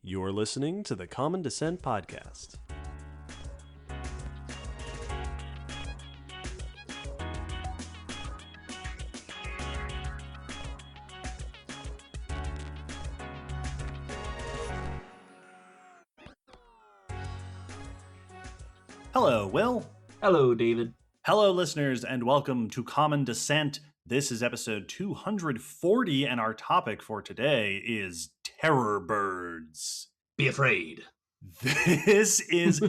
You're listening to the Common Descent Podcast. Hello, Will. Hello, David. Hello, listeners, and welcome to Common Descent. This is episode 240, and our topic for today is terror birds. Be afraid. This is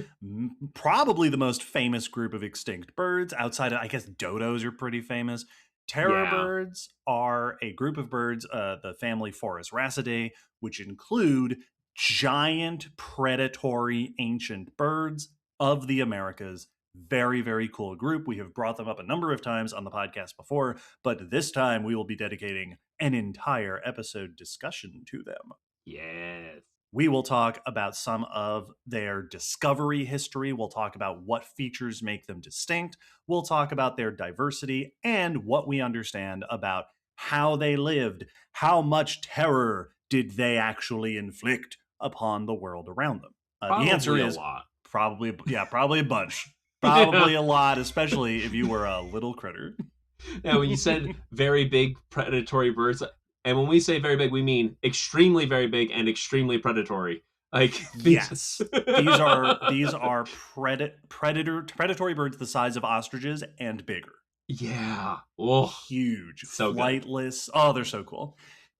probably the most famous group of extinct birds outside of, I guess, dodos are pretty famous. Terror birds are a group of birds, the family phorusrhacids, which include giant predatory ancient birds of the Americas. Very, very cool group. We have brought them up a number of times on the podcast before, but this time we will be dedicating an entire episode discussion to them. Yes. We will talk about some of their discovery history. We'll talk about what features make them distinct. We'll talk about their diversity and what we understand about how they lived. How much terror did they actually inflict upon the world around them? The answer is a lot. Probably a bunch. Probably a lot, especially if you were a little critter. Yeah, when you said very big predatory birds, and when we say very big, we mean extremely very big and extremely predatory. Like yes, these are predatory birds the size of ostriches and bigger. Yeah, oh, huge, so flightless. Good. Oh, they're so cool.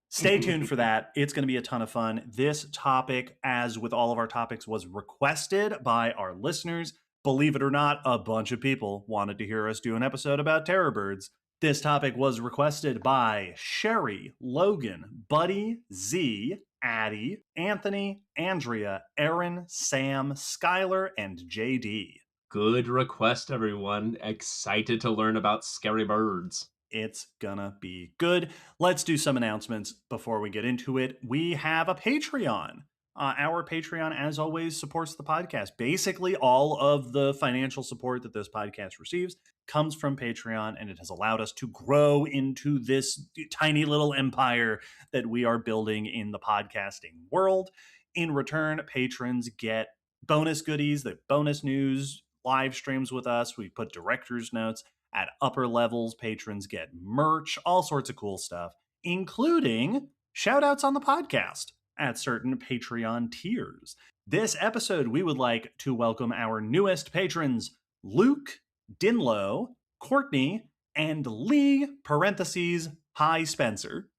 Stay tuned for that. It's going to be a ton of fun. This topic, as with all of our topics, was requested by our listeners. Believe it or not, a bunch of people wanted to hear us do an episode about terror birds. This topic was requested by Sherry, Logan, Buddy, Z, Addie, Anthony, Andrea, Aaron, Sam, Skylar, and JD. Good request, everyone. Excited to learn about scary birds. It's gonna be good. Let's do some announcements before we get into it. We have a Patreon. Our Patreon, as always, supports the podcast. Basically, all of the financial support that this podcast receives comes from Patreon, and it has allowed us to grow into this tiny little empire that we are building in the podcasting world. In return, patrons get bonus goodies, the bonus news, live streams with us. We put director's notes. At upper levels, patrons get merch, all sorts of cool stuff, including shout outs on the podcast at certain Patreon tiers. This episode, we would like to welcome our newest patrons, Luke, Dinlow, Courtney, and Lee, parentheses, hi Spencer.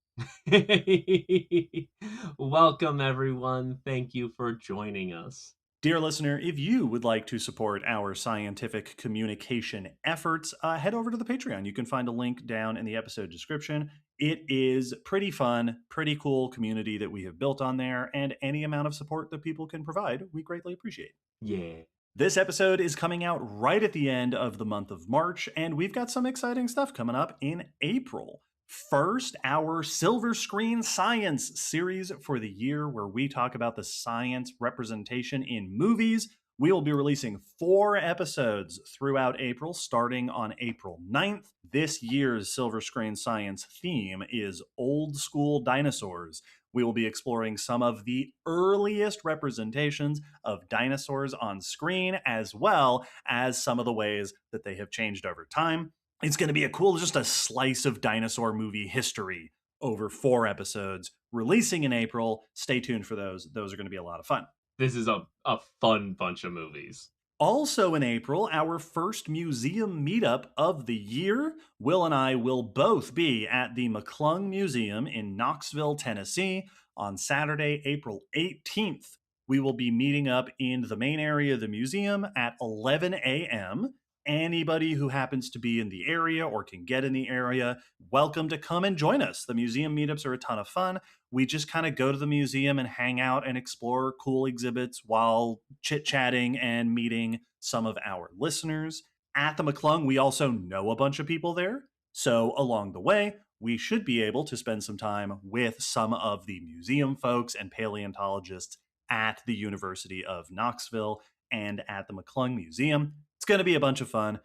Welcome, everyone. Thank you for joining us. Dear listener, if you would like to support our scientific communication efforts, head over to the Patreon. You can find a link down in the episode description. It is pretty fun, pretty cool community that we have built on there, and any amount of support that people can provide, we greatly appreciate. Yeah. This episode is coming out right at the end of the month of March, and we've got some exciting stuff coming up in April. First, our Silver Screen Science series for the year, where we talk about the science representation in movies. We will be releasing 4 episodes throughout April, starting on April 9th. This year's Silver Screen Science theme is old school dinosaurs. We will be exploring some of the earliest representations of dinosaurs on screen, as well as some of the ways that they have changed over time. It's going to be just a slice of dinosaur movie history over 4 episodes, releasing in April. Stay tuned for those. Those are going to be a lot of fun. This is a fun bunch of movies. Also in April, our first museum meetup of the year. Will and I will both be at the McClung Museum in Knoxville, Tennessee on Saturday, April 18th. We will be meeting up in the main area of the museum at 11 a.m., Anybody who happens to be in the area or can get in the area, welcome to come and join us. The museum meetups are a ton of fun. We just kind of go to the museum and hang out and explore cool exhibits while chit-chatting and meeting some of our listeners. At the McClung, we also know a bunch of people there. So along the way, we should be able to spend some time with some of the museum folks and paleontologists at the University of Knoxville and at the McClung Museum. It's going to be a bunch of fun.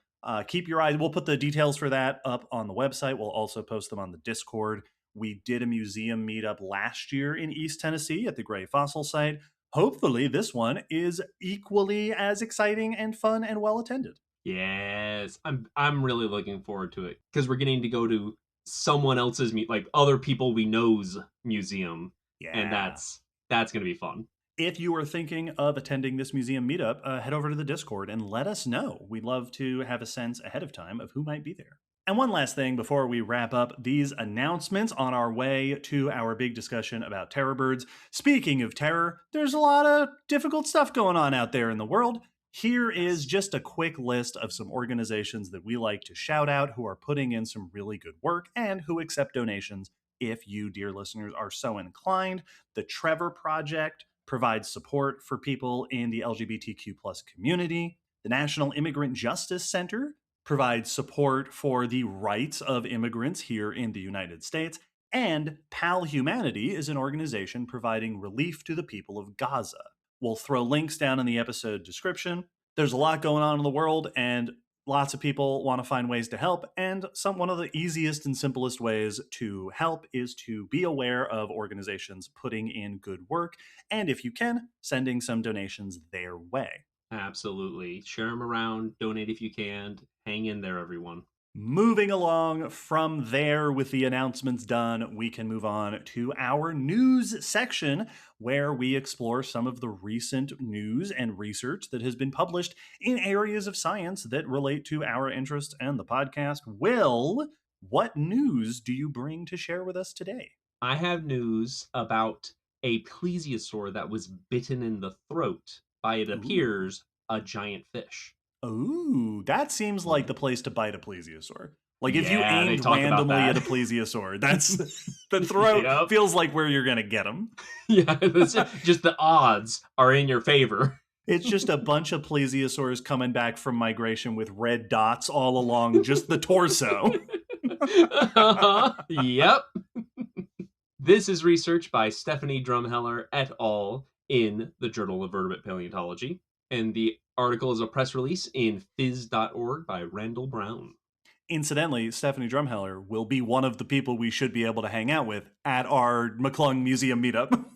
Keep your eyes. We'll put the details for that up on the website. We'll also post them on the Discord. We did a museum meetup last year in East Tennessee at the Gray Fossil site. Hopefully, this one is equally as exciting and fun and well attended. Yes, I'm really looking forward to it because we're getting to go to someone else's like other people we know's museum, and Yeah. that's gonna be fun. If you are thinking of attending this museum meetup, head over to the Discord and let us know. We'd love to have a sense ahead of time of who might be there. And one last thing before we wrap up these announcements on our way to our big discussion about terror birds. Speaking of terror, there's a lot of difficult stuff going on out there in the world. Here is Yes, just a quick list of some organizations that we like to shout out who are putting in some really good work and who accept donations if you, dear listeners, are so inclined. The Trevor Project provides support for people in the LGBTQ plus community. The National Immigrant Justice Center provides support for the rights of immigrants here in the United States. And PAL Humanity is an organization providing relief to the people of Gaza. We'll throw links down in the episode description. There's a lot going on in the world, and lots of people want to find ways to help. And one of the easiest and simplest ways to help is to be aware of organizations putting in good work. And if you can, sending some donations their way. absolutely. Share them around, donate if you can. Hang in there, everyone. Moving along from there with the announcements done, we can move on to our news section where we explore some of the recent news and research that has been published in areas of science that relate to our interest and the podcast. Will, what news do you bring to share with us today? I have news about a plesiosaur that was bitten in the throat by, it Ooh. appears, a giant fish. Ooh, that seems like Yeah. the place to bite a plesiosaur. Like if you Yeah, they aimed talk about randomly at that. a plesiosaur, that's the throat Yep. feels like where you're going to get them. Yeah, just the odds are in your favor. It's just a bunch of plesiosaurs coming back from migration with red dots all along just the torso. Yep. This is research by Stephanie Drumheller et al. In the Journal of Vertebrate Paleontology. And the article is a press release in phys.org by Randall Brown. Incidentally, Stephanie Drumheller will be one of the people we should be able to hang out with at our McClung Museum meetup.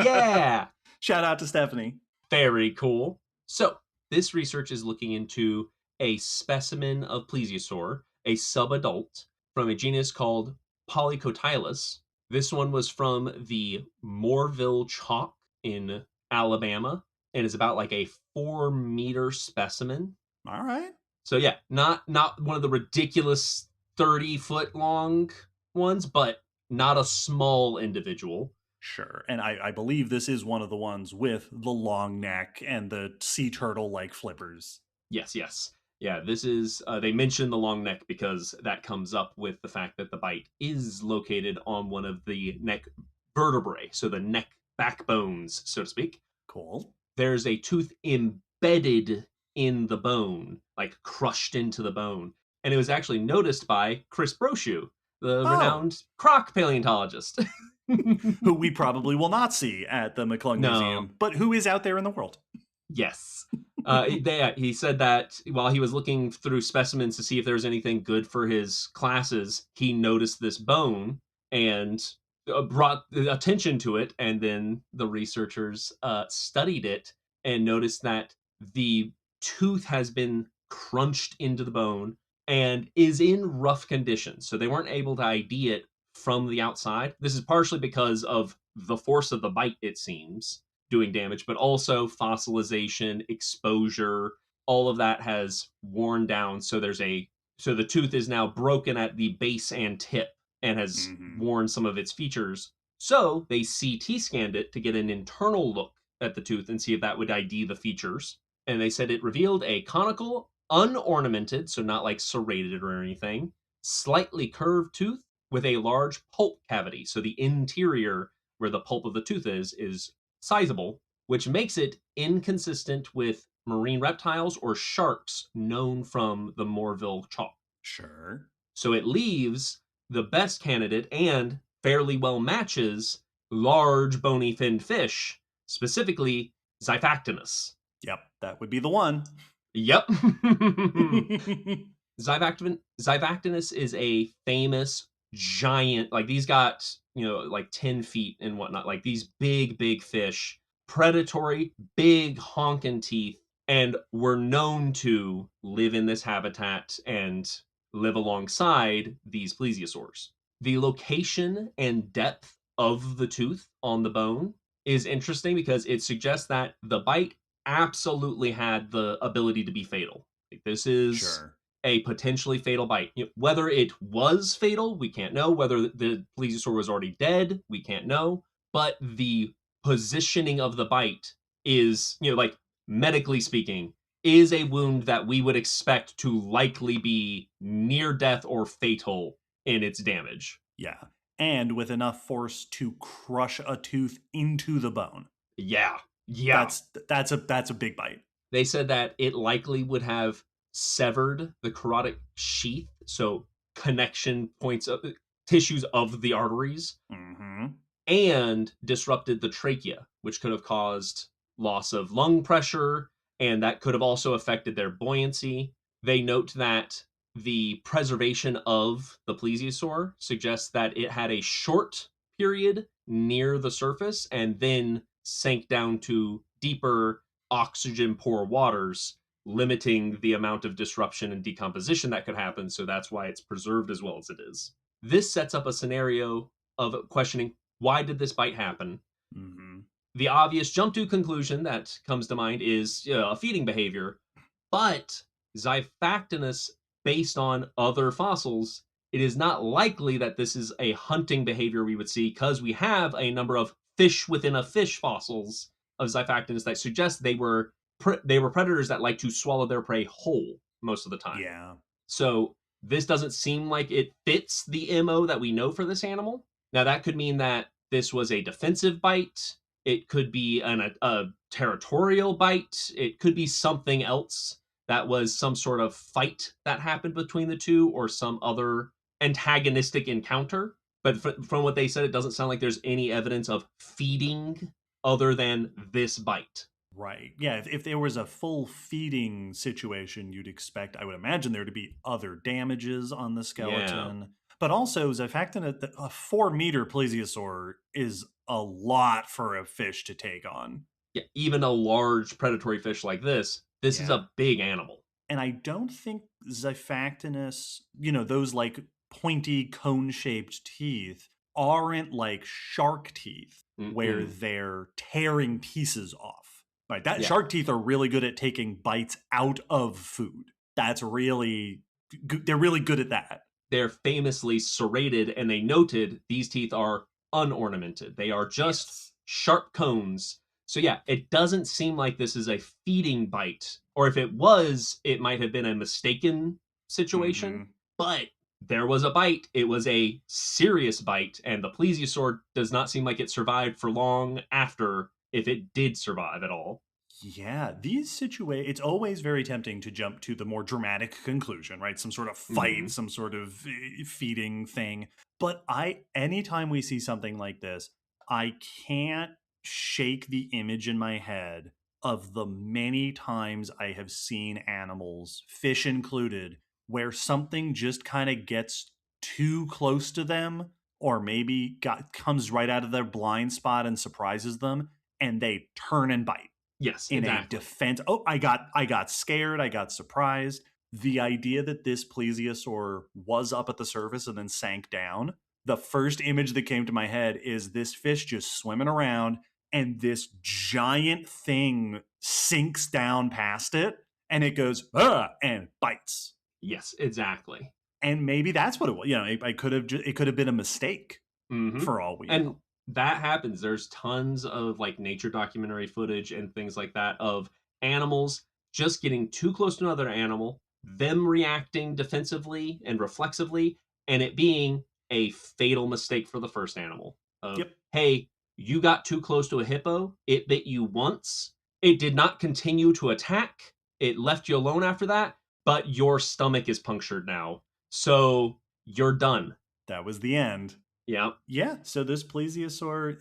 Yeah, Shout out to Stephanie. very cool. So, this research is looking into a specimen of plesiosaur, a subadult, from a genus called Polycotylus. This one was from the Moorville Chalk in Alabama and is about like a 4-meter specimen. All right. So yeah, not one of the ridiculous 30-foot long ones, but not a small individual. Sure. And I believe this is one of the ones with the long neck and the sea turtle like flippers. Yes, yes. Yeah, this is, they mention the long neck because that comes up with the fact that the bite is located on one of the neck vertebrae, so the neck backbones, so to speak. Cool. There's a tooth embedded in the bone, like crushed into the bone. And it was actually noticed by Chris Brochu, the Oh, renowned croc paleontologist. who we probably will not see at the McClung No, Museum, but who is out there in the world. yes. He said that while he was looking through specimens to see if there was anything good for his classes, he noticed this bone and brought attention to it. And then the researchers studied it and noticed that the tooth has been crunched into the bone and is in rough condition. So they weren't able to ID it from the outside. This is partially because of the force of the bite, it seems, doing damage, but also fossilization, exposure, all of that has worn down. So the tooth is now broken at the base and tip and has Mm-hmm. worn some of its features. So they CT scanned it to get an internal look at the tooth and see if that would ID the features. And they said it revealed a conical, unornamented, so not like serrated or anything, slightly curved tooth with a large pulp cavity. So the interior where the pulp of the tooth is sizable, which makes it inconsistent with marine reptiles or sharks known from the Moorville chalk. Sure. So it leaves the best candidate and fairly well matches large bony finned fish, specifically Xiphactinus. Yep, that would be the one. Yep. Xiphactinus is a famous giant, like these got, like 10 feet and whatnot, like these big, big fish, predatory, big honking teeth, and were known to live in this habitat and live alongside these plesiosaurs. The location and depth of the tooth on the bone is interesting because it suggests that the bite absolutely had the ability to be fatal. Like, this is Sure. a potentially fatal bite. Whether it was fatal, we can't know. Whether the plesiosaur was already dead, we can't know. But the positioning of the bite is, like, medically speaking, is a wound that we would expect to likely be near death or fatal in its damage. Yeah. And with enough force to crush a tooth into the bone. Yeah. Yeah. That's a big bite. They said that it likely would have severed the carotid sheath, so connection points of tissues of the arteries, Mhm. and disrupted the trachea, which could have caused loss of lung pressure, and that could have also affected their buoyancy. They note that the preservation of the plesiosaur suggests that it had a short period near the surface and then sank down to deeper oxygen poor waters, limiting the amount of disruption and decomposition that could happen. So that's why it's preserved as well as it is. This sets up a scenario of questioning, why did this bite happen? Mhm. The obvious jump to conclusion that comes to mind is a feeding behavior, but Xiphactinus, based on other fossils, it is not likely that this is a hunting behavior we would see because we have a number of fish within a fish fossils of Xiphactinus that suggest they were predators that like to swallow their prey whole most of the time. Yeah. So this doesn't seem like it fits the MO that we know for this animal. Now, that could mean that this was a defensive bite. It could be a territorial bite. It could be something else that was some sort of fight that happened between the two or some other antagonistic encounter. But from what they said, it doesn't sound like there's any evidence of feeding other than this bite. Right. Yeah. If there was a full feeding situation, you'd expect, I would imagine, there to be other damages on the Yeah. skeleton. But also, Xiphactina, a 4 meter plesiosaur is a lot for a fish to take on. Yeah, even a large predatory fish like this is Yeah. a big animal. And I don't think Xiphactinus, those like pointy cone shaped teeth aren't like shark teeth where Mm-mm. they're tearing pieces off. Right. That Yeah, shark teeth are really good at taking bites out of food. That's really good. They're really good at that. they're famously serrated, and they noted these teeth are unornamented. They are just Yes. sharp cones. So yeah, it doesn't seem like this is a feeding bite, or if it was, it might have been a mistaken situation. Hmm. But there was a bite. It was a serious bite, and the plesiosaur does not seem like it survived for long after, if it did survive at all. Yeah, these situations, it's always very tempting to jump to the more dramatic conclusion, right? Some sort of fight, Hmm. some sort of feeding thing. But anytime we see something like this, I can't shake the image in my head of the many times I have seen animals, fish included, where something just kind of gets too close to them, or maybe comes right out of their blind spot and surprises them, and they turn and bite Yes, in a exactly. defense. Oh, I got scared. I got surprised. The idea that this plesiosaur was up at the surface and then sank down. The first image that came to my head is this fish just swimming around, and this giant thing sinks down past it, and it goes and bites. Yes, exactly. And maybe that's what it was. I could have. It could have been a mistake Hmm. for all we And know. that happens. There's tons of like nature documentary footage and things like that of animals just getting too close to another animal, them reacting defensively and reflexively, and it being a fatal mistake for the first animal. Of, Yep. hey, you got too close to a hippo, it bit you once, it did not continue to attack, it left you alone after that, but your stomach is punctured now. So you're done. That was the end. Yeah. Yeah, so this plesiosaur,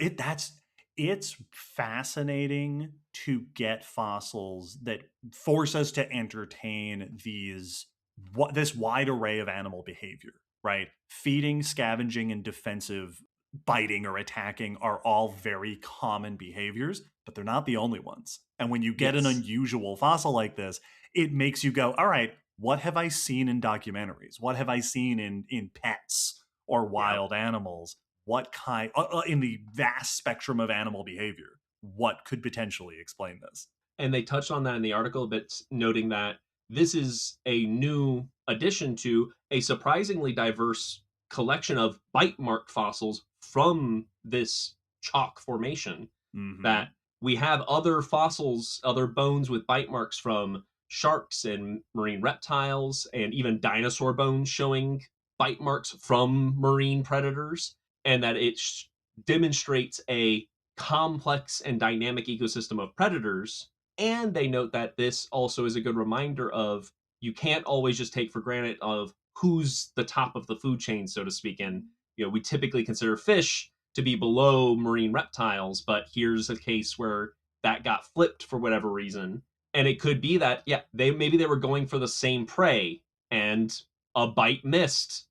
it's fascinating to get fossils that force us to entertain this wide array of animal behavior, right? Feeding, scavenging, and defensive biting or attacking are all very common behaviors, but they're not the only ones. And when you get an Yes. unusual fossil like this, it makes you go, all right, what have I seen in documentaries? What have I seen in pets or Yeah. wild animals? What kind, in the vast spectrum of animal behavior, what could potentially explain this? And they touched on that in the article a bit, noting that this is a new addition to a surprisingly diverse collection of bite mark fossils from this chalk formation. Hmm. That we have other fossils, other bones with bite marks from sharks and marine reptiles, and even dinosaur bones showing bite marks from marine predators, and that it demonstrates a complex and dynamic ecosystem of predators. And they note that this also is a good reminder of you can't always just take for granted of who's the top of the food chain, so to speak. And we typically consider fish to be below marine reptiles, but here's a case where that got flipped for whatever reason. And it could be that, yeah, they were going for the same prey and a bite missed.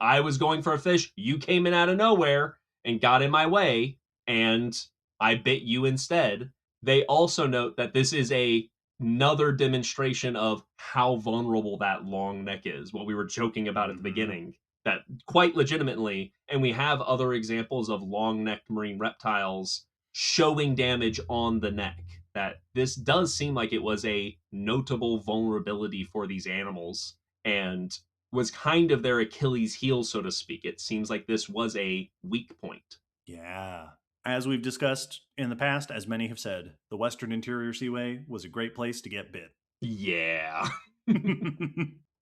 I was going for a fish, you came in out of nowhere and got in my way, and I bit you instead. They also note that this is another demonstration of how vulnerable that long neck is, what we were joking about at the Hmm. beginning, that quite legitimately, and we have other examples of long-necked marine reptiles showing damage on the neck, that this does seem like it was a notable vulnerability for these animals and was kind of their Achilles heel, so to speak. It seems like this was a weak point. Yeah. As we've discussed in the past, as many have said, the Western Interior Seaway was a great place to get bit. Yeah.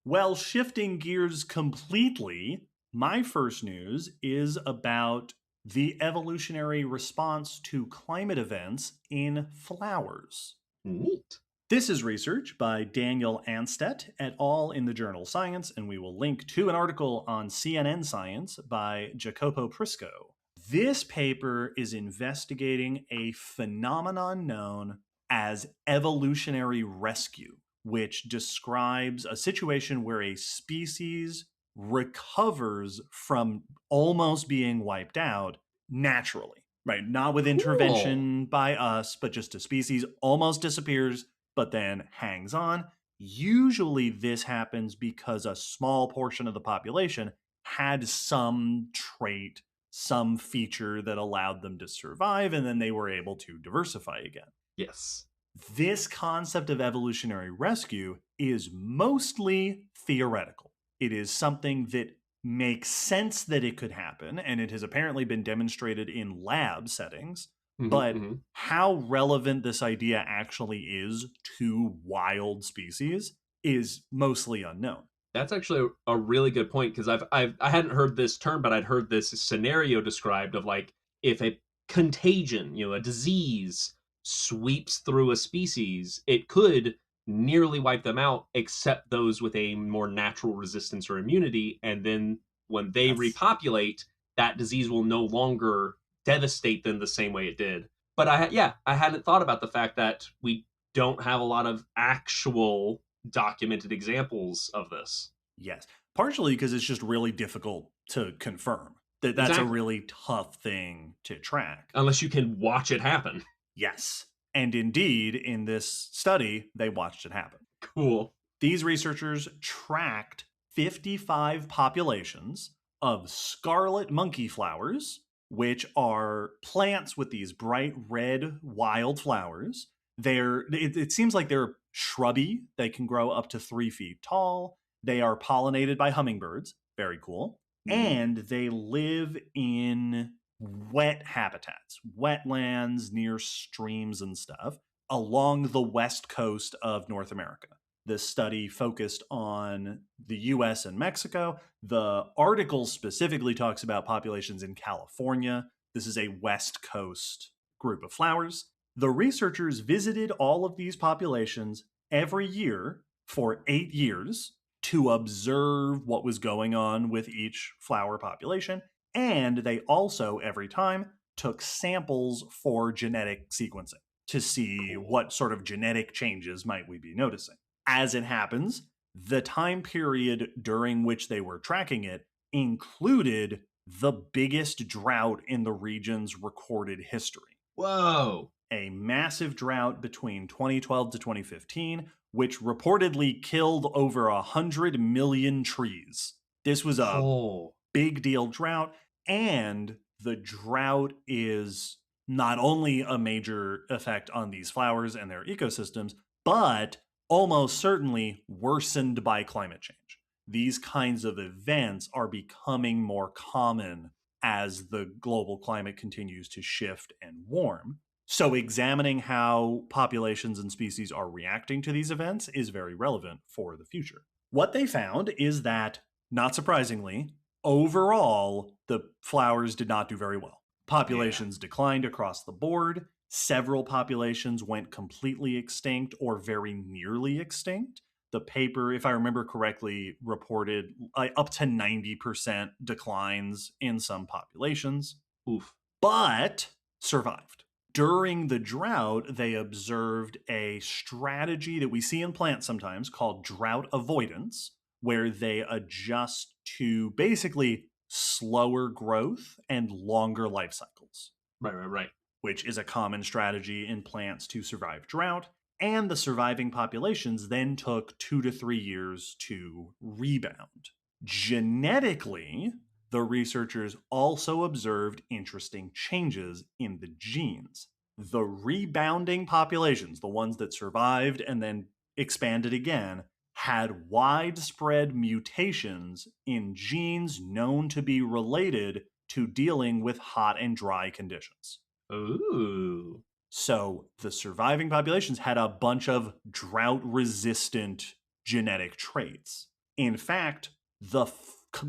Well, shifting gears completely, my first news is about the evolutionary response to climate events in flowers. Neat. This is research by Daniel Anstedt et al. In the journal Science, and we will link to an article on CNN Science by Jacopo Prisco. This paper is investigating a phenomenon known as evolutionary rescue, which describes a situation where a species recovers from almost being wiped out naturally, right? Not with Cool. intervention by us, but just a species almost disappears but then hangs on. Usually, this happens because a small portion of the population had some trait, some feature that allowed them to survive, and then they were able to diversify again. Yes. This concept of evolutionary rescue is mostly theoretical. It is something that makes sense that it could happen, and it has apparently been demonstrated in lab settings. Hmm, But hmm. how relevant this idea actually is to wild species is mostly unknown. That's actually a really good point because I hadn't heard this term, but I'd heard this scenario described of like if a contagion, a disease sweeps through a species, it could nearly wipe them out, except those with a more natural resistance or immunity. And then when they Yes. repopulate, that disease will no longer devastate them the same way it did. But I hadn't thought about the fact that we don't have a lot of actual documented examples of this. Yes. Partially because it's just really difficult to confirm. That's a Exactly. really tough thing to track. Unless you can watch it happen. Yes. And indeed, in this study, they watched it happen. Cool. These researchers tracked 55 populations of scarlet monkey flowers, which are plants with these bright red wild flowers. It seems like they're shrubby. They can grow up to 3 feet tall. They are pollinated by hummingbirds. Very cool. Neat. And they live in wet habitats, wetlands near streams and stuff along the west coast of North America. This study focused on the US and Mexico. The article specifically talks about populations in California. This is a West Coast group of flowers. The researchers visited all of these populations every year for 8 years to observe what was going on with each flower population. And they also, every time, took samples for genetic sequencing to see Cool. what sort of genetic changes might we be noticing. As it happens, the time period during which they were tracking it included the biggest drought in the region's recorded history. Whoa. A massive drought between 2012 to 2015, which reportedly killed over 100 million trees. This was a Oh. big deal drought, and the drought is not only a major effect on these flowers and their ecosystems, but almost certainly worsened by climate change. These kinds of events are becoming more common as the global climate continues to shift and warm. So, examining how populations and species are reacting to these events is very relevant for the future. What they found is that, not surprisingly, overall, the flowers did not do very well. Yeah. Populations declined across the board. Several populations went completely extinct or very nearly extinct. The paper, if I remember correctly, reported up to 90% declines in some populations, Oof. but survived. During the drought, they observed a strategy that we see in plants sometimes called drought avoidance, where they adjust to basically slower growth and longer life cycles, Right. which is a common strategy in plants to survive drought. And the surviving populations then took 2 to 3 years to rebound. Genetically, the researchers also observed interesting changes in the genes. The rebounding populations, the ones that survived and then expanded again, had widespread mutations in genes known to be related to dealing with hot and dry conditions. Ooh. So the surviving populations had a bunch of drought resistant genetic traits. In fact, the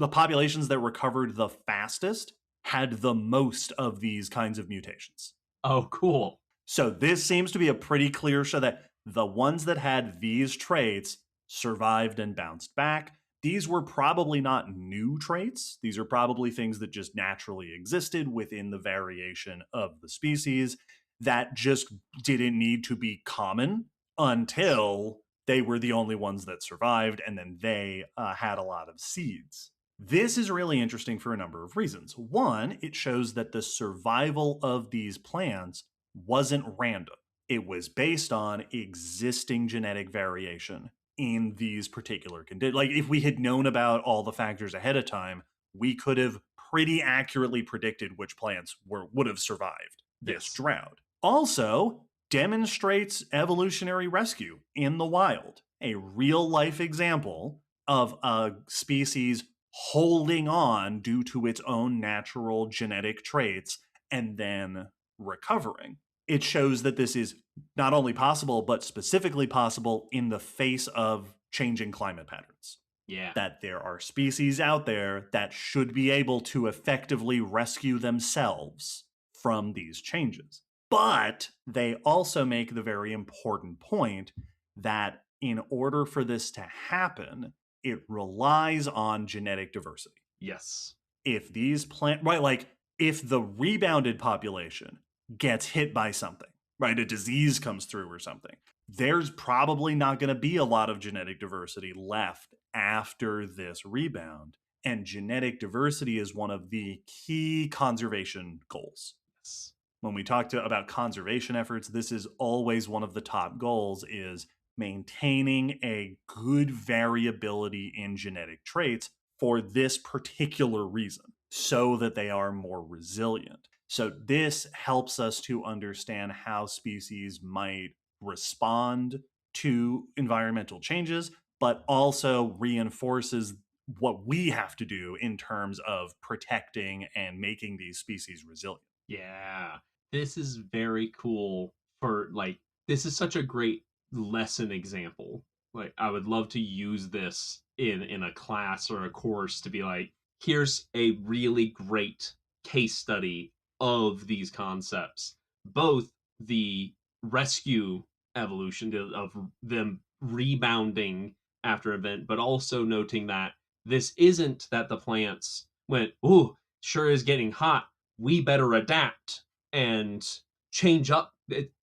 populations that recovered the fastest had the most of these kinds of mutations. Oh, cool. So this seems to be a pretty clear show that the ones that had these traits survived and bounced back. These were probably not new traits. These are probably things that just naturally existed within the variation of the species that just didn't need to be common until they were the only ones that survived, and then they had a lot of seeds. This is really interesting for a number of reasons. One, it shows that the survival of these plants wasn't random. It was based on existing genetic variation in these particular conditions. Like, if we had known about all the factors ahead of time, we could have pretty accurately predicted which plants would have survived this Yes. drought. Also, demonstrates evolutionary rescue in the wild, a real life example of a species holding on due to its own natural genetic traits and then recovering. It shows that this is not only possible, but specifically possible in the face of changing climate patterns. Yeah. That there are species out there that should be able to effectively rescue themselves from these changes. But they also make the very important point that in order for this to happen, it relies on genetic diversity. Yes. If these plant, right, like if the rebounded population gets hit by something, right, a disease comes through or something, there's probably not going to be a lot of genetic diversity left after this rebound. And genetic diversity is one of the key conservation goals. Yes. When we talk about conservation efforts, this is always one of the top goals, is maintaining a good variability in genetic traits for this particular reason, so that they are more resilient. So this helps us to understand how species might respond to environmental changes, but also reinforces what we have to do in terms of protecting and making these species resilient. Yeah. This is very cool for like this is such a great lesson example. Like I would love to use this in a class or a course to be like, here's a really great case study of these concepts. Both the rescue evolution of them rebounding after event, but also noting that this isn't that the plants went, ooh, sure is getting hot, we better adapt and change up.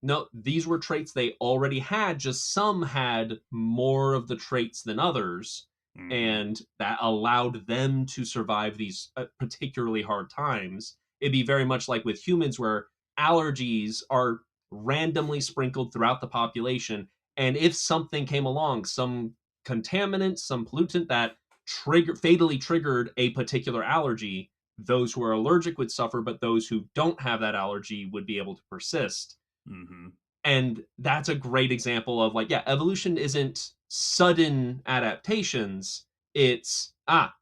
No, these were traits they already had, just some had more of the traits than others. Hmm. and that allowed them to survive these particularly hard times. It'd be very much like with humans, where allergies are randomly sprinkled throughout the population. And if something came along, some contaminant, some pollutant that fatally triggered a particular allergy, those who are allergic would suffer, but those who don't have that allergy would be able to persist. Hmm. And that's a great example of, like, yeah, evolution isn't sudden adaptations. It's,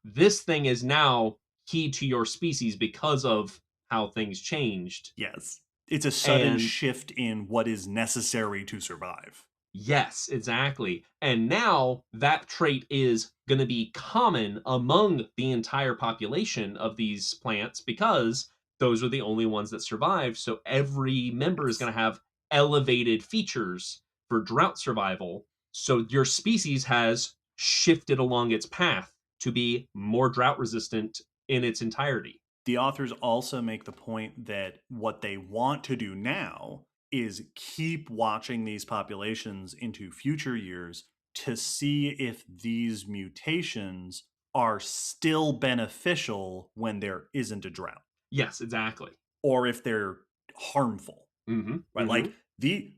this thing is now key to your species because of how things changed. Yes. It's a sudden And shift in what is necessary to survive. yes, exactly. And now that trait is going to be common among the entire population of these plants because those are the only ones that survive. So every member is Yes. going to have elevated features for drought survival. So your species has shifted along its path to be more drought resistant in its entirety. The authors also make the point that what they want to do now is keep watching these populations into future years to see if these mutations are still beneficial when there isn't a drought, Yes, exactly. or if they're harmful. Mm-hmm. Right, Mm-hmm. like,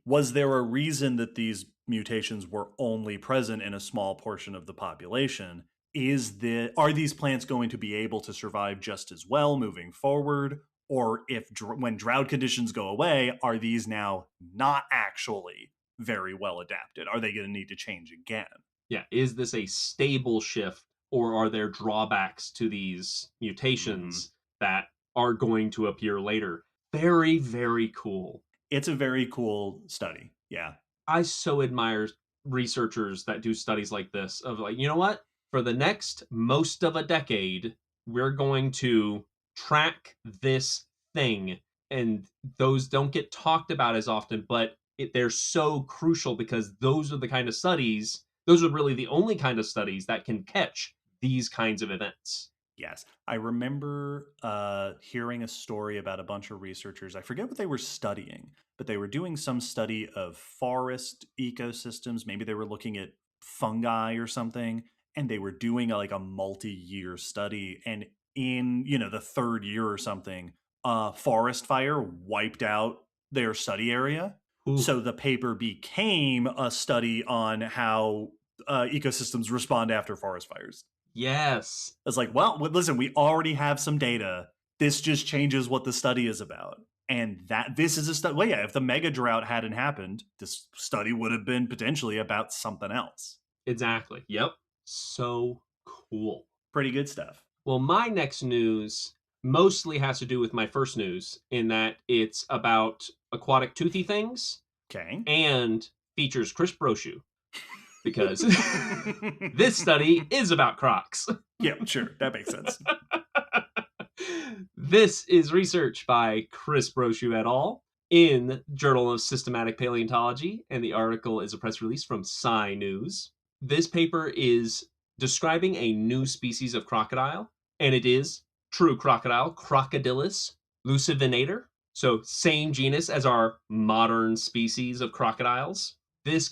was there a reason that these mutations were only present in a small portion of the population? Are these plants going to be able to survive just as well moving forward? Or if when drought conditions go away, are these now not actually very well adapted? Are they going to need to change again? Yeah, is this a stable shift, or are there drawbacks to these Hmm. mutations that are going to appear later? Very, very cool. It's a very cool study. Yeah. I so admire researchers that do studies like this of, like, you know what? For the next most of a decade, we're going to track this thing. And those don't get talked about as often, but they're so crucial because those are the kind of studies, those are really the only kind of studies that can catch these kinds of events. Yes. I remember hearing a story about a bunch of researchers. I forget what they were studying, but they were doing some study of forest ecosystems. Maybe they were looking at fungi or something, and they were doing like a multi-year study. And in, the third year or something, a forest fire wiped out their study area. Ooh, So the paper became a study on how ecosystems respond after forest fires. yes. It's like, well, listen, we already have some data. This just changes what the study is about. And that this is a study. Well, yeah, if the mega drought hadn't happened, this study would have been potentially about something else. Exactly. Yep. So cool. Pretty good stuff. Well, my next news mostly has to do with my first news, in that it's about aquatic toothy things Okay. and features Chris Brochu, because this study is about crocs. Yeah, sure. That makes sense. This is research by Chris Brochu et al. In Journal of Systematic Paleontology, and the article is a press release from Sci News. This paper is describing a new species of crocodile, and it is true crocodile, Crocodylus lucivinator. So same genus as our modern species of crocodiles. This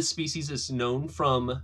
species is known from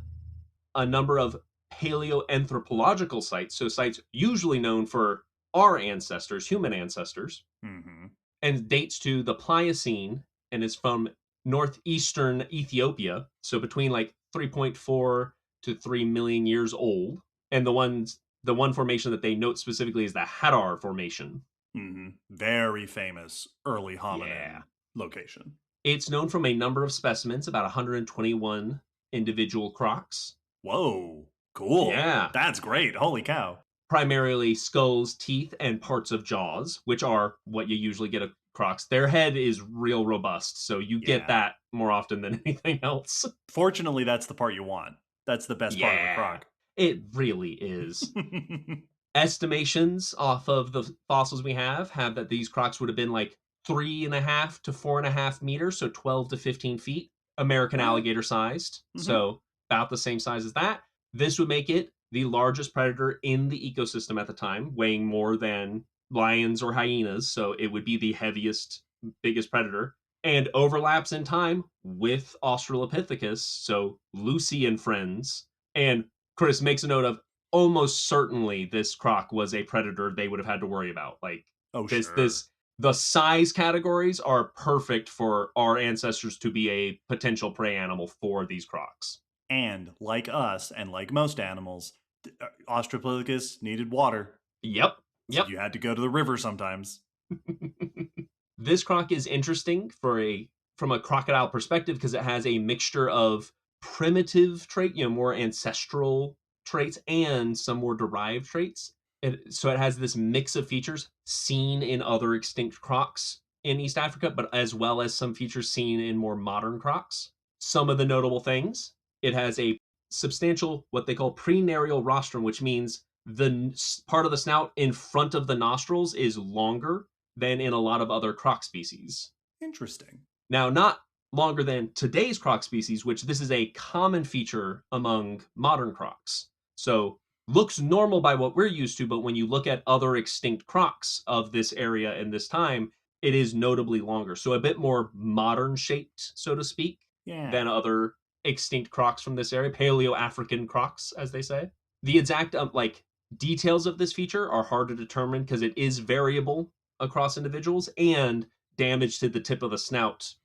a number of paleoanthropological sites, so sites usually known for our ancestors, human ancestors, Hmm. and dates to the Pliocene and is from northeastern Ethiopia, so between like 3.4 to 3 million years old. And the one formation that they note specifically is the Hadar formation. Hmm. Very famous early Yeah. hominin location. It's known from a number of specimens, about 121 individual crocs. Whoa. Cool. Yeah. That's great. Holy cow. Primarily skulls, teeth, and parts of jaws, which are what you usually get of crocs. Their head is real robust, so you get Yeah. that more often than anything else. Fortunately, that's the part you want. That's the best part of a Yeah, croc. it really is. Estimations off of the fossils we have that these crocs would have been like 3.5 to 4.5 meters, so 12 to 15 feet, American All right. alligator sized. Mm-hmm. So about the same size as that. This would make it the largest predator in the ecosystem at the time, weighing more than lions or hyenas. So it would be the heaviest, biggest predator, and overlaps in time with Australopithecus, so Lucy and friends, and Chris makes a note of almost certainly this croc was a predator they would have had to worry about. Like Oh, sure. this the size categories are perfect for our ancestors to be a potential prey animal for these crocs. And like us, and like most animals, Australopithecus needed water, Yep. so Yep. you had to go to the river sometimes. This croc is interesting from a crocodile perspective because it has a mixture of primitive trait, more ancestral traits and some more derived traits. So it has this mix of features seen in other extinct crocs in East Africa, but as well as some features seen in more modern crocs. Some of the notable things: it has a substantial what they call prenarial rostrum, which means the part of the snout in front of the nostrils is longer than in a lot of other croc species. Interesting. Now, not longer than today's croc species, which this is a common feature among modern crocs. So looks normal by what we're used to, but when you look at other extinct crocs of this area and this time, it is notably longer. So a bit more modern shaped, so to speak, than Yeah. other extinct crocs from this area, Paleo-African crocs, as they say. The exact details of this feature are hard to determine because it is variable across individuals, and damage to the tip of the snout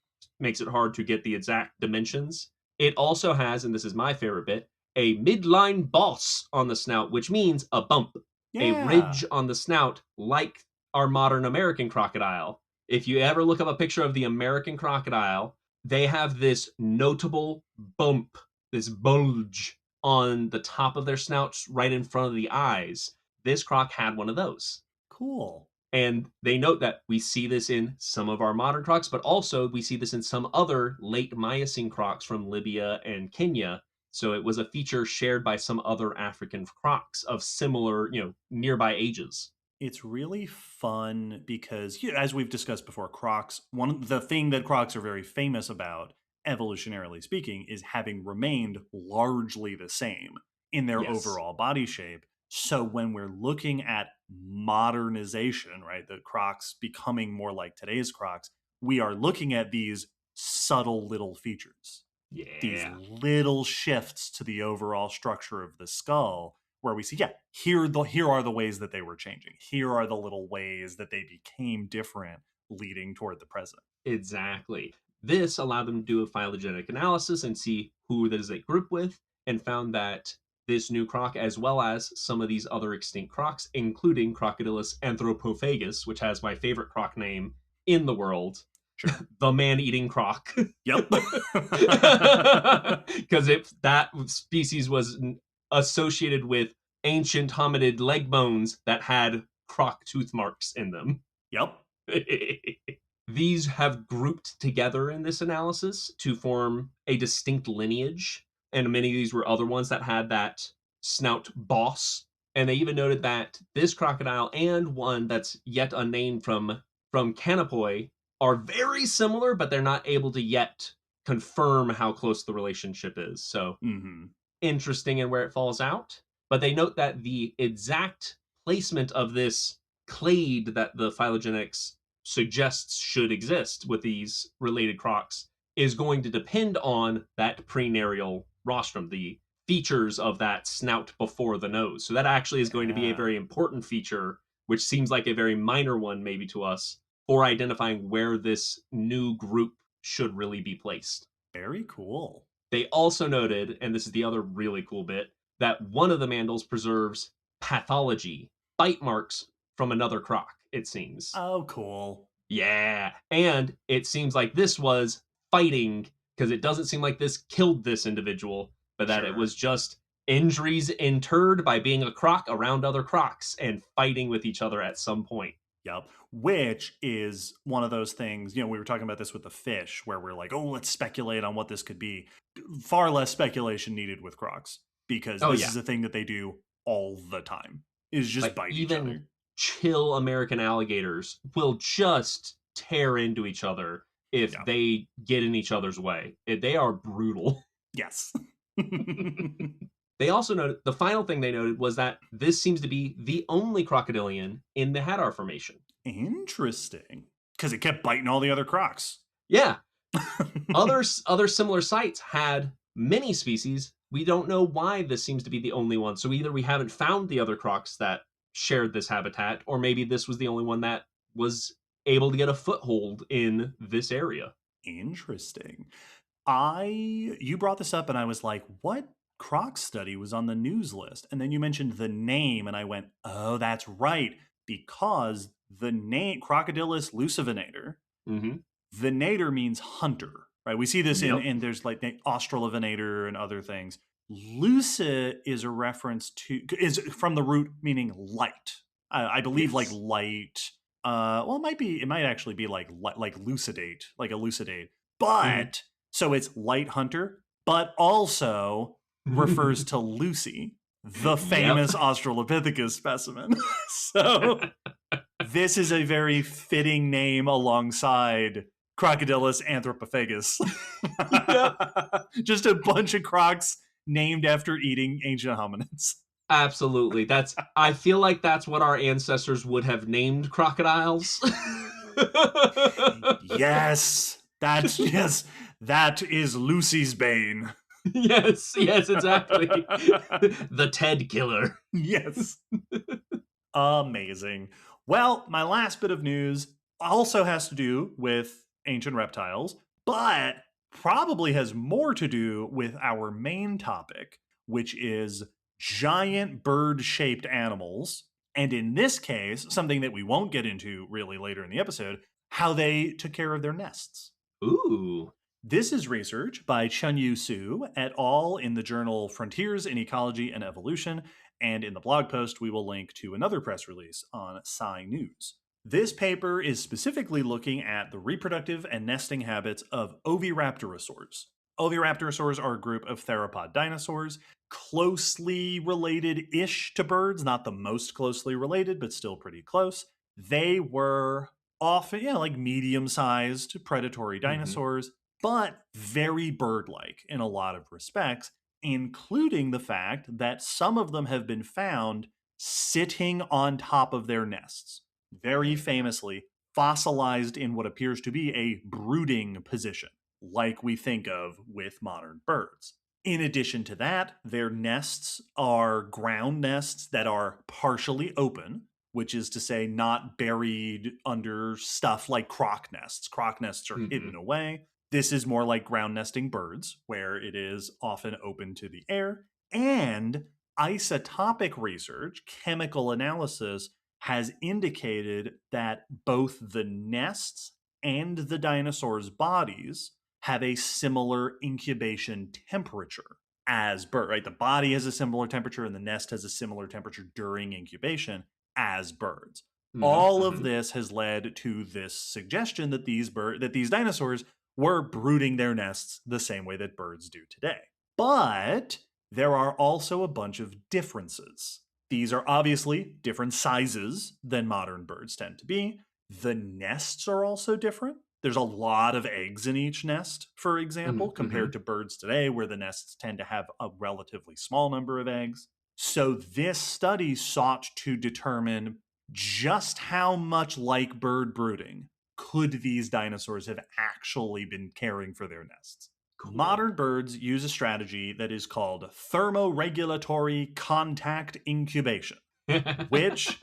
makes it hard to get the exact dimensions. It also has, and this is my favorite bit, a midline boss on the snout, which means a bump, a Yeah. ridge on the snout, like our modern American crocodile. If you ever look up a picture of the American crocodile, they have this notable bump, this bulge on the top of their snouts right in front of the eyes. This croc had one of those. Cool. And they note that we see this in some of our modern crocs, but also we see this in some other late Miocene crocs from Libya and Kenya. So it was a feature shared by some other African crocs of similar, nearby ages. It's really fun because, as we've discussed before, crocs, one of the thing that crocs are very famous about, evolutionarily speaking, is having remained largely the same in their Yes. overall body shape. So when we're looking at modernization, right, the crocs becoming more like today's crocs, we are looking at these subtle little features, these Yeah. little shifts to the overall structure of the skull, where we see, yeah, here are the ways that they were changing. Here are the little ways that they became different, leading toward the present. Exactly. This allowed them to do a phylogenetic analysis and see who does it group with, and found that this new croc, as well as some of these other extinct crocs, including Crocodylus anthropophagus, which has my favorite croc name in the world, Sure. the man-eating croc, Yep. because if that species was associated with ancient hominid leg bones that had croc tooth marks in them. Yep. These have grouped together in this analysis to form a distinct lineage, and many of these were other ones that had that snout boss. And they even noted that this crocodile and one that's yet unnamed from Canopoi are very similar, but they're not able to yet confirm how close the relationship is. So Hmm. interesting in where it falls out. But they note that the exact placement of this clade that the phylogenetics suggests should exist with these related crocs is going to depend on that prenarial rostrum, the features of that snout before the nose. So that actually is going to be a Yeah. very important feature, which seems like a very minor one maybe to us, for identifying where this new group should really be placed. Very cool. They also noted, and this is the other really cool bit, that one of the mandals preserves pathology, bite marks from another croc, it seems. Oh, cool. Yeah. And it seems like this was fighting, because it doesn't seem like this killed this individual, but that it Sure. was just injuries interred by being a croc around other crocs and fighting with each other at some point. Yep. Which is one of those things, we were talking about this with the fish, where we're like, oh, let's speculate on what this could be. Far less speculation needed with crocs, because Oh, this yeah. is a thing that they do all the time, is just Like, bite each even other. chill American alligators will just tear into each other if Yeah. they get in each other's way. They are brutal. Yes. They also noted the final thing they noted was that this seems to be the only crocodilian in the Hadar Formation. Interesting. Because it kept biting all the other crocs. Yeah, other similar sites had many species we don't know why this seems to be the only one. So either we haven't found the other crocs that shared this habitat, or maybe this was the only one that was able to get a foothold in this area. Interesting. You brought this up and I was like, what croc study was on the news list? And then you mentioned the name and I went, oh, that's right. Because the name Crocodilus lucivinator, Mm-hmm. venator means hunter, right? We see this Yep. in there's like the australovenator and other things. Lucid is a reference to, is from the root meaning light. I believe like Yes. light. Well, it might actually be like lucidate, like elucidate. Mm-hmm. But so it's light hunter, but also refers to Lucy, the Yep. famous Australopithecus specimen. So this is a very fitting name alongside Crocodilus anthropophagus. Yep. Just a bunch of crocs named after eating ancient hominids. Absolutely. I feel like that's what our ancestors would have named crocodiles. Yes, that is Lucy's bane. Yes, yes, exactly. The Ted killer. Yes. Amazing. Well, my last bit of news also has to do with ancient reptiles, but probably has more to do with our main topic, which is giant bird shaped animals. And in this case, something that we won't get into really later in the episode, how they took care of their nests. Ooh. This is research by Chunyu Su et al. In the journal Frontiers in Ecology and Evolution, and in the blog post, we will link to another press release on Sci News. This paper is specifically looking at the reproductive and nesting habits of oviraptorosaurs. Oviraptorosaurs are a group of theropod dinosaurs, closely related ish to birds, not the most closely related, but still pretty close. They were often, like medium sized predatory Mm-hmm. dinosaurs, but very bird like in a lot of respects, including the fact that some of them have been found sitting on top of their nests, very famously fossilized in what appears to be a brooding position, like we think of with modern birds. In addition to that, their nests are ground nests that are partially open, which is to say, not buried under stuff like croc nests. Croc nests are Mm-hmm. hidden away. This is more like ground nesting birds, where it is often open to the air. And isotopic research, chemical analysis, has indicated that both the nests and the dinosaurs' bodies have a similar incubation temperature as bird, right? The body has a similar temperature and the nest has a similar temperature during incubation as birds. All of Mm-hmm. this has led to this suggestion that these dinosaurs were brooding their nests the same way that birds do today. But there are also a bunch of differences. These are obviously different sizes than modern birds tend to be. The nests are also different. There's a lot of eggs in each nest, for example, Mm-hmm. compared to birds today, where the nests tend to have a relatively small number of eggs. So, this study sought to determine just how much like bird brooding could these dinosaurs have actually been caring for their nests. Cool. Modern birds use a strategy that is called thermoregulatory contact incubation, which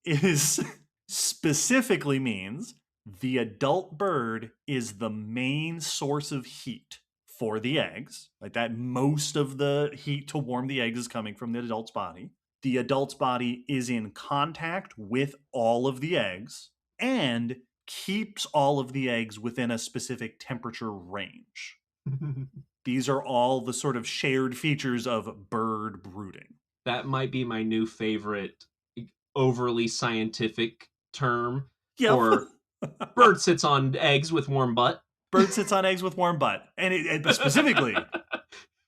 is specifically means the adult bird is the main source of heat for the eggs. Like that, most of the heat to warm the eggs is coming from the adult's body. The adult's body is in contact with all of the eggs and keeps all of the eggs within a specific temperature range. These are all the sort of shared features of bird brooding. That might be my new favorite overly scientific term Yep. for bird sits on eggs with warm butt. Bird sits on eggs with warm butt. And specifically,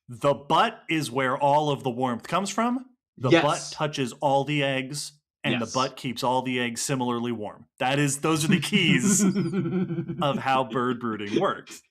the butt is where all of the warmth comes from. The butt Yes. touches all the eggs, and the Yes. butt keeps all the eggs similarly warm. Those are the keys of how bird brooding works.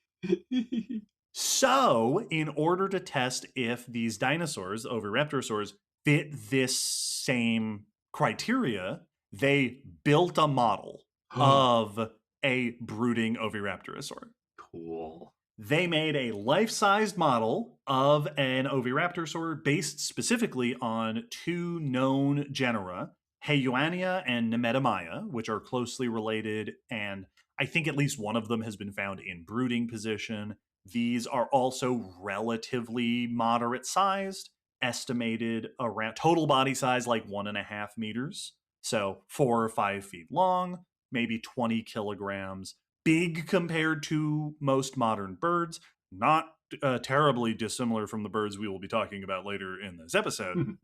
So, in order to test if these dinosaurs, oviraptorosaurs, fit this same criteria, they built a model of a brooding oviraptorosaur. Cool. They made a life-sized model of an oviraptorosaur based specifically on two known genera, Heyuania and Nemetomyia, which are closely related, and I think at least one of them has been found in brooding position. These are also relatively moderate sized, estimated around total body size like 1.5 meters. So 4 or 5 feet long, maybe 20 kilograms, big compared to most modern birds, not terribly dissimilar from the birds we will be talking about later in this episode.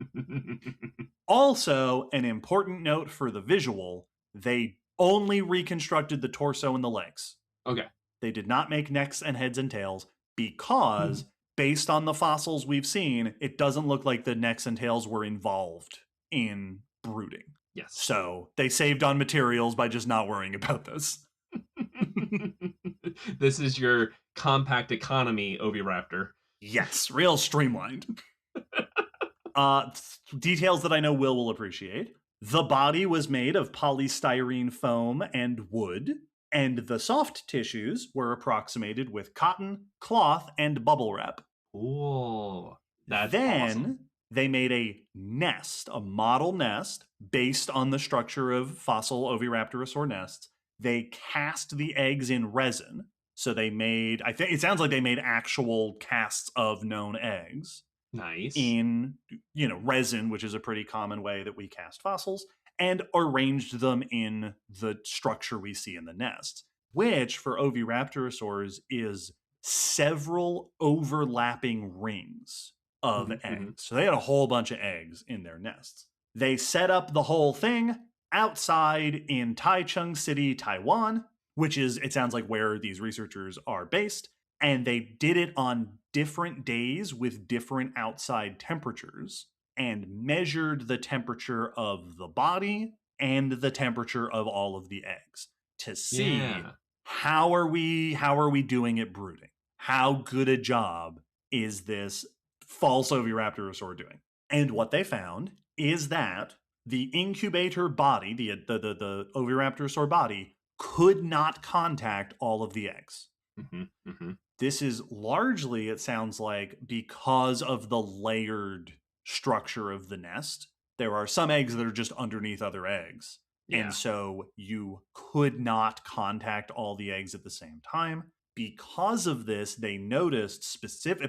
Also, an important note for the visual, they only reconstructed the torso and the legs. Okay. They did not make necks and heads and tails because, based on the fossils we've seen, it doesn't look like the necks and tails were involved in brooding. Yes. So they saved on materials by just not worrying about this. This is your compact economy oviraptor. Yes, real streamlined. Details that I know Will appreciate. The body was made of polystyrene foam and wood, and the soft tissues were approximated with cotton, cloth, and bubble wrap. Cool. That's then awesome. they made a nest, a model nest, based on the structure of fossil oviraptorosaur nests. They cast the eggs in resin. So they made, I think it sounds like they made actual casts of known eggs. Nice. In, resin, which is a pretty common way that we cast fossils, and arranged them in the structure we see in the nest, which for oviraptorosaurs is several overlapping rings of eggs. So they had a whole bunch of eggs in their nests. They set up the whole thing outside in Taichung City, Taiwan, which is, it sounds like, where these researchers are based. And they did it on different days with different outside temperatures and measured the temperature of the body and the temperature of all of the eggs to see how are we doing at brooding? How good a job is this false oviraptorosaur doing? And what they found is that the incubator body, the oviraptorosaur body, could not contact all of the eggs. This is largely, it sounds like, because of the layered structure of the nest. There are some eggs that are just underneath other eggs. Yeah. And so you could not contact all the eggs at the same time. Because of this, they noticed,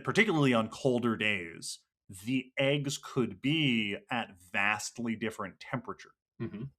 particularly on colder days, the eggs could be at vastly different temperature.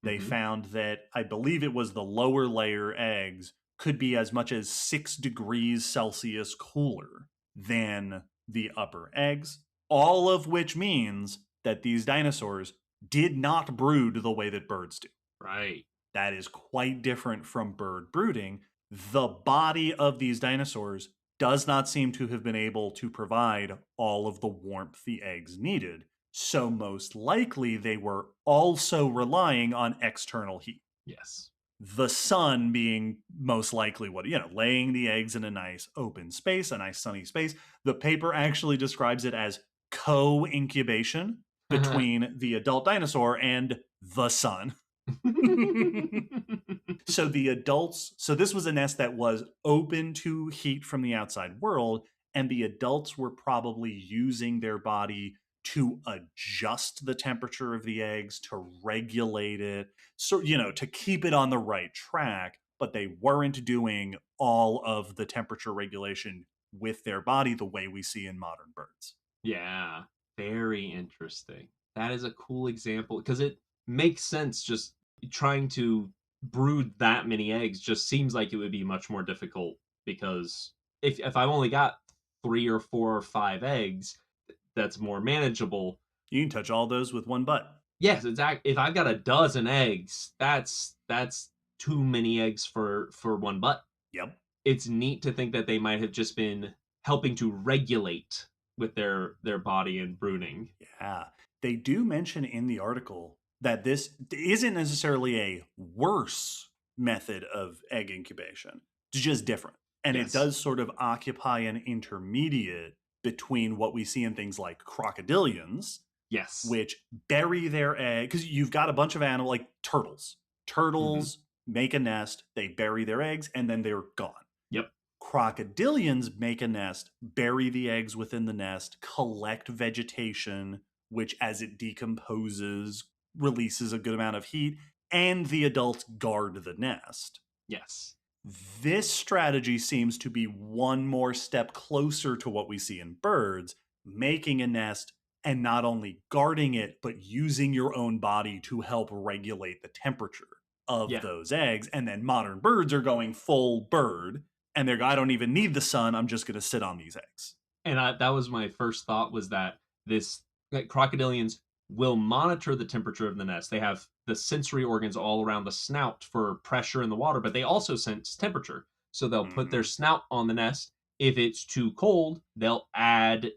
They found that, I believe it was the lower layer eggs, could be as much as 6 degrees Celsius cooler than the upper eggs, all of which means that these dinosaurs did not brood the way that birds do. Right. That is quite different from bird brooding. The body of these dinosaurs does not seem to have been able to provide all of the warmth the eggs needed. So most likely they were also relying on external heat. Yes. The sun being most likely what, laying the eggs in a nice open space, a nice sunny space. The paper actually describes it as co-incubation between the adult dinosaur and the sun. So this was a nest that was open to heat from the outside world, and the adults were probably using their body to adjust the temperature of the eggs, to regulate it, so, to keep it on the right track, but they weren't doing all of the temperature regulation with their body the way we see in modern birds. Yeah, very interesting. That is a cool example because it makes sense. Just trying to brood that many eggs just seems like it would be much more difficult, because if I've only got 3 or 4 or 5 eggs, that's more manageable. You can touch all those with one butt. Yes, exactly. If I've got a dozen eggs, that's too many eggs for one butt. Yep. It's neat to think that they might have just been helping to regulate with their body and brooding. Yeah. They do mention in the article that this isn't necessarily a worse method of egg incubation. It's just different. And It does sort of occupy an intermediate between what we see in things like crocodilians, which bury their egg, because you've got a bunch of animals like turtles. Turtles make a nest, they bury their eggs, and then they're gone. Yep. Crocodilians make a nest, bury the eggs within the nest, collect vegetation, which as it decomposes releases a good amount of heat, and the adults guard the nest. Yes. This strategy seems to be one more step closer to what we see in birds, making a nest and not only guarding it, but using your own body to help regulate the temperature of Yeah. those eggs. And then modern birds are going full bird and they're, I don't even need the sun. I'm just going to sit on these eggs. And that was my first thought, was that this like, crocodilians will monitor the temperature of the nest. They have the sensory organs all around the snout for pressure in the water, but they also sense temperature. So they'll put their Mm-hmm. snout on the nest. If it's too cold, they'll add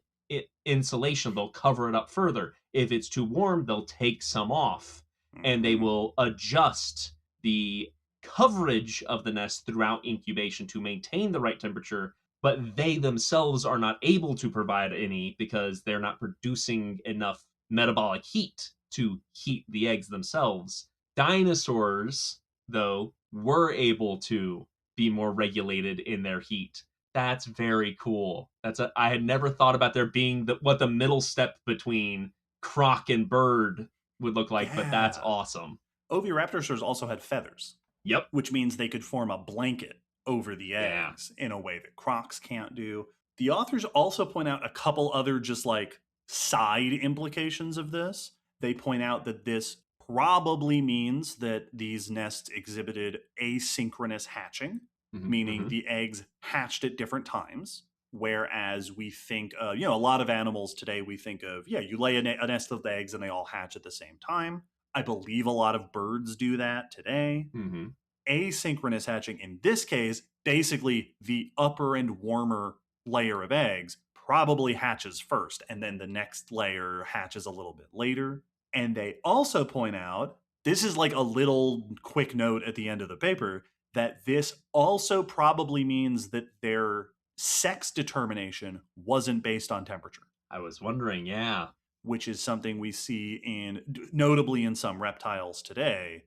insulation. They'll cover it up further. If it's too warm, they'll take some off, and they Mm-hmm. will adjust the coverage of the nest throughout incubation to maintain the right temperature, but they themselves are not able to provide any because they're not producing enough metabolic heat to heat the eggs themselves. Dinosaurs, though, were able to be more regulated in their heat. That's very cool. I had never thought about there being what the middle step between croc and bird would look like, but that's Yeah. awesome. Oviraptors also had feathers, Yep. which means they could form a blanket over the Yeah. eggs in a way that crocs can't do. The authors also point out a couple other just like side implications of this. They point out that this probably means that these nests exhibited asynchronous hatching, Hmm. meaning Hmm. the eggs hatched at different times. Whereas we think, a lot of animals today, we think of, you lay a nest of eggs and they all hatch at the same time. I believe a lot of birds do that today. Hmm. Asynchronous hatching, in this case, basically the upper and warmer layer of eggs probably hatches first, and then the next layer hatches a little bit later. And they also point out, this is like a little quick note at the end of the paper, that this also probably means that their sex determination wasn't based on temperature, I was wondering, yeah. which is something we see notably in some reptiles today.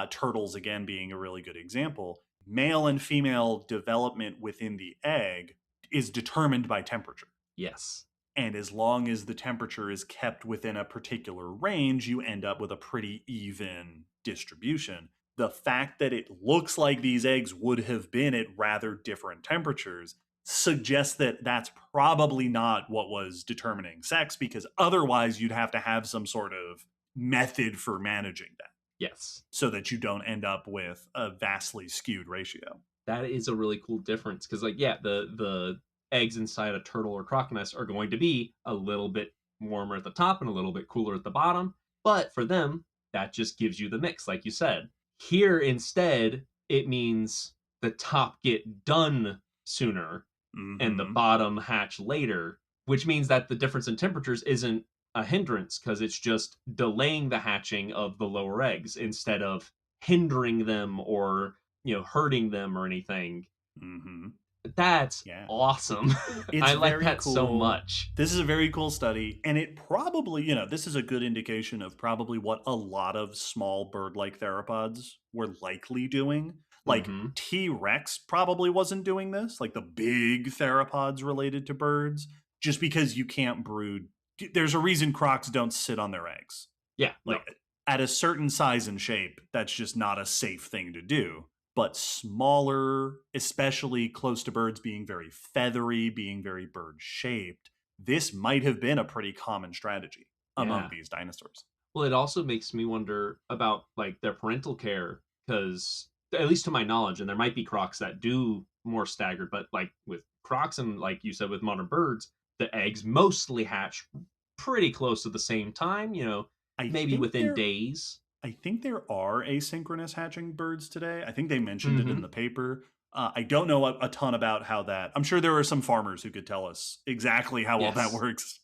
Turtles, again, being a really good example. Male and female development within the egg is determined by temperature. Yes. And as long as the temperature is kept within a particular range, you end up with a pretty even distribution. The fact that it looks like these eggs would have been at rather different temperatures suggests that that's probably not what was determining sex, because otherwise you'd have to have some sort of method for managing that Yes. so that you don't end up with a vastly skewed ratio. That is a really cool difference, because like, yeah, the eggs inside a turtle or croc nest are going to be a little bit warmer at the top and a little bit cooler at the bottom, but for them that just gives you the mix, like you said. Here instead, it means the top get done sooner and the Mm-hmm. bottom hatch later, which means that the difference in temperatures isn't a hindrance, because it's just delaying the hatching of the lower eggs instead of hindering them or hurting them or anything. Mm-hmm. That's Yeah. awesome. It's I like very that so cool. much. This is a very cool study, and it probably, this is a good indication of probably what a lot of small bird-like theropods were likely doing. Like Hmm. T. Rex probably wasn't doing this, like the big theropods related to birds, just because you can't brood. There's a reason crocs don't sit on their eggs. Yeah, no. Like at a certain size and shape, that's just not a safe thing to do. But smaller, especially close to birds, being very feathery, being very bird shaped, this might have been a pretty common strategy among Yeah. these dinosaurs. Well, it also makes me wonder about like their parental care, because at least to my knowledge, and there might be crocs that do more staggered, but like with crocs and like you said with modern birds, the eggs mostly hatch pretty close to the same time, I maybe think within there days. I think there are asynchronous hatching birds today. I think they mentioned it in Hmm. the paper. I don't know a ton about how that. I'm sure there are some farmers who could tell us exactly how all that Yes. works.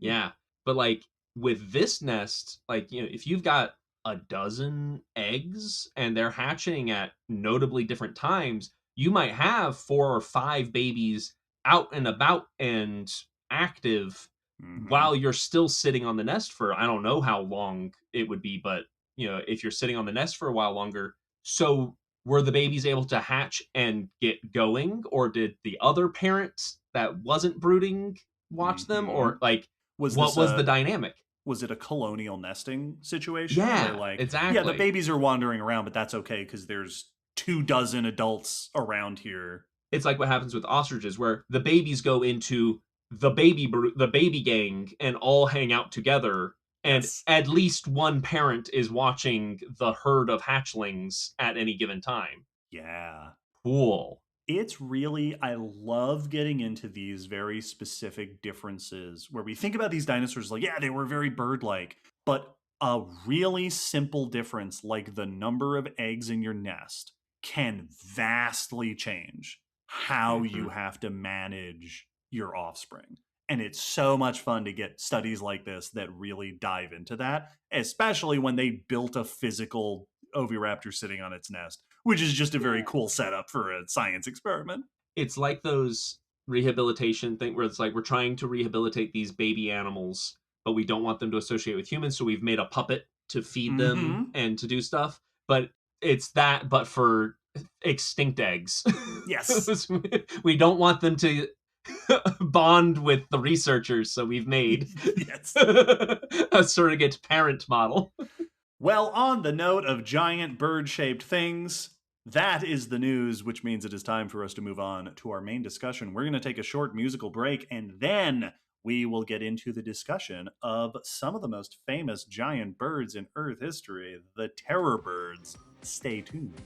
Yeah. But like with this nest, like, if you've got a dozen eggs and they're hatching at notably different times, you might have four or five babies out and about and active Hmm. while you're still sitting on the nest for, I don't know how long it would be, but if you're sitting on the nest for a while longer, so were the babies able to hatch and get going, or did the other parents that wasn't brooding watch them, Hmm. or like Was what this was the a dynamic? was it a colonial nesting situation where, Yeah, like, yeah, the exactly. babies are wandering around, but that's okay because there's 2 dozen adults around here? It's like what happens with ostriches, where the babies go into the baby gang and all hang out together, and Yes. at least one parent is watching the herd of hatchlings at any given time. Yeah. Cool. It's really, I love getting into these very specific differences where we think about these dinosaurs like, yeah, they were very bird like, but a really simple difference like the number of eggs in your nest can vastly change how you Hmm. have to manage your offspring. And it's so much fun to get studies like this that really dive into that, especially when they built a physical oviraptor sitting on its nest, which is just a very Yeah. cool setup for a science experiment. It's like those rehabilitation thing where it's like we're trying to rehabilitate these baby animals, but we don't want them to associate with humans, so we've made a puppet to feed them Mm-hmm. and to do stuff. But it's that, but for extinct eggs. Yes. We don't want them to bond with the researchers, so we've made Yes. a surrogate parent model. Well, on the note of giant bird shaped things, that is the news, which means it is time for us to move on to our main discussion. We're going to take a short musical break and then we will get into the discussion of some of the most famous giant birds in Earth history, the terror birds. Stay tuned.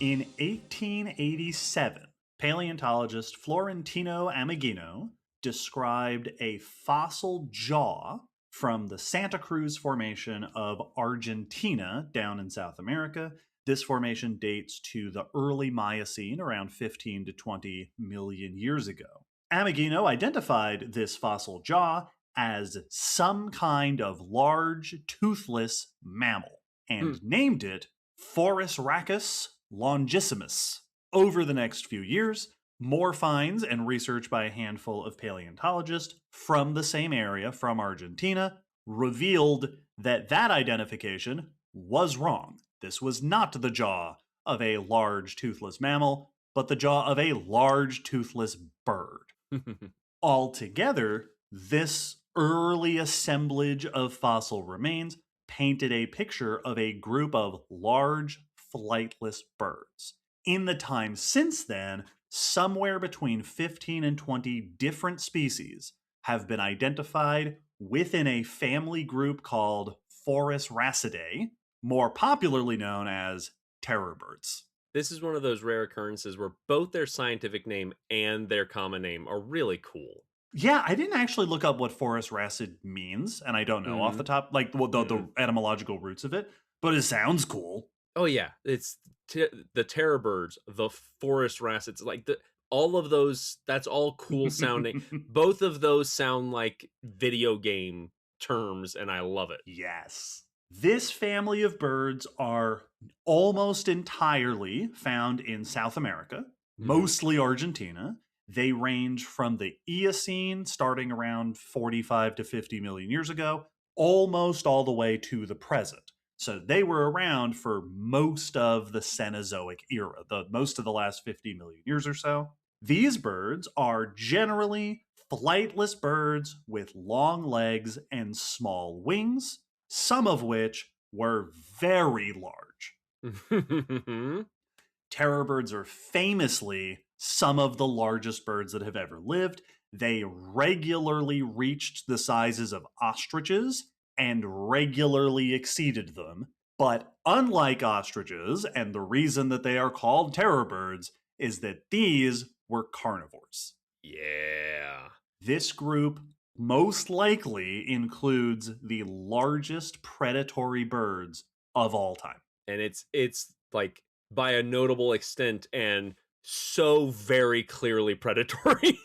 In 1887, paleontologist Florentino Amigino described a fossil jaw from the Santa Cruz Formation of Argentina down in South America. This formation dates to the early Miocene, around 15 to 20 million years ago. Amigino identified this fossil jaw as some kind of large, toothless mammal Hmm. and named it Phorusrhacids longissimus. Over the next few years, more finds and research by a handful of paleontologists from the same area, from Argentina, revealed that that identification was wrong. This was not the jaw of a large toothless mammal, but the jaw of a large toothless bird. Altogether, this early assemblage of fossil remains painted a picture of a group of large flightless birds. In the time since then, somewhere between 15 and 20 different species have been identified within a family group called phorusrhacidae, more popularly known as terror birds. This is one of those rare occurrences where both their scientific name and their common name are really cool. Yeah, I didn't actually look up what phorusrhacid means, and I don't know off the Mhm. top, like the Mm-mm. etymological roots of it, but it sounds cool. Oh yeah, it's the terror birds, the forest rats. It's like all of those. That's all cool sounding. Both of those sound like video game terms, and I love it. Yes. This family of birds are almost entirely found in South America, Hmm. mostly Argentina. They range from the Eocene, starting around 45 to 50 million years ago, almost all the way to the present. So they were around for most of the Cenozoic era, the most of the last 50 million years or so. These birds are generally flightless birds with long legs and small wings, some of which were very large. Terror birds are famously some of the largest birds that have ever lived. They regularly reached the sizes of ostriches and regularly exceeded them. But unlike ostriches, and the reason that they are called terror birds is that these were carnivores. Yeah, This group most likely includes the largest predatory birds of all time. and it's like by a notable extent and so very clearly predatory.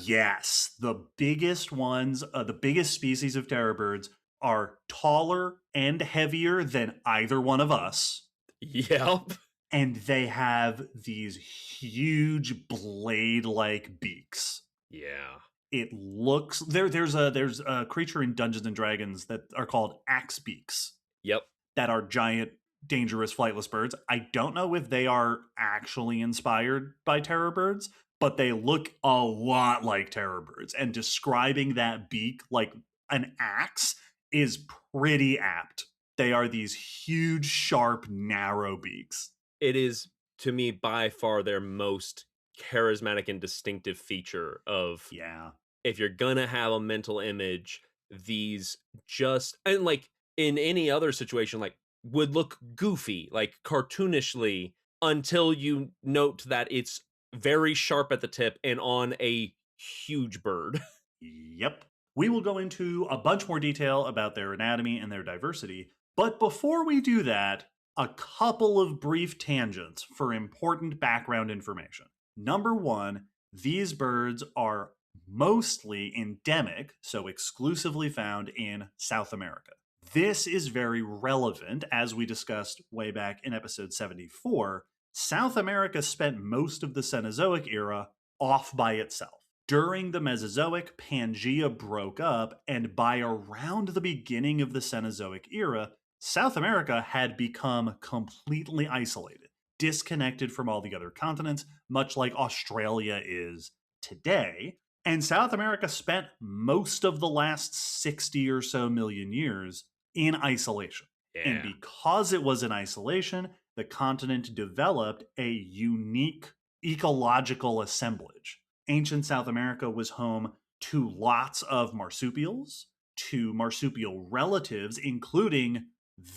Yes, the biggest ones, the biggest species of terror birds are taller and heavier than either one of us. Yep. and they have these huge blade-like beaks. Yeah. It looks there's a creature in Dungeons and Dragons that are called axe beaks Yep. that are giant, dangerous, flightless birds. I don't know if they are actually inspired by terror birds, but they look a lot like terror birds. And describing that beak like an axe is pretty apt. They are these huge, sharp, narrow beaks. It is, to me, by far their most charismatic and distinctive feature of, Yeah. if you're gonna have a mental image, these just, and like in any other situation, like would look goofy, like cartoonishly, until you note that it's very sharp at the tip and on a huge bird. Yep. We will go into a bunch more detail about their anatomy and their diversity, but before we do that, a couple of brief tangents for important background information. Number one, these birds are mostly endemic, so exclusively found in South America. This is very relevant, as we discussed way back in episode 74. South America spent most of the Cenozoic era off by itself. During the Mesozoic, Pangaea broke up, and by around the beginning of the Cenozoic era, South America had become completely isolated, disconnected from all the other continents, much like Australia is today. And South America spent most of the last 60 or so million years in isolation. And because it was in isolation, the continent developed a unique ecological assemblage. Ancient South America was home to lots of marsupials, to marsupial relatives, including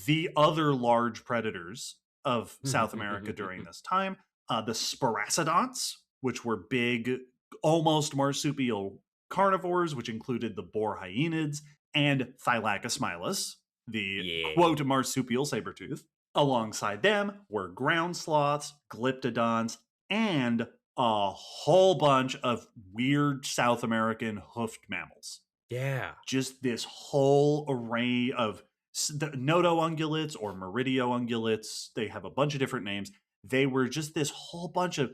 the other large predators of South America during this time, the sporocidonts, which were big, almost marsupial carnivores, which included the boar hyenids, and Thylacosmilus, the quote marsupial saber-tooth. Alongside them were ground sloths, glyptodons, and a whole bunch of weird South American hoofed mammals. Yeah. Just this whole array of the nodo ungulates or meridio ungulates. They have a bunch of different names. They were just this whole bunch of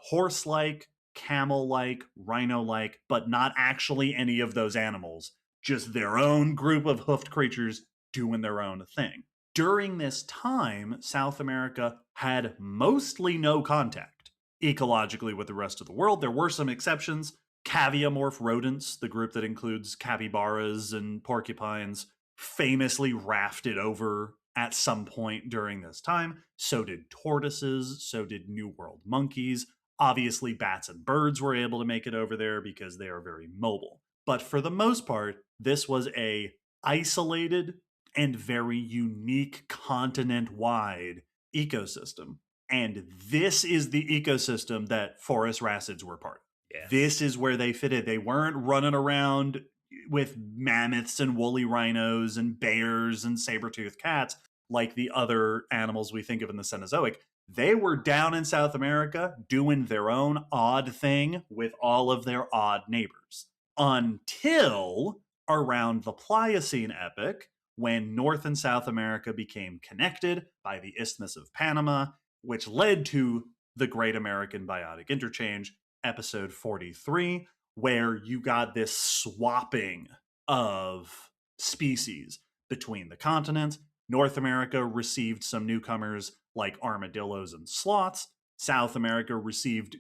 horse-like, camel-like, rhino-like, but not actually any of those animals. Just their own group of hoofed creatures doing their own thing. During this time, South America had mostly no contact ecologically with the rest of the world. There were some exceptions. Caviomorph rodents, the group that includes capybaras and porcupines, famously rafted over at some point during this time. So did tortoises, so did New World monkeys. Obviously, bats and birds were able to make it over there because they are very mobile. But for the most part, this was a isolated and very unique continent-wide ecosystem. And this is the ecosystem that phorusrhacids were part of. Yes. This is where they fit in. They weren't running around with mammoths and woolly rhinos and bears and saber-toothed cats like the other animals we think of in the Cenozoic. They were down in South America doing their own odd thing with all of their odd neighbors. Until around the Pliocene epoch, when North and South America became connected by the Isthmus of Panama, which led to the Great American Biotic Interchange, episode 43, where you got this swapping of species between the continents. North America received some newcomers like armadillos and sloths. South America received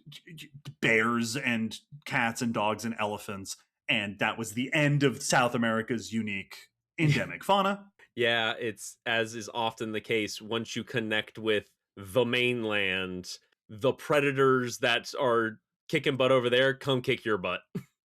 bears and cats and dogs and elephants. And that was the end of South America's unique endemic fauna. Yeah, it's, as is often the case, once you connect with the mainland, the predators that are kicking butt over there come kick your butt.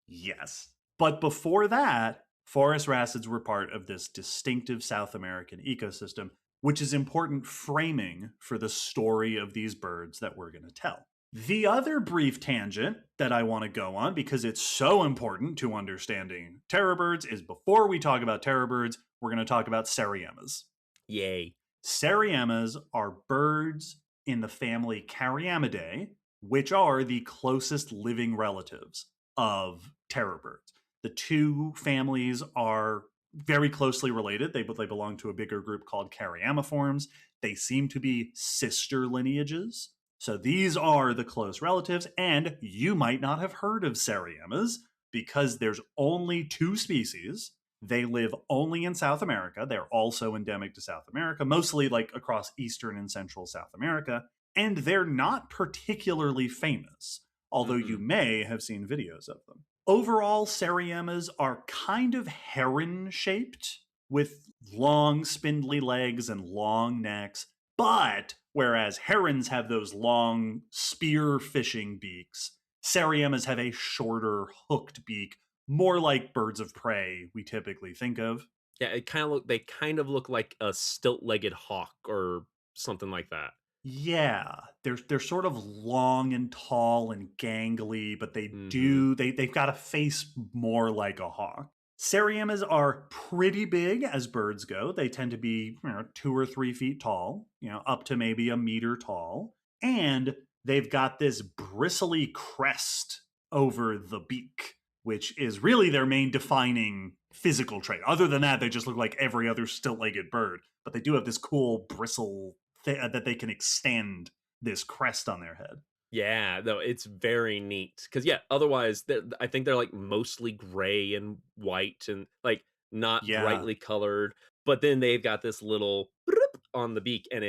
Yes. But before that, phorusrhacids were part of this distinctive South American ecosystem, which is important framing for the story of these birds that we're going to tell. The other brief tangent that I want to go on, because it's so important to understanding terror birds, is before we talk about terror birds, we're going to talk about Seriemas. Yay. Seriemas are birds in the family Cariamidae, which are the closest living relatives of terror birds. The two families are very closely related. They belong to a bigger group called Cariamiforms. They seem to be sister lineages. So these are the close relatives, and you might not have heard of Seriamas because there's only 2 species. They live only in South America. They're also endemic to South America, mostly like across Eastern and Central South America. And they're not particularly famous, although you may have seen videos of them. Overall, Seriamas are kind of heron-shaped with long, spindly legs and long necks. But whereas herons have those long spear-fishing beaks, Seriamas have a shorter, hooked beak, more like birds of prey we typically think of. Yeah, they kind of look like a stilt-legged hawk or something like that. Yeah, they're sort of long and tall and gangly, but Mhm. they've got a face more like a hawk. Seriamas are pretty big as birds go. They tend to be 2 or 3 feet tall, up to maybe a meter tall, and they've got this bristly crest over the beak, which is really their main defining physical trait. Other than that, they just look like every other stilt-legged bird, but they do have this cool bristle that they can extend this crest on their head. Yeah, no, it's very neat. Because yeah, otherwise, I think they're like mostly gray and white and like not Yeah, brightly colored. But then they've got this little bloop on the beak, and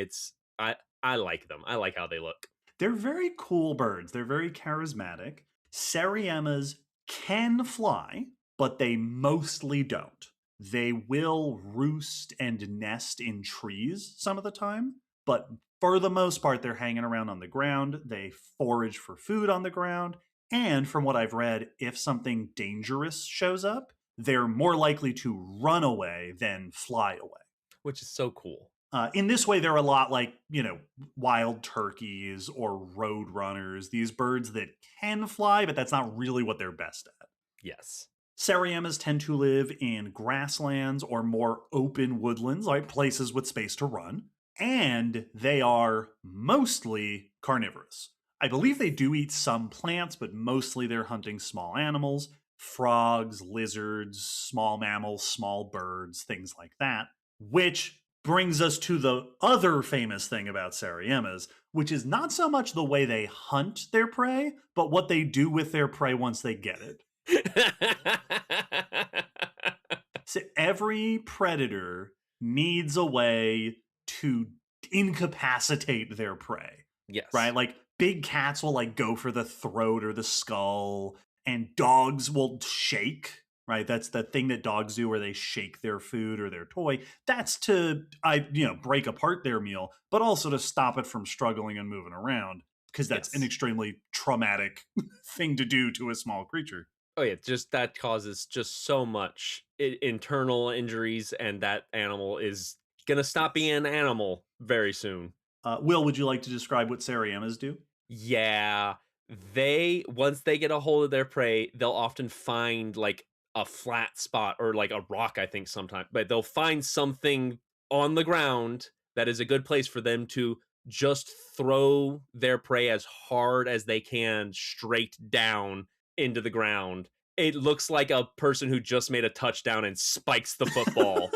I like them. I like how they look. they're very cool birds. They're very charismatic. Seriamas can fly, but they mostly don't. They will roost and nest in trees some of the time, but for the most part, they're hanging around on the ground. They forage for food on the ground. And from what I've read, if something dangerous shows up, they're more likely to run away than fly away. Which is so cool. In this way, they're a lot like, wild turkeys or road runners, these birds that can fly, but that's not really what they're best at. Yes. Seriamas tend to live in grasslands or more open woodlands, like places with space to run, and they are mostly carnivorous. I believe they do eat some plants, but mostly they're hunting small animals, frogs, lizards, small mammals, small birds, things like that, which brings us to the other famous thing about Seriamas, which is not so much the way they hunt their prey, but what they do with their prey once they get it. So every predator needs a way to incapacitate their prey, right? Yes. Like big cats will like go for the throat or the skull, and dogs will shake, right? That's the thing that dogs do where they shake their food or their toy. That's to break apart their meal, but also to stop it from struggling and moving around, because that's an Yes. extremely traumatic thing to do to a small creature. Oh yeah, just that causes just so much internal injuries, and that animal is gonna stop being Yes. an animal very soon. Will, would you like to describe what Seriamas do? Yeah, they once they get a hold of their prey, they'll often find like a flat spot or like a rock, I think sometimes, but they'll find something on the ground that is a good place for them to just throw their prey as hard as they can straight down into the ground. It looks like a person who just made a touchdown and spikes the football.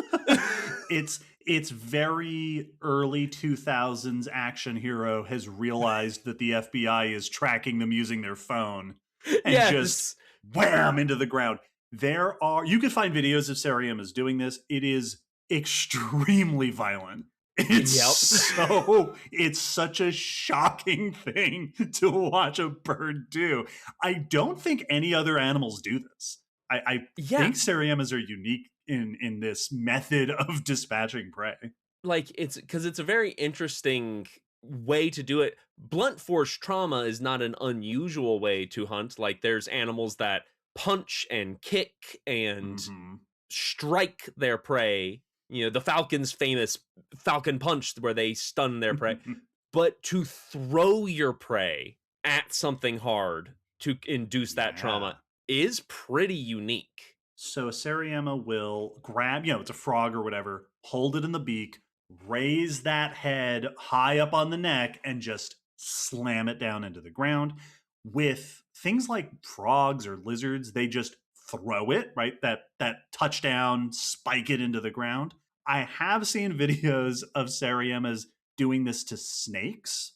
it's very early 2000s action hero has realized that the FBI is tracking them using their phone and just Yes. wham into the ground. You can find videos of Seriamas doing this. It is extremely violent. Yep. It's such a shocking thing to watch a bird do. I don't think any other animals do this. I Yeah. think Seriamas are unique in this method of dispatching prey. Like it's because it's a very interesting way to do it. Blunt force trauma is not an unusual way to hunt. Like there's animals that punch and kick and Hmm. strike their prey. The falcon's famous falcon punch where they stun their prey. But to throw your prey at something hard to induce that Yeah. trauma is pretty unique. So a Seriema will grab, it's a frog or whatever, hold it in the beak, raise that head high up on the neck, and just slam it down into the ground. With things like frogs or lizards, they just throw it, right? That touchdown, spike it into the ground. I have seen videos of Sariemas doing this to snakes.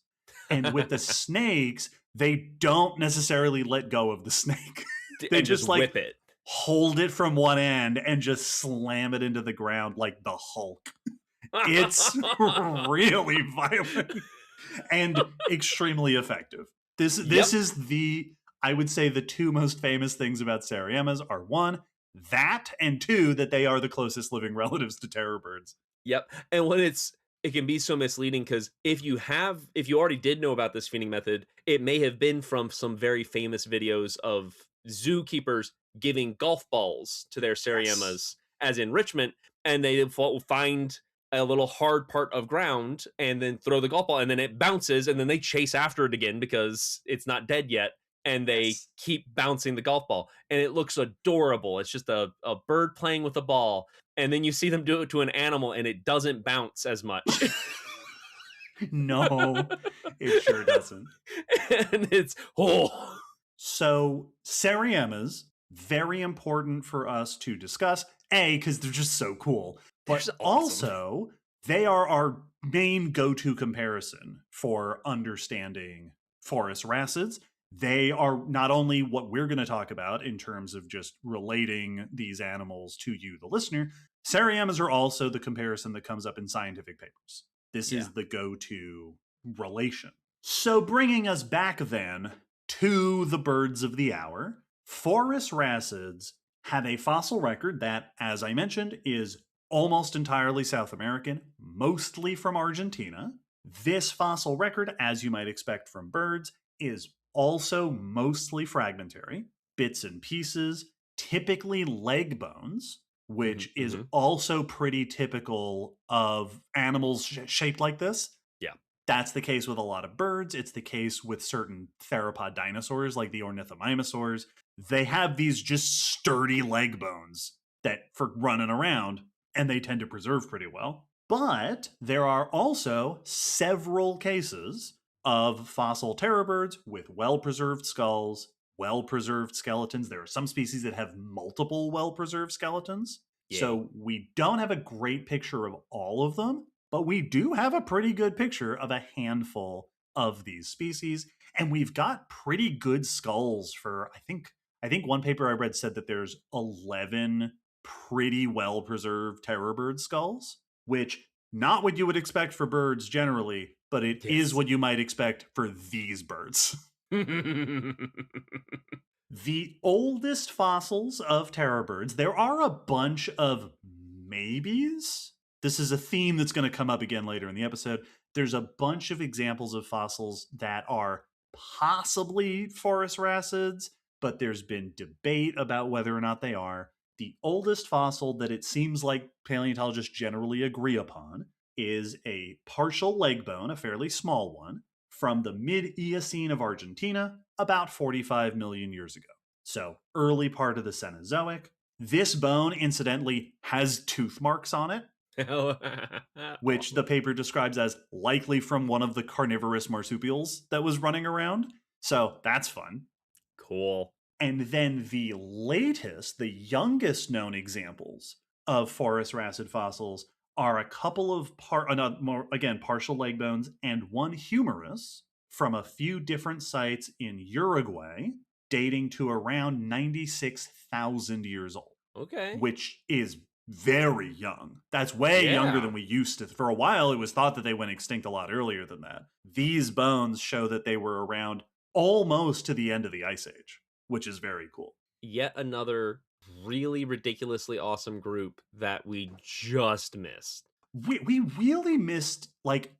And with the snakes, they don't necessarily let go of the snake. They and just whip it. hold it from one end and just slam it into the ground like the Hulk. It's really violent and extremely effective. This is I would say the two most famous things about Sariemas are one, that, and two, that they are the closest living relatives to terror birds. Yep. And when it can be so misleading because if you already did know about this feeding method, it may have been from some very famous videos of zookeepers giving golf balls to their Sariemas as enrichment, and they find a little hard part of ground and then throw the golf ball, and then it bounces, and then they chase after it again because it's not dead yet, and they keep bouncing the golf ball, and it looks adorable. It's just a bird playing with a ball, and then you see them do it to an animal, and it doesn't bounce as much. No, it sure doesn't. And it's So Sariemas, very important for us to discuss. A, because they're just so cool, but awesome. Also they are our main go-to comparison for understanding phorusrhacids. They are not only what we're going to talk about in terms of just relating these animals to you, the listener. Sariemas are also the comparison that comes up in scientific papers. This is the go-to relation. So bringing us back then to the birds of the hour, phorusrhacids have a fossil record that, as I mentioned, is almost entirely South American, mostly from Argentina. This fossil record, as you might expect from birds, is also mostly fragmentary, bits and pieces, typically leg bones, which is also pretty typical of animals shaped like this. Yeah. That's the case with a lot of birds. It's the case with certain theropod dinosaurs like the ornithomimosaurs. They have these just sturdy leg bones that for running around, and they tend to preserve pretty well. But there are also several cases of fossil terror birds with well-preserved skulls, well-preserved skeletons. There are some species that have multiple well-preserved skeletons. Yay. So we don't have a great picture of all of them, but we do have a pretty good picture of a handful of these species. And we've got pretty good skulls for, I think one paper I read said that there's 11 pretty well-preserved terror bird skulls, which not what you would expect for birds generally, but it is what you might expect for these birds. The oldest fossils of terror birds, there are a bunch of maybes. This is a theme that's going to come up again later in the episode. There's a bunch of examples of fossils that are possibly phorusrhacids, but there's been debate about whether or not they are. The oldest fossil that it seems like paleontologists generally agree upon is a partial leg bone, a fairly small one, from the mid-Eocene of Argentina, about 45 million years ago. So early part of the Cenozoic. This bone, incidentally, has tooth marks on it, which the paper describes as likely from one of the carnivorous marsupials that was running around. So that's fun. Cool. And then the latest, the youngest known examples of phorusrhacid fossils are a couple of partial leg bones and one humerus from a few different sites in Uruguay, dating to around 96,000 years old. Okay. Which is very young. That's way younger than we used to. For a while, it was thought that they went extinct a lot earlier than that. These bones show that they were around almost to the end of the Ice Age, which is very cool. Yet another really ridiculously awesome group that we just missed. We really missed, like,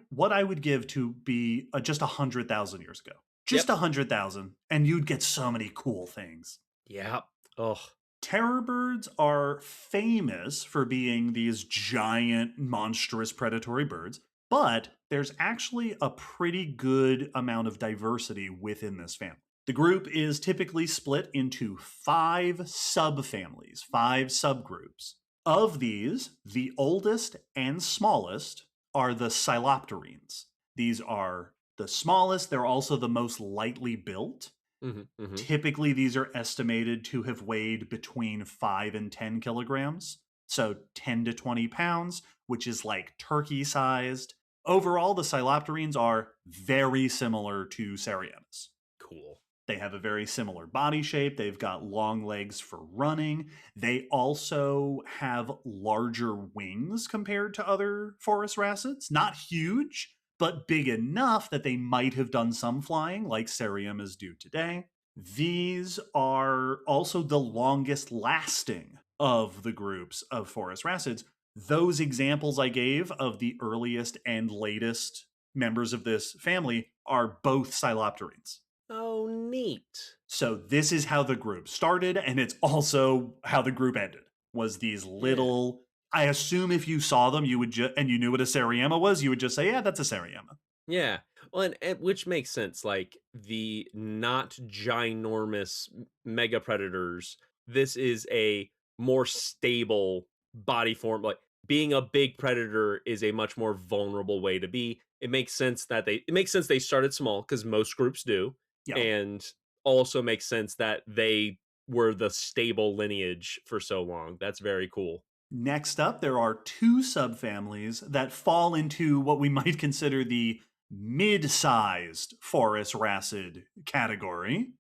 what I would give to be just 100,000 years ago. Just 100,000, and you'd get so many cool things. Yeah. Oh. Terror birds are famous for being these giant, monstrous predatory birds, but there's actually a pretty good amount of diversity within this family. The group is typically split into 5 subfamilies, 5 subgroups. Of these, the oldest and smallest are the Silopterines. These are the smallest, they're also the most lightly built, Mm-hmm. Typically, these are estimated to have weighed between 5 and 10 kilograms. So 10 to 20 pounds, which is like turkey sized. Overall, the Silopterines are very similar to Ceriones. Cool. They have a very similar body shape. They've got long legs for running. They also have larger wings compared to other phorusrhacids. Not huge, but big enough that they might have done some flying, like Ceriomes do today. These are also the longest lasting of the groups of phorusrhacids. Those examples I gave of the earliest and latest members of this family are both Silopterines. Oh, neat. So this is how the group started, and it's also how the group ended. Was these little? I assume if you saw them, you would and you knew what a Seriema was, you would just say, "Yeah, that's a Seriema." Yeah. Well, and which makes sense. Like the not ginormous mega predators, this is a more stable body form. Like being a big predator is a much more vulnerable way to be. It makes sense that they started small because most groups do, Yeah. and also makes sense that they were the stable lineage for so long. That's very cool. Next up, there are two subfamilies that fall into what we might consider the mid-sized phorusrhacid category.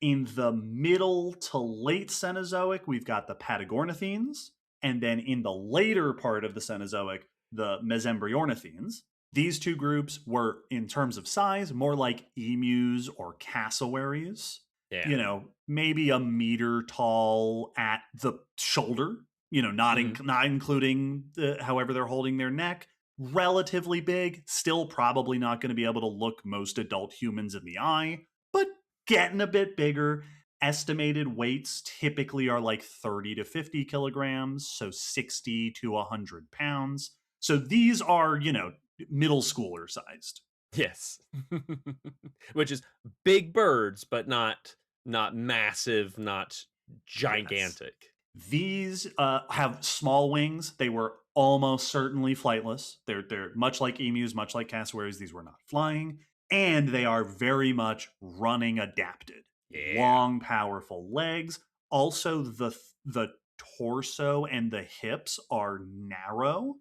In the middle to late Cenozoic, we've got the Patagornithines, and then in the later part of the Cenozoic, the Mesembryornithines. These two groups were, in terms of size, more like emus or cassowaries. Yeah. You know, maybe a meter tall at the shoulder, not including however they're holding their neck. Relatively big, still probably not going to be able to look most adult humans in the eye, but getting a bit bigger. Estimated weights typically are like 30 to 50 kilograms, so 60 to 100 pounds. So these are, middle schooler sized. Yes. Which is big birds, but not massive, not gigantic. Yes. These have small wings. They were almost certainly flightless. They're much like emus, much like cassowaries. These were not flying. And they are very much running adapted. Yeah. Long, powerful legs. Also, the torso and the hips are narrow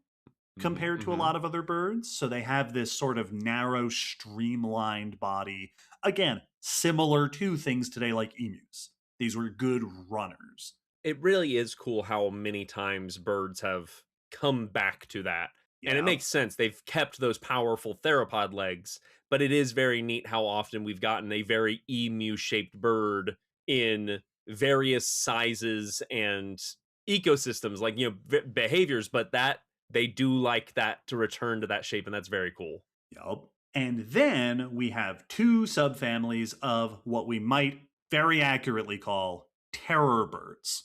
compared to a lot of other birds. So they have this sort of narrow, streamlined body. Again, similar to things today like emus. These were good runners. It really is cool how many times birds have come back to that. Yeah. And it makes sense. They've kept those powerful theropod legs, but it is very neat how often we've gotten a very emu-shaped bird in various sizes and ecosystems, like, behaviors, but that they do like that to return to that shape, and that's very cool. Yup. And then we have two subfamilies of what we might very accurately call terror birds.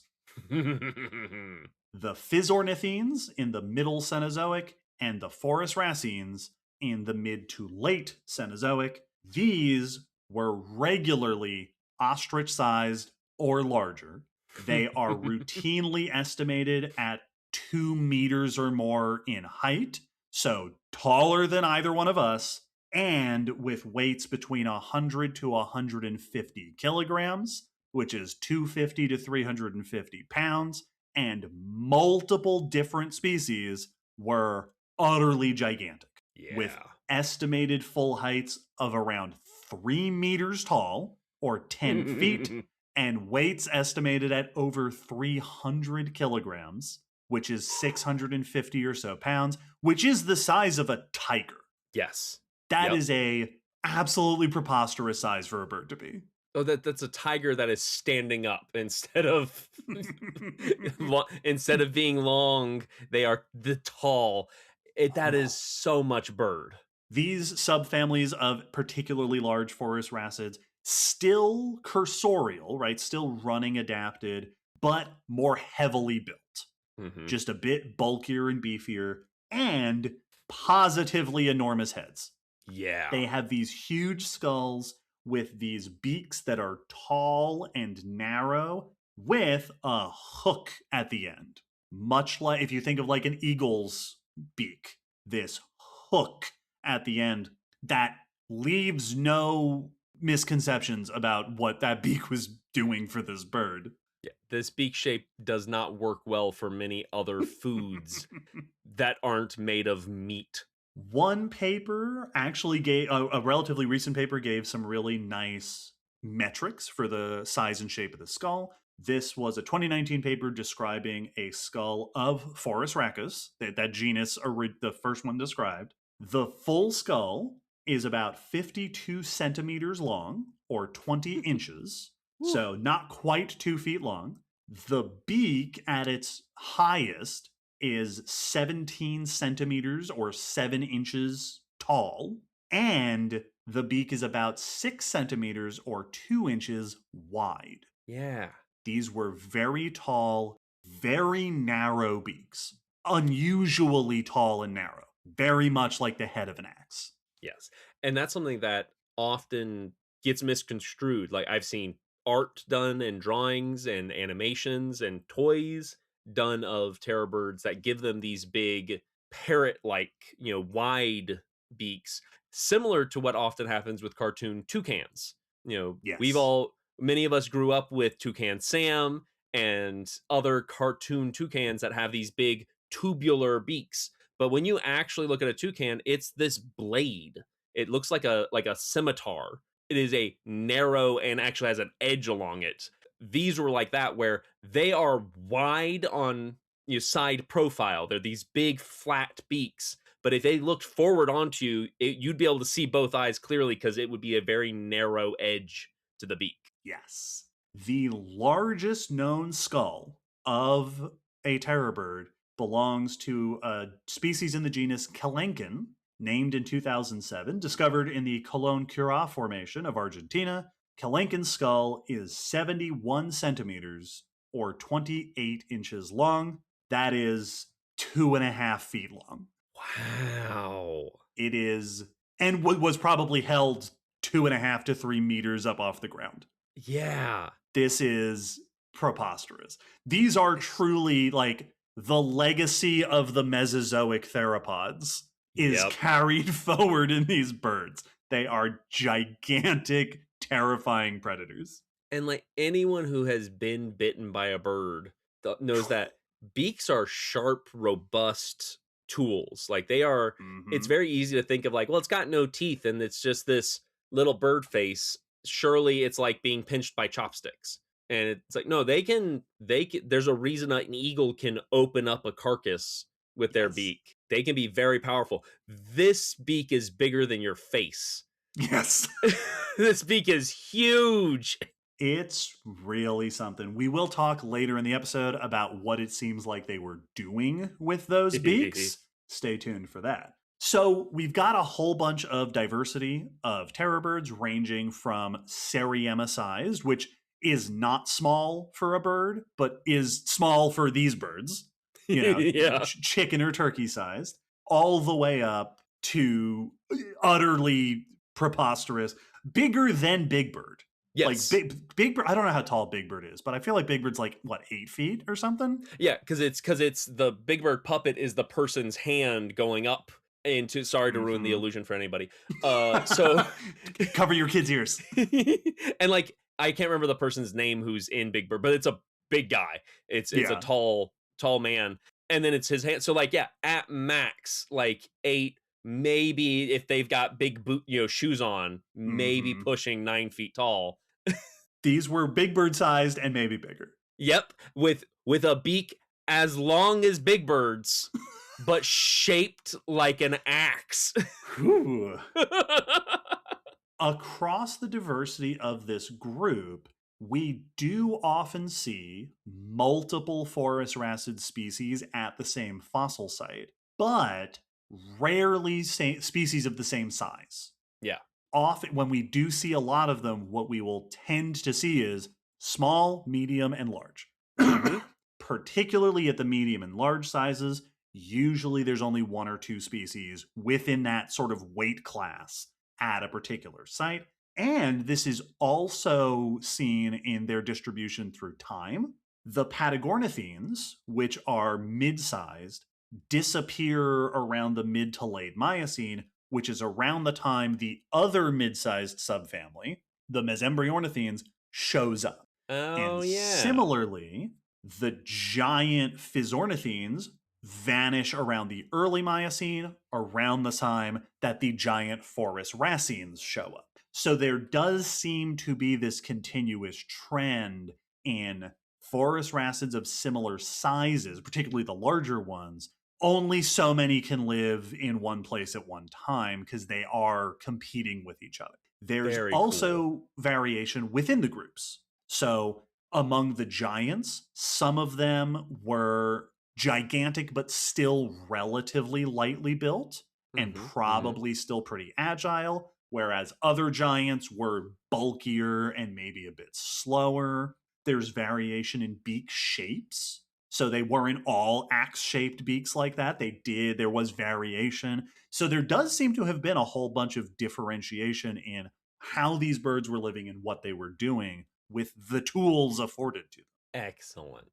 The Phizornithines in the middle Cenozoic and the phorusrhacids in the mid to late Cenozoic. These were regularly ostrich-sized or larger. They are routinely estimated at 2 meters or more in height, so taller than either one of us, and with weights between 100 to 150 kilograms, which is 250 to 350 pounds, and multiple different species were utterly gigantic, with estimated full heights of around 3 meters tall, or 10 feet, and weights estimated at over 300 kilograms, which is 650 or so pounds, which is the size of a tiger. Yes. That is a absolutely preposterous size for a bird to be. Oh, that's a tiger that is standing up instead of instead of being long, they are the tall. That is so much bird. These subfamilies of particularly large phorusrhacids, still cursorial, right? Still running adapted, but more heavily built. Just a bit bulkier and beefier, and positively enormous heads. Yeah. They have these huge skulls with these beaks that are tall and narrow with a hook at the end. Much like if you think of like an eagle's beak, this hook at the end that leaves no misconceptions about what that beak was doing for this bird. Yeah, this beak shape does not work well for many other foods that aren't made of meat. One paper actually gave a relatively recent paper gave some really nice metrics for the size and shape of the skull. This was a 2019 paper describing a skull of phorusrhacids, that genus, the first one described. The full skull is about 52 centimeters long, or 20 inches, so not quite 2 feet long. The beak at its highest is 17 centimeters or 7 inches tall, and the beak is about 6 centimeters or 2 inches wide. Yeah. These were very tall, very narrow beaks, unusually tall and narrow, very much like the head of an axe. Yes. And that's something that often gets misconstrued. Like I've seen art done and drawings and animations and toys done of terror birds that give them these big parrot like, wide beaks, similar to what often happens with cartoon toucans. Yes. Many of us grew up with Toucan Sam and other cartoon toucans that have these big tubular beaks. But when you actually look at a toucan, it's this blade. It looks like a scimitar. It is a narrow and actually has an edge along it. These were like that, where they are wide on side profile. They're these big flat beaks. But if they looked forward onto you, you'd be able to see both eyes clearly because it would be a very narrow edge to the beak. Yes. The largest known skull of a terror bird belongs to a species in the genus Kelenken, named in 2007, discovered in the Colón Curá Formation of Argentina. Kelenken's skull is 71 centimeters or 28 inches long. That is 2.5 feet long. Wow. It is, and was probably held 2.5 to 3 meters up off the ground. Yeah. This is preposterous. These are truly like the legacy of the Mesozoic theropods is carried forward in these birds. They are gigantic, terrifying predators. And like anyone who has been bitten by a bird knows that beaks are sharp, robust tools. Like they are, it's very easy to think of like, well, it's got no teeth and it's just this little bird face. Surely it's like being pinched by chopsticks. And it's like, no, they can, there's a reason an eagle can open up a carcass with their beak. They can be very powerful. This beak is bigger than your face. Yes. This beak is huge. It's really something. We will talk later in the episode about what it seems like they were doing with those beaks. Stay tuned for that. So we've got a whole bunch of diversity of terror birds ranging from Seriema-sized, which is not small for a bird, but is small for these birds, chicken or turkey sized, all the way up to utterly preposterous, bigger than Big Bird. Yes. Like Big Bird, I don't know how tall Big Bird is, but I feel like Big Bird's like, what, 8 feet or something? Yeah, because it's the Big Bird puppet is the person's hand going up into, sorry to ruin the illusion for anybody. So cover your kids' ears. And like, I can't remember the person's name who's in Big Bird, but it's a big guy. It's a tall man. And then it's his hand. So like, yeah, at max, like 8, maybe if they've got big boot, shoes on, maybe pushing 9 feet tall. These were Big Bird sized and maybe bigger. Yep. With a beak as long as Big Bird's, but shaped like an axe. Across the diversity of this group, we do often see multiple phorusrhacid species at the same fossil site, but rarely species of the same size. Yeah. Often, when we do see a lot of them, what we will tend to see is small, medium, and large. Particularly at the medium and large sizes, usually there's only 1 or 2 species within that sort of weight class at a particular site. And this is also seen in their distribution through time. The Patagornithines, which are mid-sized, disappear around the mid to late Miocene, which is around the time the other mid-sized subfamily, the Mesembryornithines shows up. Oh, And yeah. similarly, the giant Phizornithines vanish around the early Miocene, around the time that the giant phorusrhacids show up. So there does seem to be this continuous trend in phorusrhacids of similar sizes, particularly the larger ones. Only so many can live in one place at one time because they are competing with each other. There's Very also cool. variation within the groups. So among the giants, some of them were gigantic but still relatively lightly built and probably still pretty agile, whereas other giants were bulkier and maybe a bit slower. There's variation in beak shapes. So they weren't all axe-shaped beaks like that. There was variation. So there does seem to have been a whole bunch of differentiation in how these birds were living and what they were doing with the tools afforded to them. Excellent.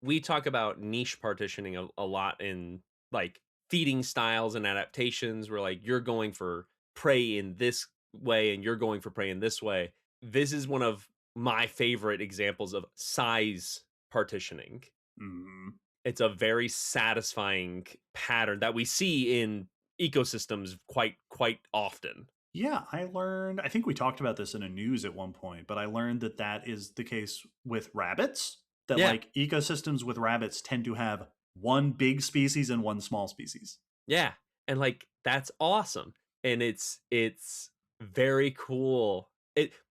We talk about niche partitioning a lot in like feeding styles and adaptations where like you're going for prey in this way and you're going for prey in this way. This is one of my favorite examples of size partitioning. Mm. It's a very satisfying pattern that we see in ecosystems quite often. Yeah, I think we talked about this in a news at one point, but I learned that that is the case with rabbits, that Yeah. like ecosystems with rabbits tend to have one big species and one small species. Yeah. And like that's awesome. And it's very cool.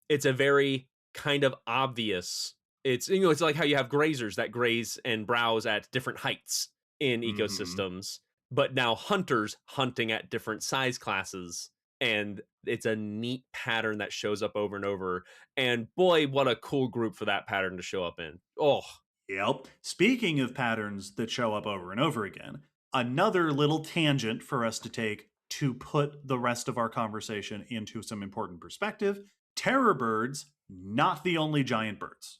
It's a very kind of obvious. It's it's like how you have grazers that graze and browse at different heights in ecosystems, but now hunters hunting at different size classes. And it's a neat pattern that shows up over and over. And boy, what a cool group for that pattern to show up in. Oh, Yep. Speaking of patterns that show up over and over again, another little tangent for us to take to put the rest of our conversation into some important perspective. Terror birds, not the only giant birds.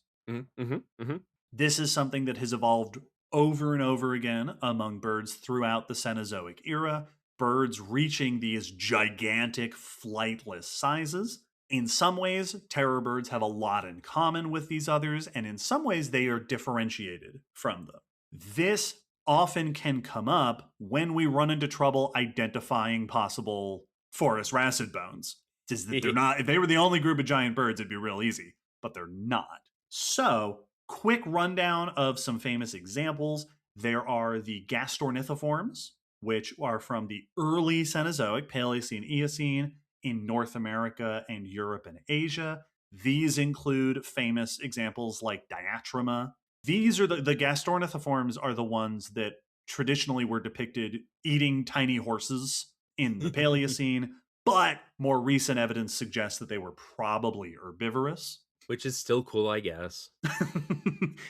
This is something that has evolved over and over again among birds throughout the Cenozoic era, birds reaching these gigantic flightless sizes. In some ways, terror birds have a lot in common with these others, and in some ways, they are differentiated from them. This often can come up when we run into trouble identifying possible phorusrhacid bones. Is that they're not, if they were the only group of giant birds, it'd be real easy, but they're not. So, quick rundown of some famous examples. There are the gastornithiforms, which are from the early Cenozoic, Paleocene, Eocene, in North America and Europe and Asia. These include famous examples like diatrema. These are the gastornithiforms are the ones that traditionally were depicted eating tiny horses in the Paleocene, but more recent evidence suggests that they were probably herbivorous. which is still cool, I guess.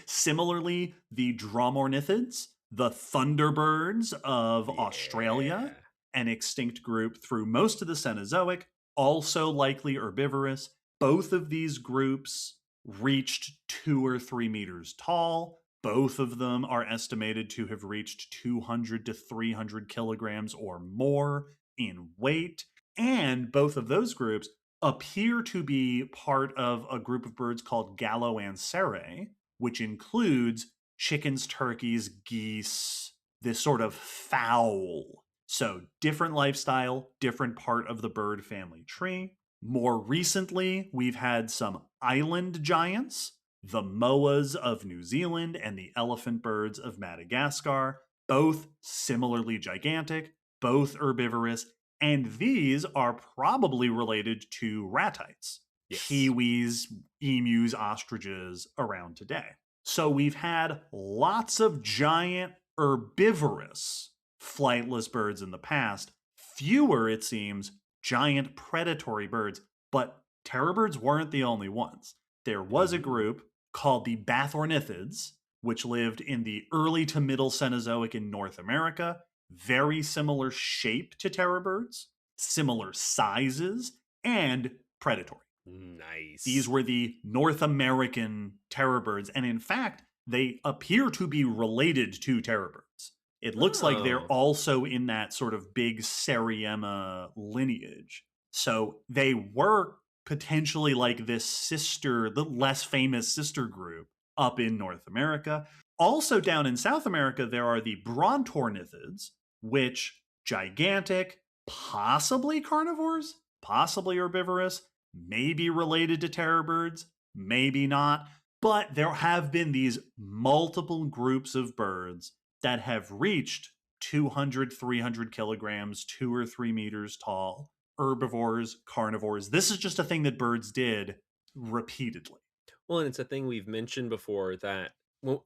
Similarly, the dromornithids, the thunderbirds of Australia, an extinct group through most of the Cenozoic, also likely herbivorous. Both of these groups reached 2 or 3 meters tall. Both of them are estimated to have reached 200 to 300 kilograms or more in weight. And both of those groups appear to be part of a group of birds called Galloancerae, which includes chickens, turkeys, geese, this sort of fowl. So different lifestyle, different part of the bird family tree. More recently, we've had some island giants, the moas of New Zealand and the elephant birds of Madagascar, both similarly gigantic, both herbivorous, and these are probably related to ratites, kiwis, emus, ostriches around today. So we've had lots of giant herbivorous flightless birds in the past, fewer, it seems, giant predatory birds, but terror birds weren't the only ones. There was a group called the Bathornithids, which lived in the early to middle Cenozoic in North America, very similar shape to terror birds, similar sizes, and predatory. Nice. These were the North American terror birds, and in fact, they appear to be related to terror birds. It looks like they're also in that sort of big Seriema lineage. So they were potentially like this sister, the less famous sister group up in North America. Also down in South America, there are the brontornithids, which gigantic, possibly carnivores, possibly herbivorous, maybe related to terror birds, maybe not. But there have been these multiple groups of birds that have reached 200, 300 kilograms, 2 or 3 meters tall. Herbivores, carnivores. This is just a thing that birds did repeatedly. Well, and it's a thing we've mentioned before that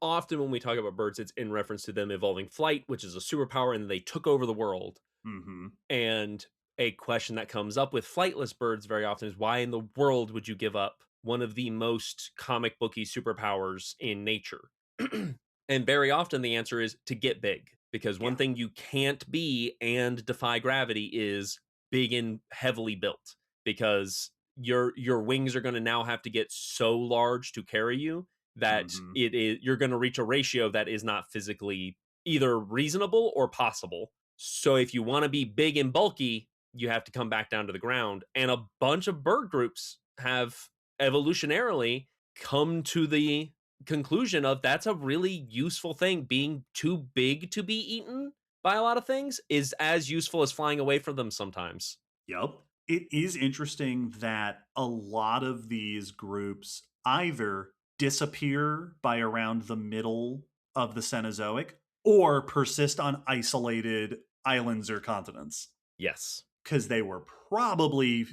often when we talk about birds, it's in reference to them evolving flight, which is a superpower, and they took over the world. Mm-hmm. And a question that comes up with flightless birds very often is, why in the world would you give up one of the most comic booky superpowers in nature? And very often the answer is to get big, because one thing you can't be and defy gravity is big and heavily built, because your wings are going to now have to get so large to carry you that you're going to reach a ratio that is not physically either reasonable or possible. So if you want to be big and bulky, you have to come back down to the ground. And a bunch of bird groups have evolutionarily come to the conclusion of that's a really useful thing. Being too big to be eaten by a lot of things is as useful as flying away from them sometimes. Yep. It is interesting that a lot of these groups either disappear by around the middle of the Cenozoic or persist on isolated islands or continents. Yes. Because they were probably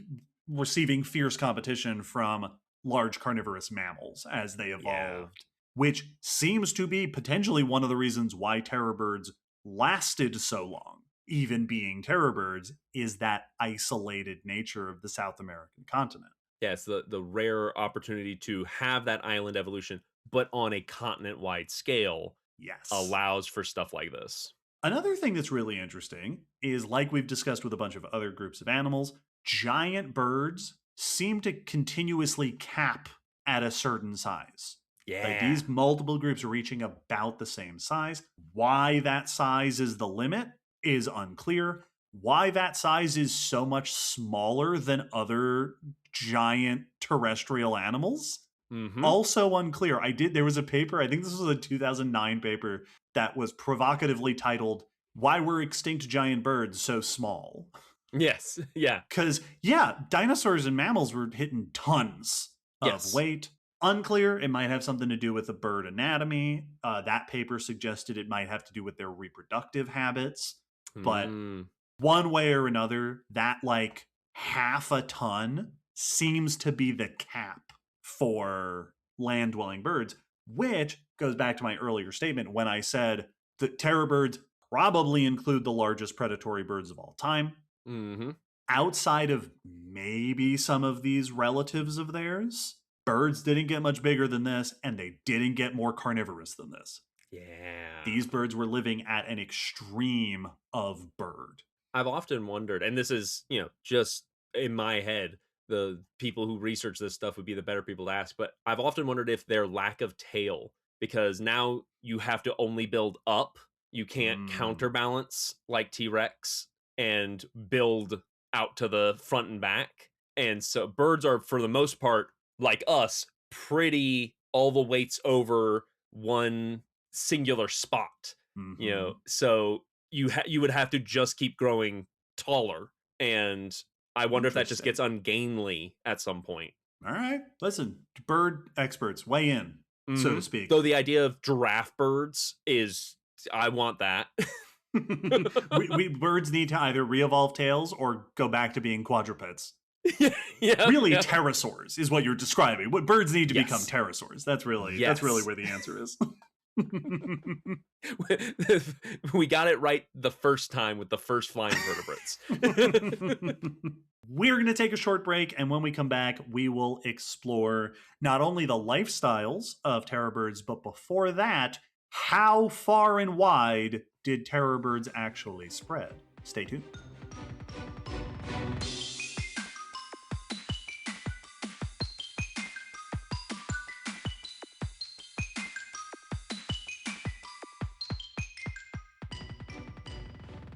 receiving fierce competition from large carnivorous mammals as they evolved, which seems to be potentially one of the reasons why terror birds lasted so long. Even being terror birds is that isolated nature of the South American continent. Yeah, it's the rare opportunity to have that island evolution, but on a continent-wide scale, allows for stuff like this. Another thing that's really interesting is, like we've discussed with a bunch of other groups of animals, giant birds seem to continuously cap at a certain size. Yeah. Like these multiple groups are reaching about the same size. Why that size is the limit is unclear. Why that size is so much smaller than other giant terrestrial animals, also unclear. There was a paper, I think this was a 2009 paper, that was provocatively titled, "Why Were Extinct Giant Birds So Small?" Yes, yeah. Because, dinosaurs and mammals were hitting tons of weight. Unclear. It might have something to do with the bird anatomy. That paper suggested it might have to do with their reproductive habits. But one way or another, that like half a ton seems to be the cap for land-dwelling birds, which goes back to my earlier statement when I said that terror birds probably include the largest predatory birds of all time. Outside of maybe some of these relatives of theirs, birds didn't get much bigger than this, and they didn't get more carnivorous than this. Yeah. These birds were living at an extreme of bird. I've often wondered, and this is, just in my head, the people who research this stuff would be the better people to ask, but I've often wondered if their lack of tail, because now you have to only build up. You can't counterbalance like T-Rex and build out to the front and back. And so birds are, for the most part, like us, pretty all the weight's over one singular spot. So you would have to just keep growing taller, and I wonder if that just gets ungainly at some point. All right, listen, bird experts, weigh in, so to speak. Though the idea of giraffe birds is, I want that. Birds need to either re-evolve tails or go back to being quadrupeds. Really, pterosaurs is what you're describing. What birds need to become pterosaurs. That's really where the answer is. We got it right the first time with the first flying vertebrates. We're going to take a short break, and when we come back, we will explore not only the lifestyles of terror birds, but before that, how far and wide did terror birds actually spread? Stay tuned.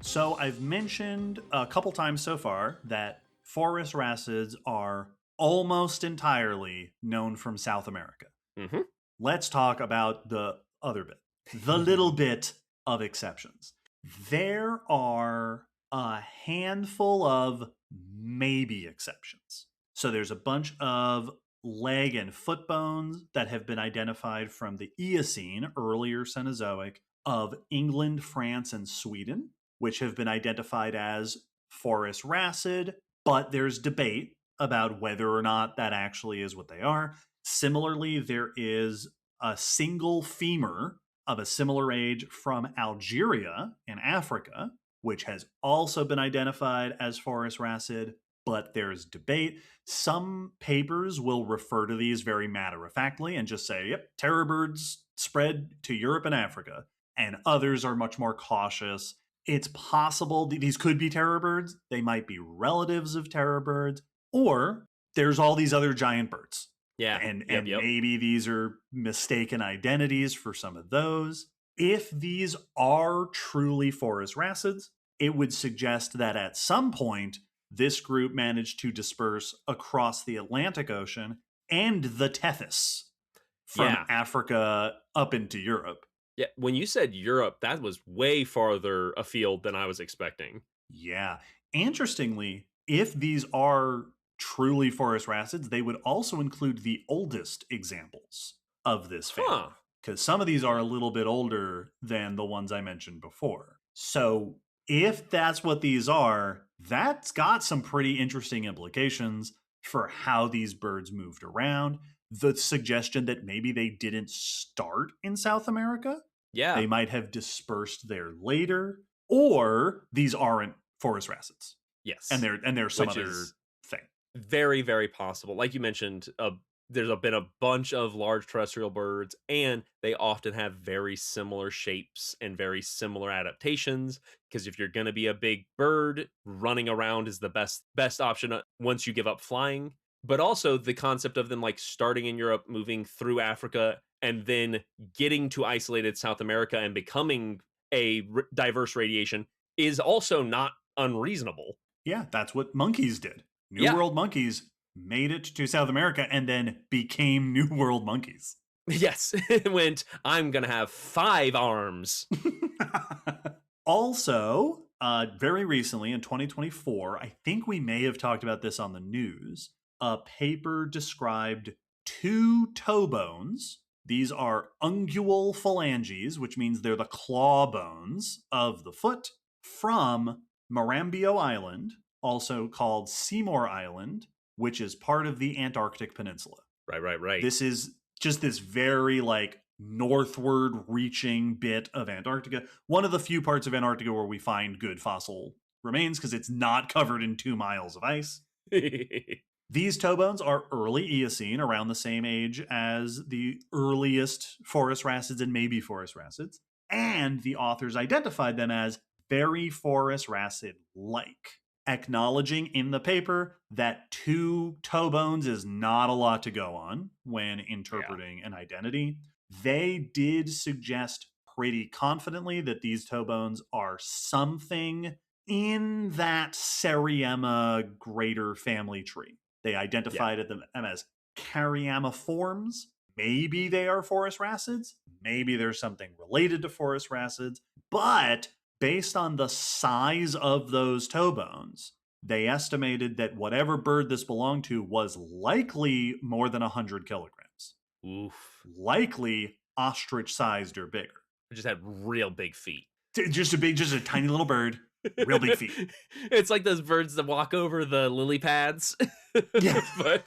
So I've mentioned a couple times so far that phorusrhacids are almost entirely known from South America. Mm-hmm. Let's talk about the other bit, the little bit of exceptions. There are a handful of maybe exceptions. So there's a bunch of leg and foot bones that have been identified from the Eocene, earlier Cenozoic, of England, France, and Sweden, which have been identified as phorusrhacid, but there's debate about whether or not that actually is what they are. Similarly, there is a single femur of a similar age from Algeria in Africa, which has also been identified as phorusrhacid, but there's debate. Some papers will refer to these very matter-of-factly and just say, yep, terror birds spread to Europe and Africa. And others are much more cautious. It's possible these could be terror birds. They might be relatives of terror birds. Or there's all these other giant birds. Yeah. And Yep. maybe these are mistaken identities for some of those. If these are truly phorusrhacids, it would suggest that at some point, this group managed to disperse across the Atlantic Ocean and the Tethys from Yeah. Africa up into Europe. Yeah. When you said Europe, that was way farther afield than I was expecting. Yeah. Interestingly, if these are truly phorusrhacids, they would also include the oldest examples of this family. Huh. Because some of these are a little bit older than the ones I mentioned before. So if that's what these are, that's got some pretty interesting implications for how these birds moved around. The suggestion that maybe they didn't start in South America, Yeah. they might have dispersed there later, or these aren't phorusrhacids, Yes. and there's some Which other is thing. very, very possible. Like you mentioned, there's been a bunch of large terrestrial birds, and they often have very similar shapes and very similar adaptations. Because if you're going to be a big bird, running around is the best option once you give up flying. But also the concept of them like starting in Europe, moving through Africa, and then getting to isolated South America and becoming a diverse radiation is also not unreasonable. Yeah, that's what monkeys did. New Yeah. World monkeys made it to South America and then became New World monkeys. Yes, it went, I'm going to have 5 arms. Also, very recently in 2024, I think we may have talked about this on the news, a paper described 2 toe bones. These are ungual phalanges, which means they're the claw bones of the foot, from Marambio Island, also called Seymour Island, which is part of the Antarctic Peninsula. Right. This is just this very like northward reaching bit of Antarctica. One of the few parts of Antarctica where we find good fossil remains because it's not covered in 2 miles of ice. These toe bones are early Eocene, around the same age as the earliest phorusrhacids and maybe phorusrhacids. And the authors identified them as very phorusrhacid-like, acknowledging in the paper that 2 toe bones is not a lot to go on when interpreting an identity. They did suggest pretty confidently that these toe bones are something in that Seriema greater family tree. They identified them as Cariamiforms. Maybe they are phorusrhacids. Maybe there's something related to phorusrhacids. But based on the size of those toe bones, they estimated that whatever bird this belonged to was likely more than 100 kilograms. Oof. Likely ostrich-sized or bigger. I just had real big feet. Just a tiny little bird, real big feet. It's like those birds that walk over the lily pads. Yeah. But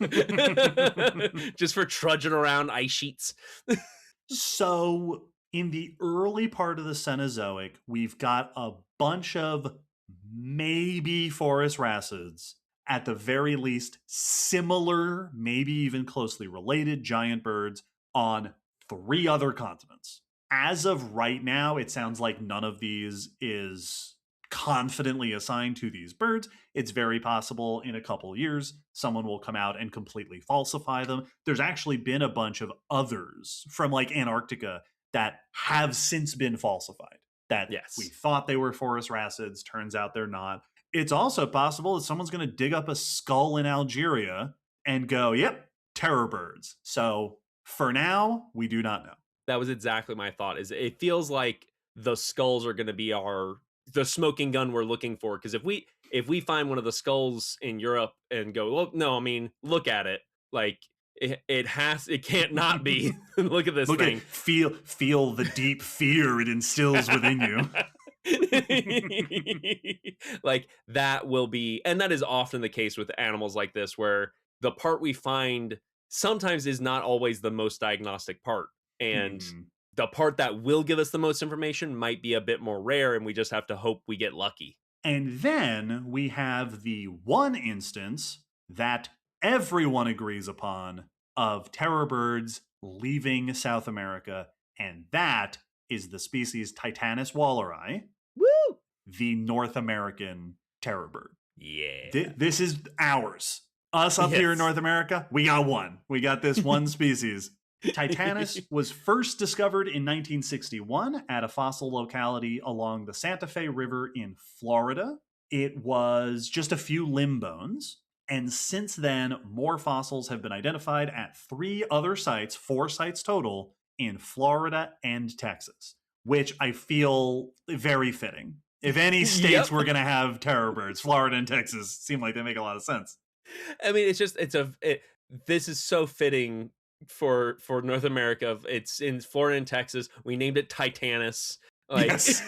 just for trudging around ice sheets. So in the early part of the Cenozoic, we've got a bunch of maybe phorusrhacids, at the very least similar, maybe even closely related giant birds on 3 other continents. As of right now, it sounds like none of these is confidently assigned to these birds. It's very possible in a couple years someone will come out and completely falsify them. There's actually been a bunch of others from like Antarctica that have since been falsified. That we thought they were phorusrhacids, turns out they're not. It's also possible that someone's going to dig up a skull in Algeria and go, yep, terror birds. So for now, we do not know. That was exactly my thought. Is it feels like the skulls are going to be the smoking gun we're looking for, because if we find one of the skulls in Europe and go, well, no, I mean, look at it, like it can't not be. Look at this Look thing. at feel the deep fear it instills within you. Like that will be, and that is often the case with animals like this, where the part we find sometimes is not always the most diagnostic part, and the part that will give us the most information might be a bit more rare, and we just have to hope we get lucky. And then we have the one instance that everyone agrees upon of terror birds leaving South America, and that is the species Titanus walleri, Woo! the North American terror bird. Yeah. This is ours. Us up here in Yes. North America, we got one. We got this one species. Titanus was first discovered in 1961 at a fossil locality along the Santa Fe River in Florida. It was just a few limb bones. And since then, more fossils have been identified at 3 other sites, 4 sites total, in Florida and Texas, which I feel very fitting. If any states were going to have terror birds, Florida and Texas seem like they make a lot of sense. I mean, it's just this is so fitting for North America. It's in Florida and Texas. We named it Titanus. Like, yes.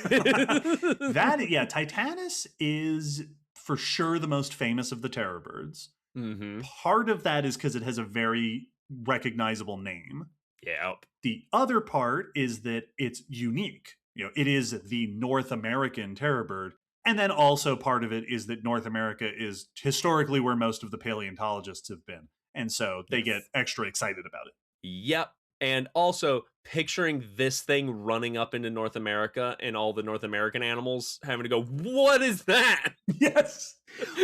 Titanus is for sure the most famous of the terror birds. Mm-hmm. Part of that is because it has a very recognizable name. Yep. The other part is that it's unique. It is the North American terror bird. And then also part of it is that North America is historically where most of the paleontologists have been. And so they get extra excited about it. Yep. And also picturing this thing running up into North America and all the North American animals having to go, what is that? Yes.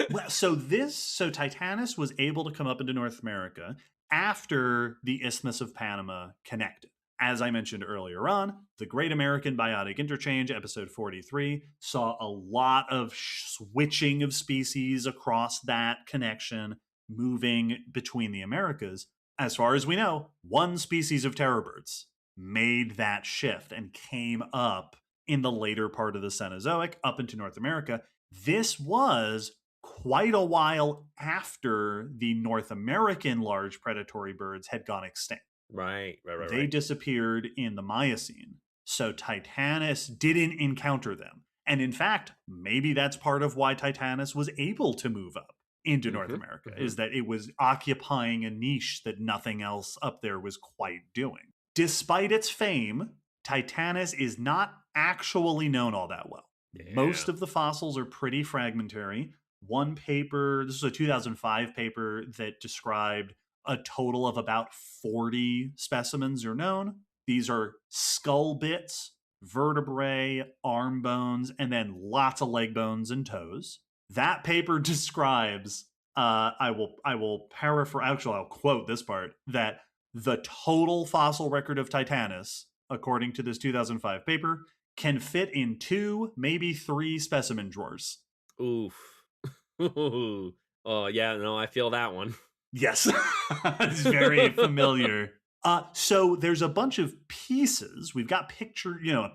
Well, so Titanus was able to come up into North America after the Isthmus of Panama connected. As I mentioned earlier on, the Great American Biotic Interchange, episode 43, saw a lot of switching of species across that connection, moving between the Americas. As far as we know, one species of terror birds made that shift and came up in the later part of the Cenozoic up into North America. This was quite a while after the North American large predatory birds had gone extinct. Right. They disappeared in the Miocene. So Titanus didn't encounter them. And in fact, maybe that's part of why Titanus was able to move up into North America, is that it was occupying a niche that nothing else up there was quite doing. Despite its fame, Titanus is not actually known all that well. Yeah. Most of the fossils are pretty fragmentary. One paper, this is a 2005 paper that described a total of about 40 specimens are known. These are skull bits, vertebrae, arm bones, and then lots of leg bones and toes. That paper describes, I will paraphrase, actually I'll quote this part, that the total fossil record of Titanus, according to this 2005 paper, can fit in 2, maybe 3 specimen drawers. Oof. Oh, yeah, no, I feel that one. Yes, it's very familiar. So there's a bunch of pieces. We've got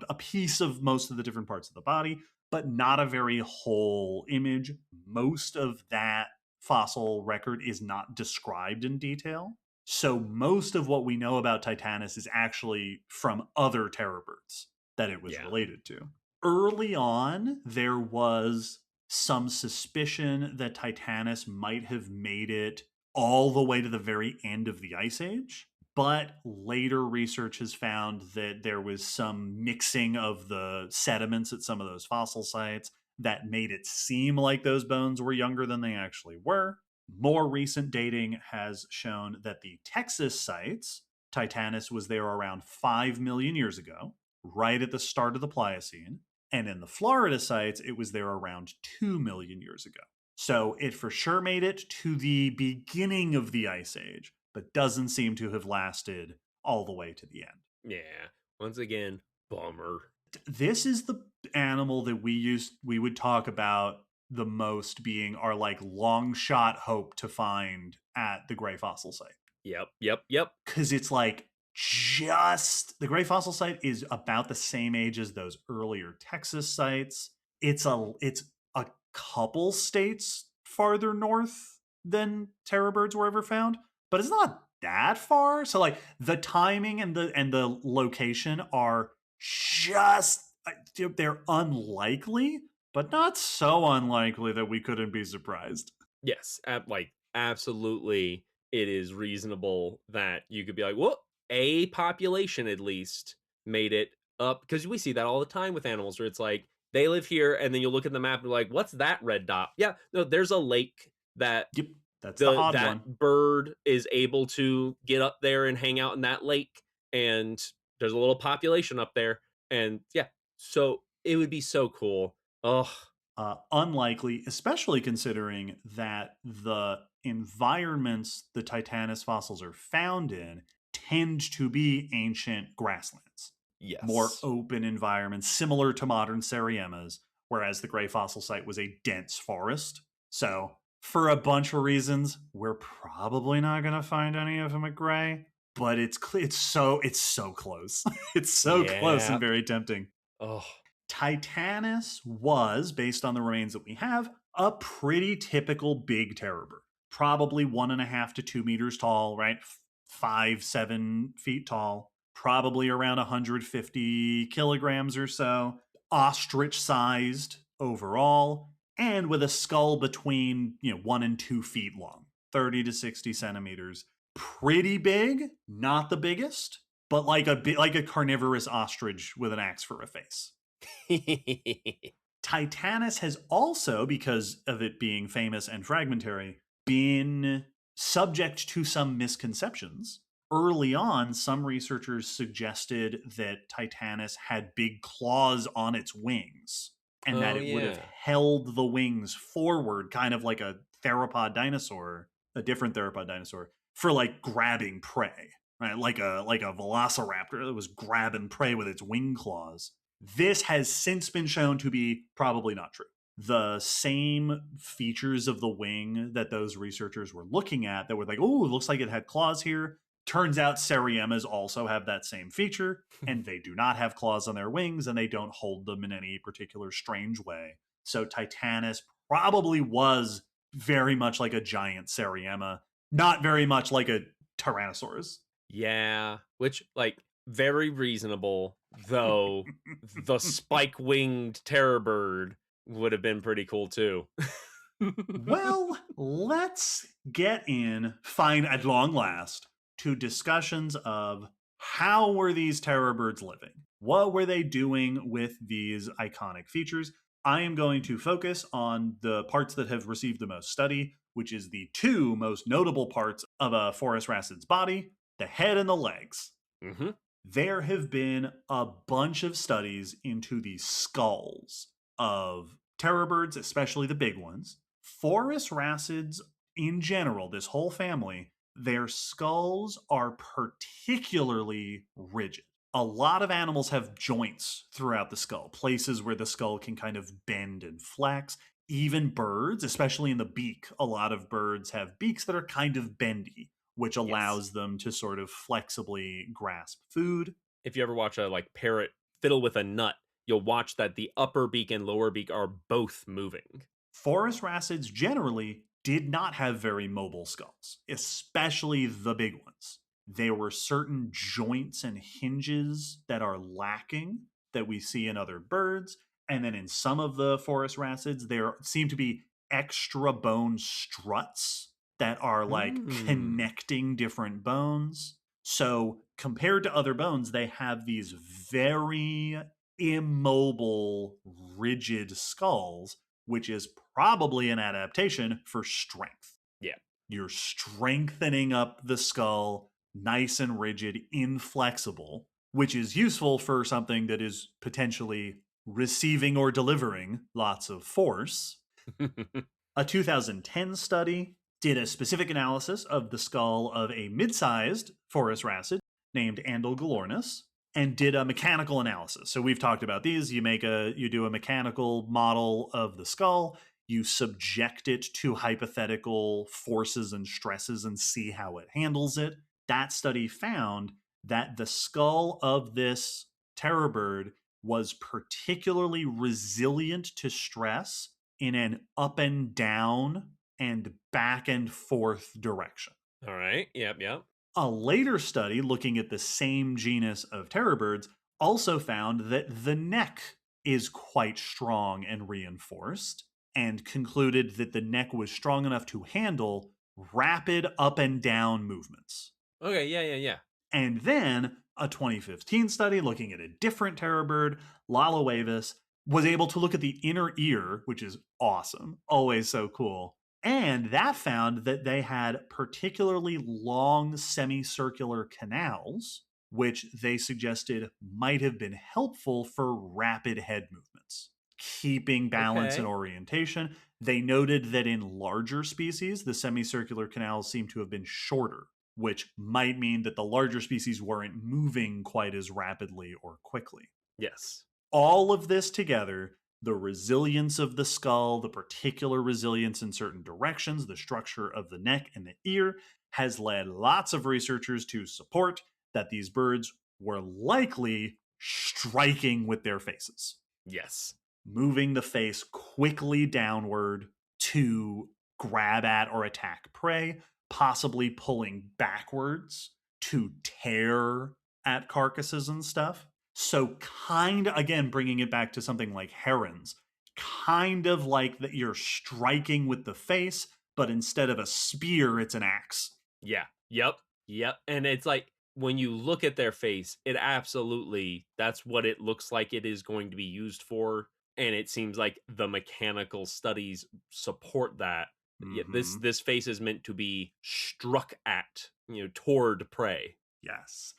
a piece of most of the different parts of the body, but not a very whole image. Most of that fossil record is not described in detail. So most of what we know about Titanus is actually from other terror birds that it was related to. Early on, there was some suspicion that Titanus might have made it all the way to the very end of the Ice Age. But later research has found that there was some mixing of the sediments at some of those fossil sites that made it seem like those bones were younger than they actually were. More recent dating has shown that the Texas sites, Titanus was there around 5 million years ago, right at the start of the Pliocene. And in the Florida sites, it was there around 2 million years ago. So it for sure made it to the beginning of the Ice Age, but doesn't seem to have lasted all the way to the end. Yeah. Once again, bummer. This is the animal that we would talk about the most being our like long shot hope to find at the gray fossil site. Yep. Because it's like just the gray fossil site is about the same age as those earlier Texas sites. It's a couple states farther north than terror birds were ever found, but it's not that far. So like the timing and the location are just they're unlikely, but not so unlikely that we couldn't be surprised. Yes, like absolutely, it is reasonable that you could be like, well, a population at least made it up, because we see that all the time with animals where it's like they live here, and then you look at the map and be like, what's that red dot? Yeah, no, there's a lake that Yep, that's the odd that one. bird is able to get up there and hang out in that lake, and there's a little population up there, and yeah, so it would be so cool. Oh, Unlikely, especially considering that the environments the Titanus fossils are found in tend to be ancient grasslands, more yes. open environments, similar to modern Seriemas, whereas the gray fossil site was a dense forest. So, for a bunch of reasons, we're probably not going to find any of them at gray. But it's so close. It's so close and Yep. very tempting. Oh, Titanus was, based on the remains that we have, a pretty typical big terror bird. Probably 1.5 to 2 meters tall, right? 5-7 feet tall. Probably around 150 kilograms or so. Ostrich sized overall, and with a skull between 1 and 2 feet long, 30 to 60 centimeters. Pretty big, not the biggest, but like a carnivorous ostrich with an axe for a face. Titanus has also, because of it being famous and fragmentary, been subject to some misconceptions. Early on, some researchers suggested that Titanus had big claws on its wings and that oh it would have yeah. held the wings forward, kind of like a theropod dinosaur, a different theropod dinosaur, for like grabbing prey, right? Like a velociraptor that was grabbing prey with its wing claws. This has since been shown to be probably not true. The same features of the wing that those researchers were looking at that were like, oh, it looks like it had claws here. Turns out Seriemas also have that same feature, and they do not have claws on their wings, and they don't hold them in any particular strange way. So Titanus probably was very much like a giant Seriema, not very much like a Tyrannosaurus. Yeah, which like very reasonable, though the spike-winged terror bird would have been pretty cool too. Well, let's get in, fine at long last, to discussions of how were these terror birds living? What were they doing with these iconic features? I am going to focus on the parts that have received the most study, which is the two most notable parts of a phorusrhacid's body, the head and the legs. Mm-hmm. There have been a bunch of studies into the skulls of terror birds, especially the big ones. Phorusrhacids in general, this whole family, their skulls are particularly rigid. A lot of animals have joints throughout the skull, places where the skull can kind of bend and flex. Even birds, especially in the beak, a lot of birds have beaks that are kind of bendy, which allows them to sort of flexibly grasp food. If you ever watch a like parrot fiddle with a nut, you'll watch that the upper beak and lower beak are both moving. Phorusrhacids generally did not have very mobile skulls, especially the big ones. There were certain joints and hinges that are lacking that we see in other birds. And then in some of the phorusrhacids, there seem to be extra bone struts that are like connecting different bones. So compared to other bones, they have these very immobile, rigid skulls, which is probably an adaptation for strength. Yeah. You're strengthening up the skull, nice and rigid, inflexible, which is useful for something that is potentially receiving or delivering lots of force. A 2010 study did a specific analysis of the skull of a mid-sized phorusrhacid named Andogolornis and did a mechanical analysis. So we've talked about these. You do a mechanical model of the skull. You subject it to hypothetical forces and stresses and see how it handles it. That study found that the skull of this terror bird was particularly resilient to stress in an up and down and back and forth direction. All right. Yep. A later study looking at the same genus of terror birds also found that the neck is quite strong and reinforced, and concluded that the neck was strong enough to handle rapid up and down movements. Okay. Yeah. And then a 2015 study looking at a different terror bird, Laloavis, was able to look at the inner ear, which is awesome, always so cool. And that found that they had particularly long semicircular canals, which they suggested might have been helpful for rapid head movements, keeping balance and Okay. orientation. They noted that in larger species, the semicircular canals seem to have been shorter, which might mean that the larger species weren't moving quite as rapidly or quickly. Yes. All of this together, the resilience of the skull, the particular resilience in certain directions, the structure of the neck and the ear, has led lots of researchers to support that these birds were likely striking with their faces, Yes. moving the face quickly downward to grab at or attack prey, possibly pulling backwards to tear at carcasses and stuff. So, kind of, again, bringing it back to something like herons, kind of like that you're striking with the face, but instead of a spear, it's an axe. Yeah. Yep. And it's like when you look at their face, it absolutely, that's what it looks like it is going to be used for. And it seems like the mechanical studies support that. Yeah, Mhm. this face is meant to be struck at, toward prey. Yes.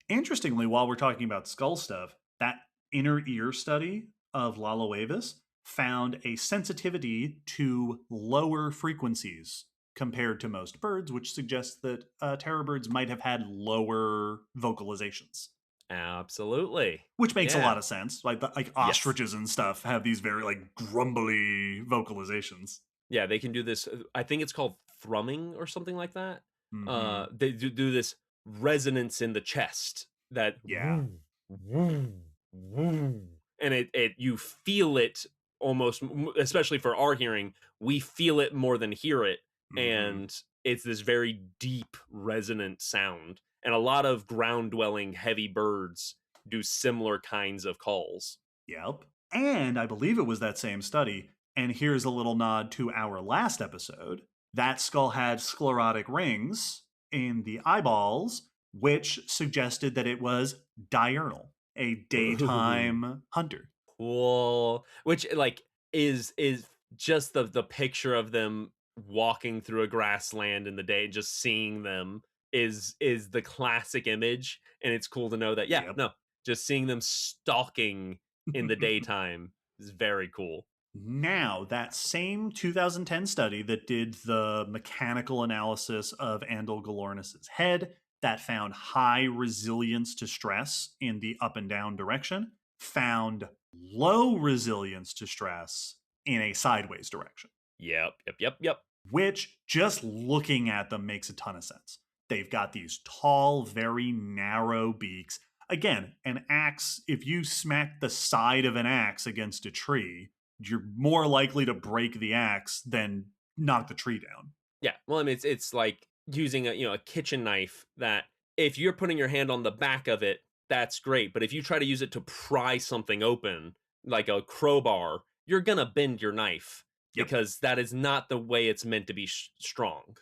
Interestingly, while we're talking about skull stuff, that inner ear study of Laloavis found a sensitivity to lower frequencies compared to most birds, which suggests that terror birds might have had lower vocalizations, Absolutely. which makes a lot Yeah. of sense. Like Yes. ostriches and stuff have these very like grumbly vocalizations. Yeah, they can do this. I think it's called thrumming or something like that. Hmm. They do this resonance in the chest that Yeah. woo, woo, woo, and it you feel it almost, especially for our hearing, we feel it more than hear it, Hmm. and it's this very deep resonant sound. And a lot of ground dwelling heavy birds do similar kinds of calls. Yep. And I believe it was that same study. And here's a little nod to our last episode. That skull had sclerotic rings in the eyeballs, which suggested that it was diurnal, a Ooh. daytime hunter. Cool. Which like is just the picture of them walking through a grassland in the day, just seeing them is the classic image. And it's cool to know that, yeah, Yep. no, just seeing them stalking in the daytime is very cool. Now, that same 2010 study that did the mechanical analysis of Andal galornis's head that found high resilience to stress in the up and down direction found low resilience to stress in a sideways direction, Yep. which just looking at them makes a ton of sense. They've got these tall, very narrow beaks. Again, an axe, if you smack the side of an axe against a tree, you're more likely to break the axe than knock the tree down. Yeah. Well, I mean, it's like using a kitchen knife that if you're putting your hand on the back of it, that's great. But if you try to use it to pry something open, like a crowbar, you're gonna bend your knife Yep. because that is not the way it's meant to be strong.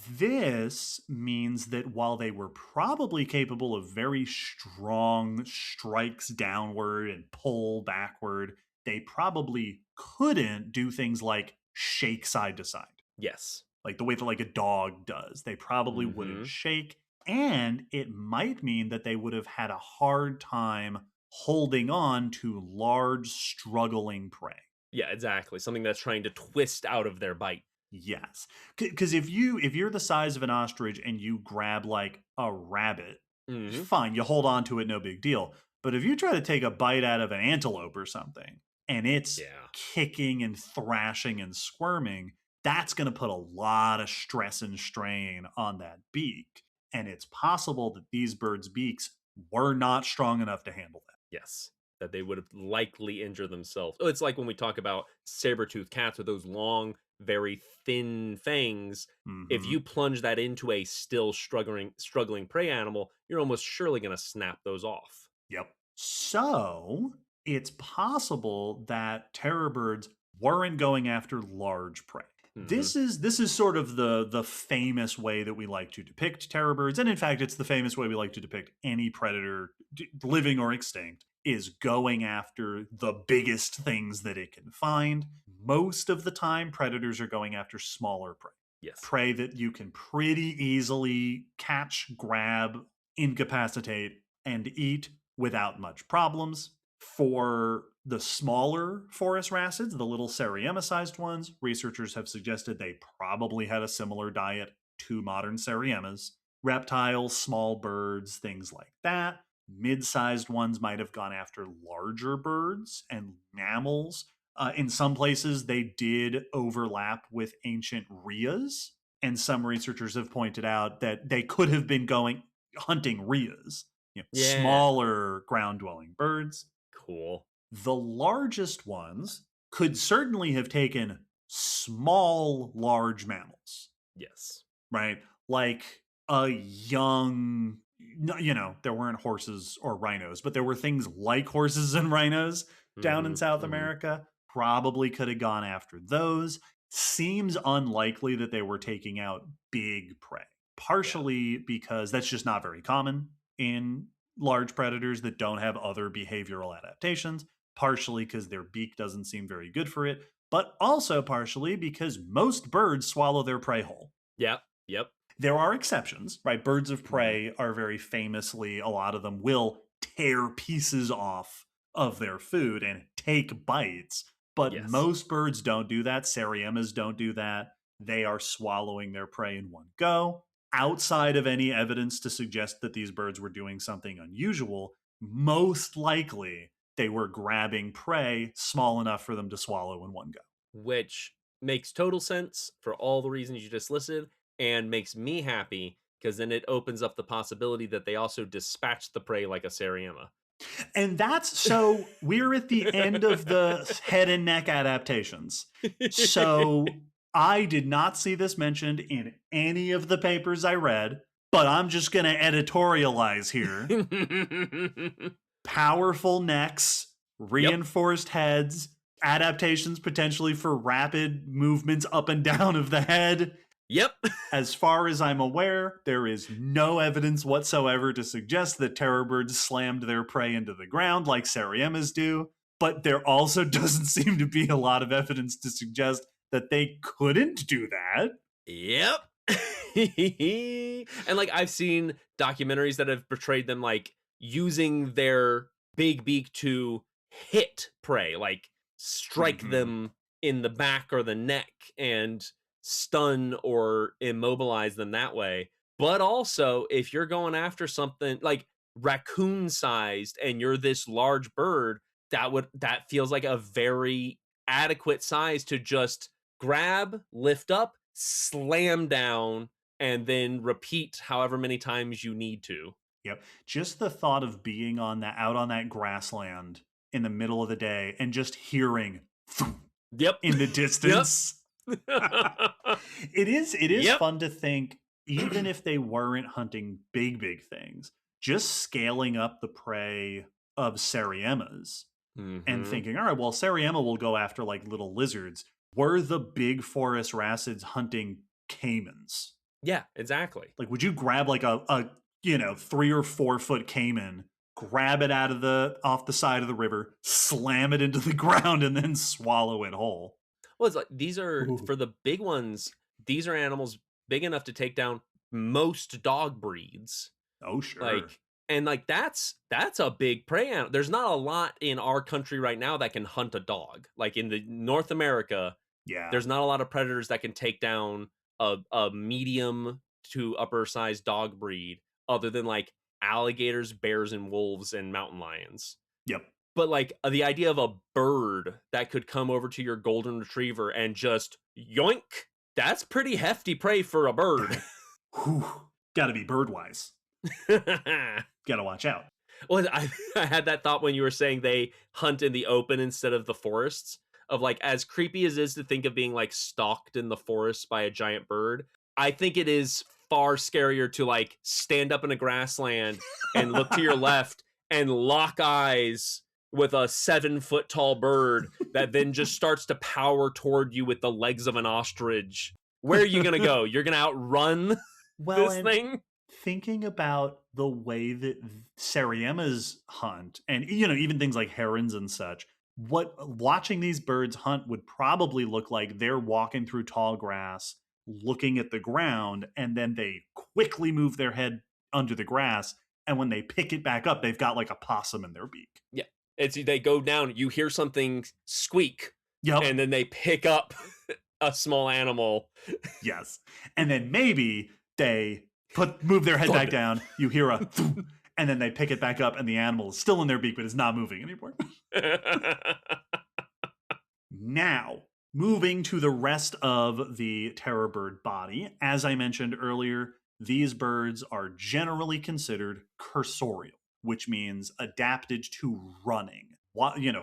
This means that while they were probably capable of very strong strikes downward and pull backward, they probably couldn't do things like shake side to side, Yes. like the way that like a dog does. They probably wouldn't Hmm. shake, and it might mean that they would have had a hard time holding on to large struggling prey. Yeah. Exactly. Something that's trying to twist out of their bite. Yes, because if you're the size of an ostrich and you grab like a rabbit, Hmm. fine, you hold on to it, no big deal. But if you try to take a bite out of an antelope or something, and it's Yeah. kicking and thrashing and squirming, that's going to put a lot of stress and strain on that beak. And it's possible that these birds' beaks were not strong enough to handle that. Yes. That they would have likely injured themselves. Oh, it's like when we talk about saber-toothed cats with those long, very thin fangs. If Mm-hmm. you plunge that into a still struggling prey animal, you're almost surely going to snap those off. Yep. So it's possible that terror birds weren't going after large prey. Mhm. This is sort of the famous way that we like to depict terror birds, and in fact, it's the famous way we like to depict any predator, living or extinct, is going after the biggest things that it can find. Most of the time, predators are going after smaller prey, Yes. prey that you can pretty easily catch, grab, incapacitate, and eat without much problems. For the smaller phorusrhacids, the little Seriema-sized ones, researchers have suggested they probably had a similar diet to modern Seriemas. Reptiles, small birds, things like that. Mid-sized ones might have gone after larger birds and mammals. In some places, they did overlap with ancient rheas, and some researchers have pointed out that they could have been hunting rheas, Yeah. smaller ground-dwelling birds. Cool. The largest ones could certainly have taken small, large mammals, Yes. right? Like a young, there weren't horses or rhinos, but there were things like horses and rhinos down in Mhm, South mhm. America. Probably could have gone after those. Seems unlikely that they were taking out big prey, partially because that's just not very common in large predators that don't have other behavioral adaptations, partially because their beak doesn't seem very good for it, but also partially because most birds swallow their prey whole. Yep. Yep. There are exceptions, right? Birds of Mhm. prey are very famously, a lot of them will tear pieces off of their food and take bites, but Yes. most birds don't do that. Seriemas don't do that. They are swallowing their prey in one go. Outside of any evidence to suggest that these birds were doing something unusual, most likely they were grabbing prey small enough for them to swallow in one go. Which makes total sense for all the reasons you just listed and makes me happy because then it opens up the possibility that they also dispatch the prey like a Seriema. And that's so we're at the end of the head and neck adaptations. So I did not see this mentioned in any of the papers I read, but I'm just going to editorialize here. Powerful necks, Yep. reinforced heads, adaptations potentially for rapid movements up and down of the head. Yep. As far as I'm aware, there is no evidence whatsoever to suggest that terror birds slammed their prey into the ground like Seriemas do, but there also doesn't seem to be a lot of evidence to suggest that they couldn't do that. Yep. And like I've seen documentaries that have portrayed them like using their big beak to hit prey, like strike Mhm. them in the back or the neck and stun or immobilize them that way. But also, if you're going after something like raccoon sized and you're this large bird, that feels like a very adequate size to just grab, lift up, slam down, and then repeat however many times you need to. Yep. Just the thought of being out on that grassland in the middle of the day and just hearing Yep. in the Yep. distance. It is Yep. fun to think, even if they weren't hunting big things, just scaling up the prey of Seriemas and Mhm. thinking, all right, well, Seriema will go after like little lizards. Were the big phorusrhacids hunting caimans? Yeah, exactly. Like, would you grab like a 3 or 4 foot caiman, grab it off the side of the river, slam it into the ground, and then swallow it whole? Well, it's like these are Ooh. for the big ones, these are animals big enough to take down most dog breeds. Oh, sure. Like and like that's a big prey animal. There's not a lot in our country right now that can hunt a dog. Like in the North America, Yeah. there's not a lot of predators that can take down a medium to upper sized dog breed other than like alligators, bears, and wolves and mountain lions. Yep. But like the idea of a bird that could come over to your golden retriever and just yoink, that's pretty hefty prey for a bird. Whew. Gotta be bird wise. Gotta watch out. Well, I had that thought when you were saying they hunt in the open instead of the forests. Of like, as creepy as it is to think of being like stalked in the forest by a giant bird, I think it is far scarier to like stand up in a grassland and look to your left and lock eyes with a 7-foot tall bird that then just starts to power toward you with the legs of an ostrich. Where are you gonna go? You're gonna outrun this thing? Thinking about the way that Sariemas hunt, and even things like herons and such, what watching these birds hunt would probably look like they're walking through tall grass, looking at the ground, and then they quickly move their head under the grass, and when they pick it back up, they've got like a possum in their beak. Yeah. They go down, you hear something squeak, Yep. and then they pick up a small animal. Yes. And then maybe they move their head back down, you hear a and then they pick it back up and the animal is still in their beak but is not moving anymore. Now, moving to the rest of the terror bird body, as I mentioned earlier, these birds are generally considered cursorial, which means adapted to running.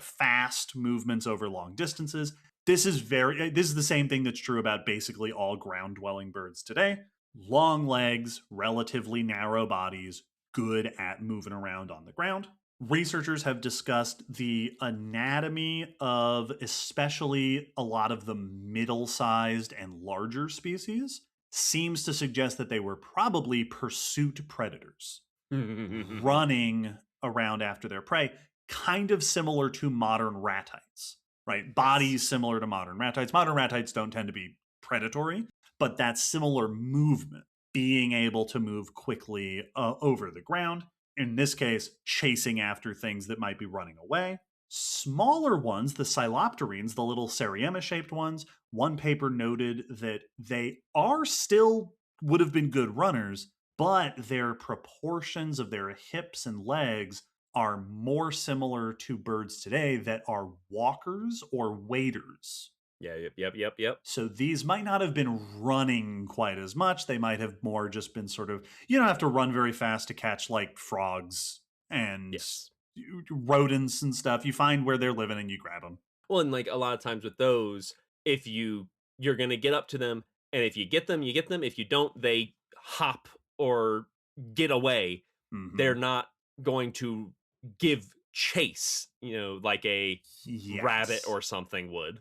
Fast movements over long distances. This is the same thing that's true about basically all ground-dwelling birds today. Long legs, relatively narrow bodies, good at moving around on the ground. Researchers have discussed the anatomy of especially a lot of the middle-sized and larger species. Seems to suggest that they were probably pursuit predators, running around after their prey, kind of similar to modern ratites, right? Bodies similar to modern ratites. Modern ratites don't tend to be predatory, but that similar movement, being able to move quickly over the ground, in this case, chasing after things that might be running away. Smaller ones, the Silopterines, the little Sariema-shaped ones, one paper noted that they would have been good runners, but their proportions of their hips and legs are more similar to birds today that are walkers or waders. Yeah, yep. So these might not have been running quite as much. They might have more just been sort of, you don't have to run very fast to catch like frogs and rodents and stuff. You find where they're living and you grab them. Well, and like a lot of times with those, if you're going to get up to them, and if you get them, you get them. If you don't, they hop or get away. Mm-hmm. They're not going to give chase, like a rabbit or something would.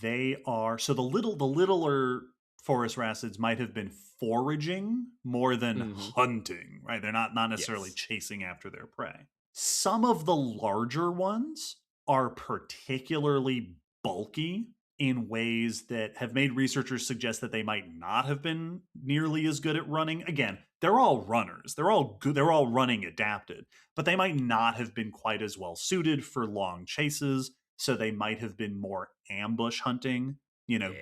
They are, so the littler phorusrhacids might have been foraging more than hunting, right? They're not necessarily chasing after their prey. Some of the larger ones are particularly bulky in ways that have made researchers suggest that they might not have been nearly as good at running. Again, they're all runners. They're all good. They're all running adapted, but they might not have been quite as well suited for long chases. So they might have been more ambush hunting,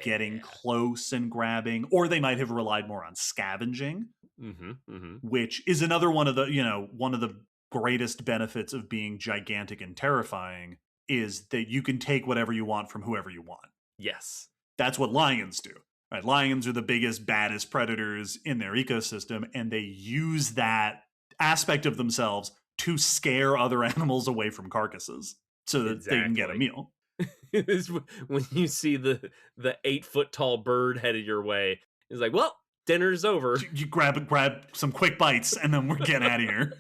getting close and grabbing, or they might have relied more on scavenging, which is another one of the greatest benefits of being gigantic and terrifying is that you can take whatever you want from whoever you want. Yes. That's what lions do, right? Lions are the biggest, baddest predators in their ecosystem, and they use that aspect of themselves to scare other animals away from carcasses so that they can get a meal. When you see the 8-foot tall bird headed your way, it's like, well, dinner's over. You grab some quick bites, and then we're getting out of here.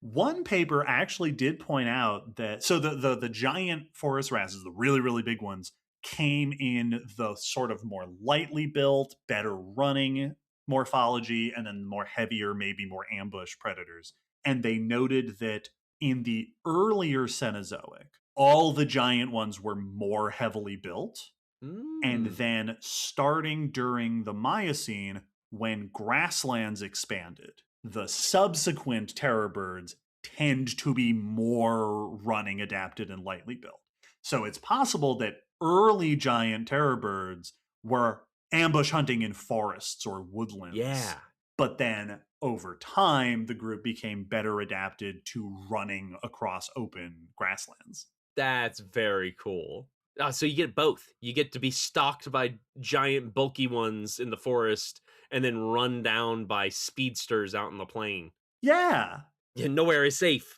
One paper actually did point out that the giant phorusrhacids, the really, really big ones, came in the sort of more lightly built, better running morphology, and then more heavier, maybe more ambush predators. And they noted that in the earlier Cenozoic, all the giant ones were more heavily built. And then starting during the Miocene, when grasslands expanded, the subsequent terror birds tend to be more running adapted and lightly built. So it's possible that early giant terror birds were ambush hunting in forests or woodlands. Yeah. But then over time, the group became better adapted to running across open grasslands. That's very cool. So you get both. You get to be stalked by giant, bulky ones in the forest, and then run down by speedsters out in the plain. Yeah. Yeah, nowhere is safe.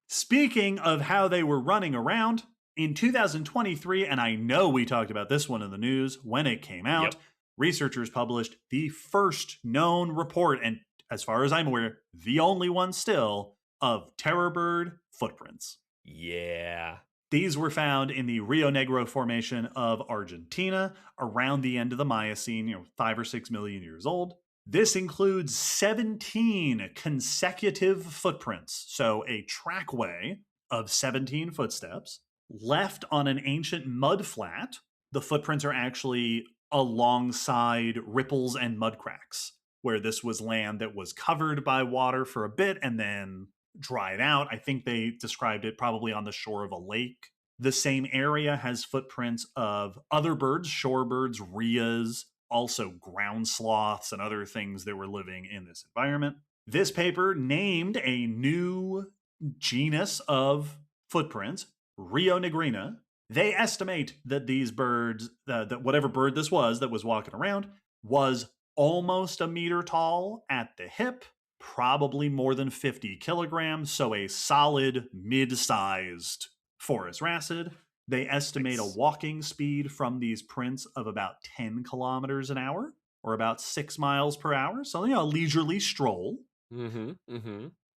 Speaking of how they were running around, in 2023, and I know we talked about this one in the news when it came out, researchers published the first known report, and as far as I'm aware, the only one still, of terror bird footprints. Yeah. These were found in the Rio Negro Formation of Argentina around the end of the Miocene, 5 or 6 million years old. This includes 17 consecutive footprints, so a trackway of 17 footsteps left on an ancient mud flat. The footprints are actually alongside ripples and mud cracks, where this was land that was covered by water for a bit and then dried out. I think they described it probably on the shore of a lake. The same area has footprints of other birds, shorebirds, rheas, also ground sloths and other things that were living in this environment. This paper named a new genus of footprints, Rio Negrina. They estimate that these birds, that whatever bird this was that was walking around, was almost a meter tall at the hip, probably more than 50 kilograms, so a solid mid-sized phorusrhacid. They estimate a walking speed from these prints of about 10 kilometers an hour, or about 6 miles per hour, so a leisurely stroll.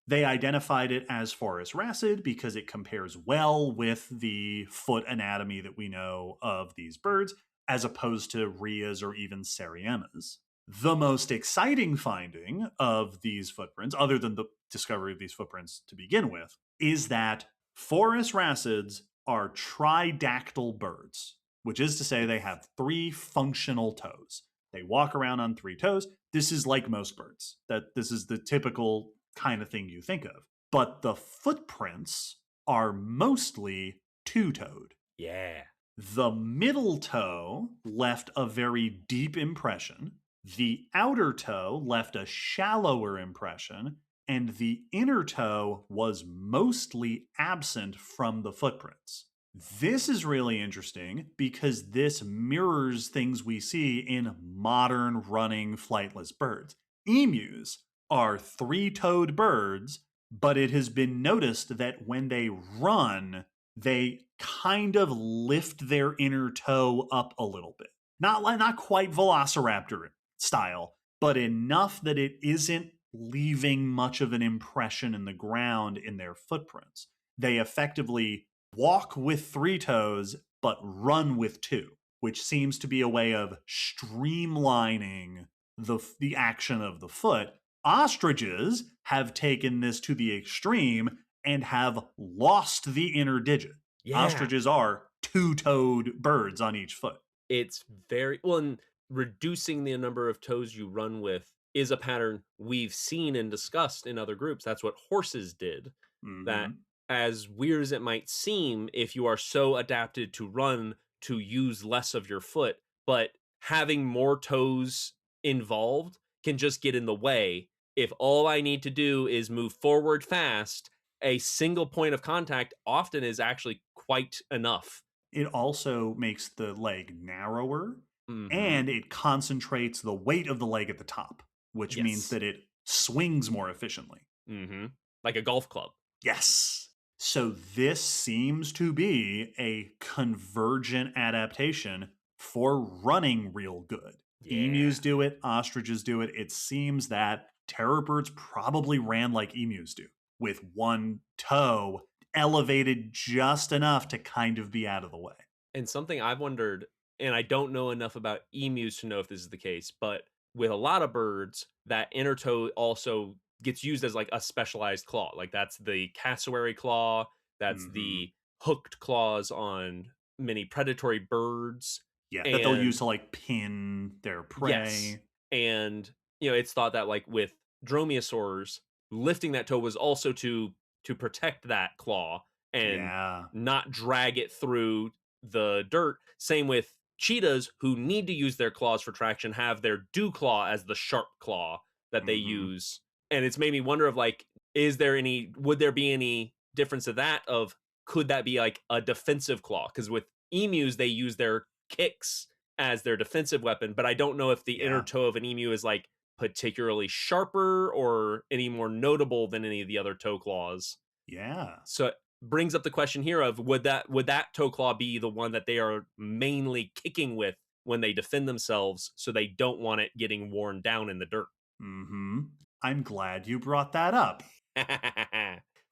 They identified it as phorusrhacid because it compares well with the foot anatomy that we know of these birds, as opposed to rheas or even seriemas. The most exciting finding of these footprints, other than the discovery of these footprints to begin with, is that phorusrhacids are tridactyl birds, which is to say they have 3 functional toes. They walk around on 3 toes. This is like most birds. This is the typical kind of thing you think of. But the footprints are mostly 2-toed. Yeah. The middle toe left a very deep impression. The outer toe left a shallower impression, and the inner toe was mostly absent from the footprints. This is really interesting because this mirrors things we see in modern running flightless birds. Emus are 3-toed birds, but it has been noticed that when they run, they kind of lift their inner toe up a little bit. Not quite velociraptor style, but enough that it isn't leaving much of an impression in the ground in their footprints. They effectively walk with 3 toes, but run with 2, which seems to be a way of streamlining the action of the foot. Ostriches have taken this to the extreme and have lost the inner digit. Yeah. Ostriches are 2-toed birds on each foot. It's very well, and reducing the number of toes you run with is a pattern we've seen and discussed in other groups. That's what horses did. That, as weird as it might seem, if you are so adapted to run, to use less of your foot, but having more toes involved can just get in the way. If all I need to do is move forward fast, a single point of contact often is actually quite enough. It also makes the leg narrower, and it concentrates the weight of the leg at the top, which means that it swings more efficiently. Like a golf club. Yes. So this seems to be a convergent adaptation for running real good. Yeah. Emus do it, ostriches do it. It seems that terror birds probably ran like emus do, with 1 toe elevated just enough to kind of be out of the way. And something I've wondered, and I don't know enough about emus to know if this is the case, but with a lot of birds, that inner toe also gets used as like a specialized claw. Like that's the cassowary claw, that's the hooked claws on many predatory birds. Yeah, that they'll use to like pin their prey. Yes. And it's thought that like with dromaeosaurs, lifting that toe was also to protect that claw and not drag it through the dirt. Same with cheetahs, who need to use their claws for traction, have their dew claw as the sharp claw that they Mhm. use. And it's made me wonder of like, would there be any difference of that of, could that be like a defensive claw? Because with emus, they use their kicks as their defensive weapon, but I don't know if the inner Yeah. toe of an emu is like particularly sharper or any more notable than any of the other toe claws. Yeah. So it brings up the question here of, would that toe claw be the one that they are mainly kicking with when they defend themselves, so they don't want it getting worn down in the dirt? I'm glad you brought that up.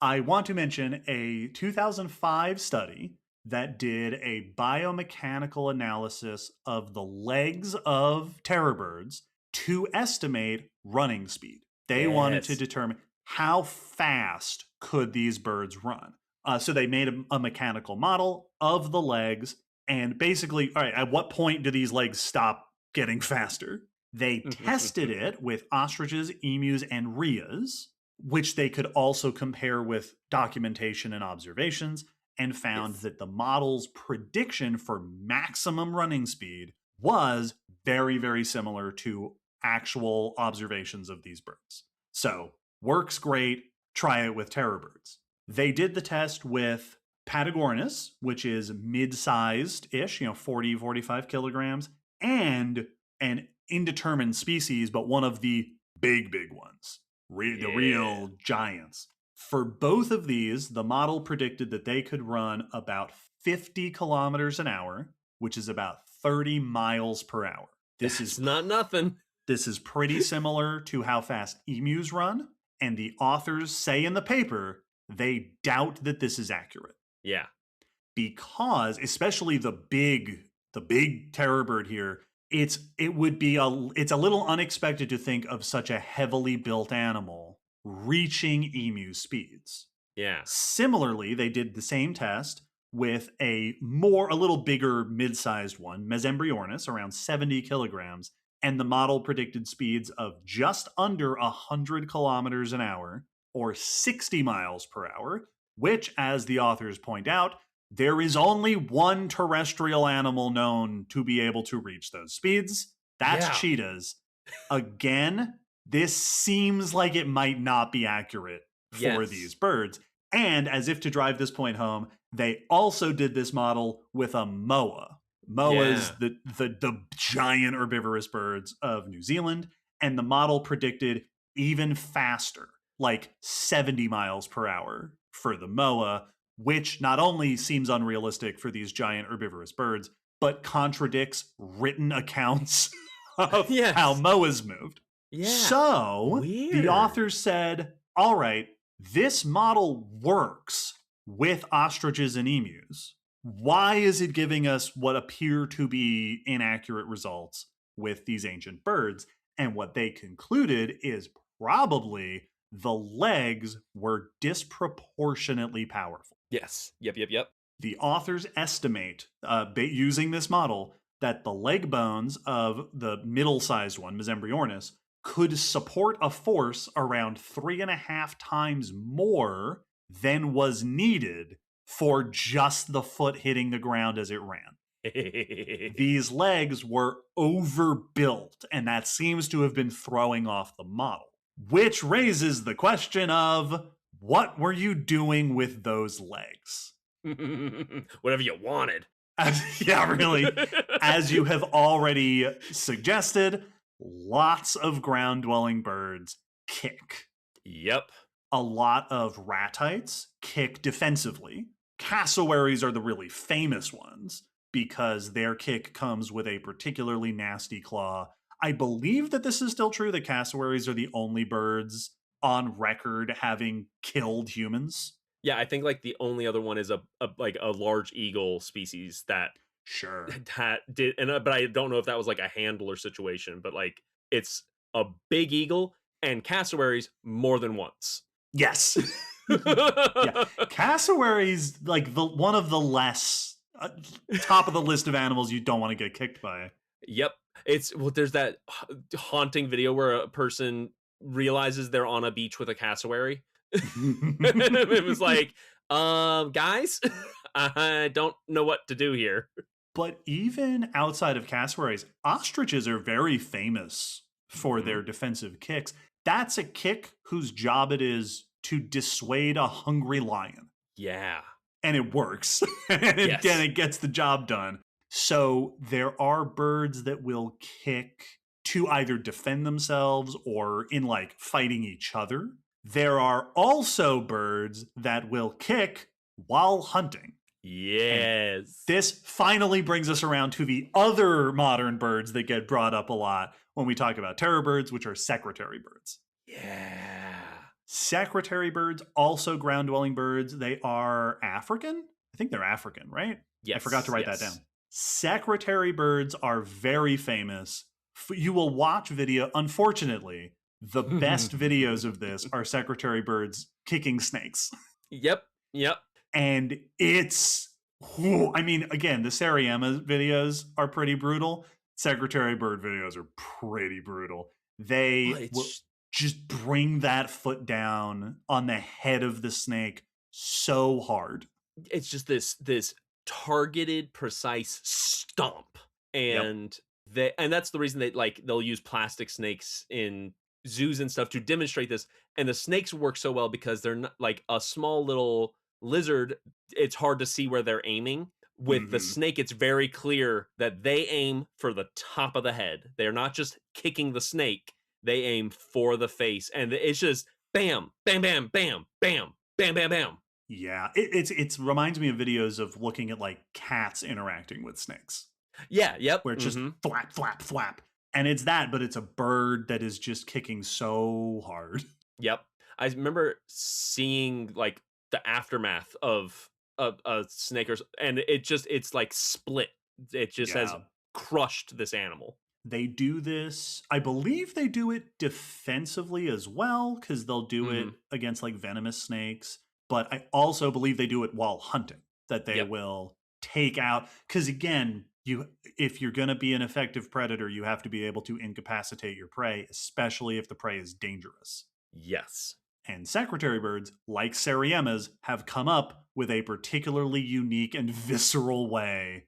I want to mention a 2005 study that did a biomechanical analysis of the legs of terror birds to estimate running speed. They wanted to Yes. determine how fast could these birds run. So they made a mechanical model of the legs, and basically, all right, at what point do these legs stop getting faster? They tested it with ostriches, emus, and rheas, which they could also compare with documentation and observations, and found Yes. that the model's prediction for maximum running speed was very, very similar to actual observations of these birds. So, works great. Try it with terror birds. They did the test with Patagornis, which is mid-sized ish, 40, 45 kilograms, and an indeterminate species, but one of the big ones, the real giants. For both of these, the model predicted that they could run about 50 kilometers an hour, which is about 30 miles per hour. This is not nothing. This is pretty similar to how fast emus run, and the authors say in the paper they doubt that this is accurate. Yeah. Because especially the big terror bird here, it's a little unexpected to think of such a heavily built animal reaching emu speeds. Yeah. Similarly, they did the same test with a little bigger mid-sized one, Mesembryornis, around 70 kilograms, and the model predicted speeds of just under 100 kilometers an hour, or 60 miles per hour, which, as the authors point out, there is only one terrestrial animal known to be able to reach those speeds. That's cheetahs. Again, this seems like it might not be accurate for these birds. And as if to drive this point home, they also did this model with a moa. Moas, the giant herbivorous birds of New Zealand, and the model predicted even faster, like 70 miles per hour for the moa, which not only seems unrealistic for these giant herbivorous birds, but contradicts written accounts of how moas moved. Yeah. So the authors said, all right, this model works with ostriches and emus. Why is it giving us what appear to be inaccurate results with these ancient birds? And what they concluded is probably the legs were disproportionately powerful. Yes. Yep. The authors estimate, using this model, that the leg bones of the middle-sized one, Mesembryornis, could support a force around 3.5 times more than was needed for just the foot hitting the ground as it ran. These legs were overbuilt, and that seems to have been throwing off the model. Which raises the question of, what were you doing with those legs? Whatever you wanted. Yeah, really. As you have already suggested, lots of ground-dwelling birds kick. Yep. A lot of ratites kick defensively. Cassowaries are the really famous ones because their kick comes with a particularly nasty claw. I believe that this is still true, that cassowaries are the only birds on record having killed humans. Yeah, I think like the only other one is a large eagle species that did, but I don't know if that was like a handler situation, but like it's a big eagle and cassowaries more than once. Yes. Yeah. Cassowaries, like one of the less top of the list of animals you don't want to get kicked by. Yep. There's that haunting video where a person realizes they're on a beach with a cassowary. It was like, guys, I don't know what to do here. But even outside of cassowaries, ostriches are very famous for their defensive kicks. That's a kick whose job it is to dissuade a hungry lion. Yeah. And it works. And Yes. again, it gets the job done. So there are birds that will kick to either defend themselves or in like fighting each other. There are also birds that will kick while hunting. Yes. This finally brings us around to the other modern birds that get brought up a lot when we talk about terror birds, which are secretary birds. Yeah. Secretary birds, also ground-dwelling birds. They are African? I think they're African, right? Yes. I forgot to write that down. Secretary birds are very famous. You will watch video. Unfortunately, the best videos of this are secretary birds kicking snakes. Yep. And it's, I mean, again, the Seriema videos are pretty brutal. Secretary bird videos are pretty brutal. They will just bring that foot down on the head of the snake so hard. It's just this targeted, precise stomp. And that's the reason they'll use plastic snakes in zoos and stuff to demonstrate this. And the snakes work so well because they're not like a small little lizard. It's hard to see where they're aiming. With the snake, it's very clear that they aim for the top of the head. They're not just kicking the snake. They aim for the face. And it's just bam, bam, bam, bam, bam, bam, bam, bam. Yeah, it reminds me of videos of looking at like cats interacting with snakes. Yeah, yep. Where it's just flap, flap, flap. And it's that, but it's a bird that is just kicking so hard. Yep. I remember seeing like the aftermath of a snake, and it's like split. It just has crushed this animal. They do this, I believe they do it defensively as well, because they'll do it against like venomous snakes. But I also believe they do it while hunting, that they will take out, because again, if you're going to be an effective predator, you have to be able to incapacitate your prey, especially if the prey is dangerous. Yes. And secretary birds, like Seriemas, have come up with a particularly unique and visceral way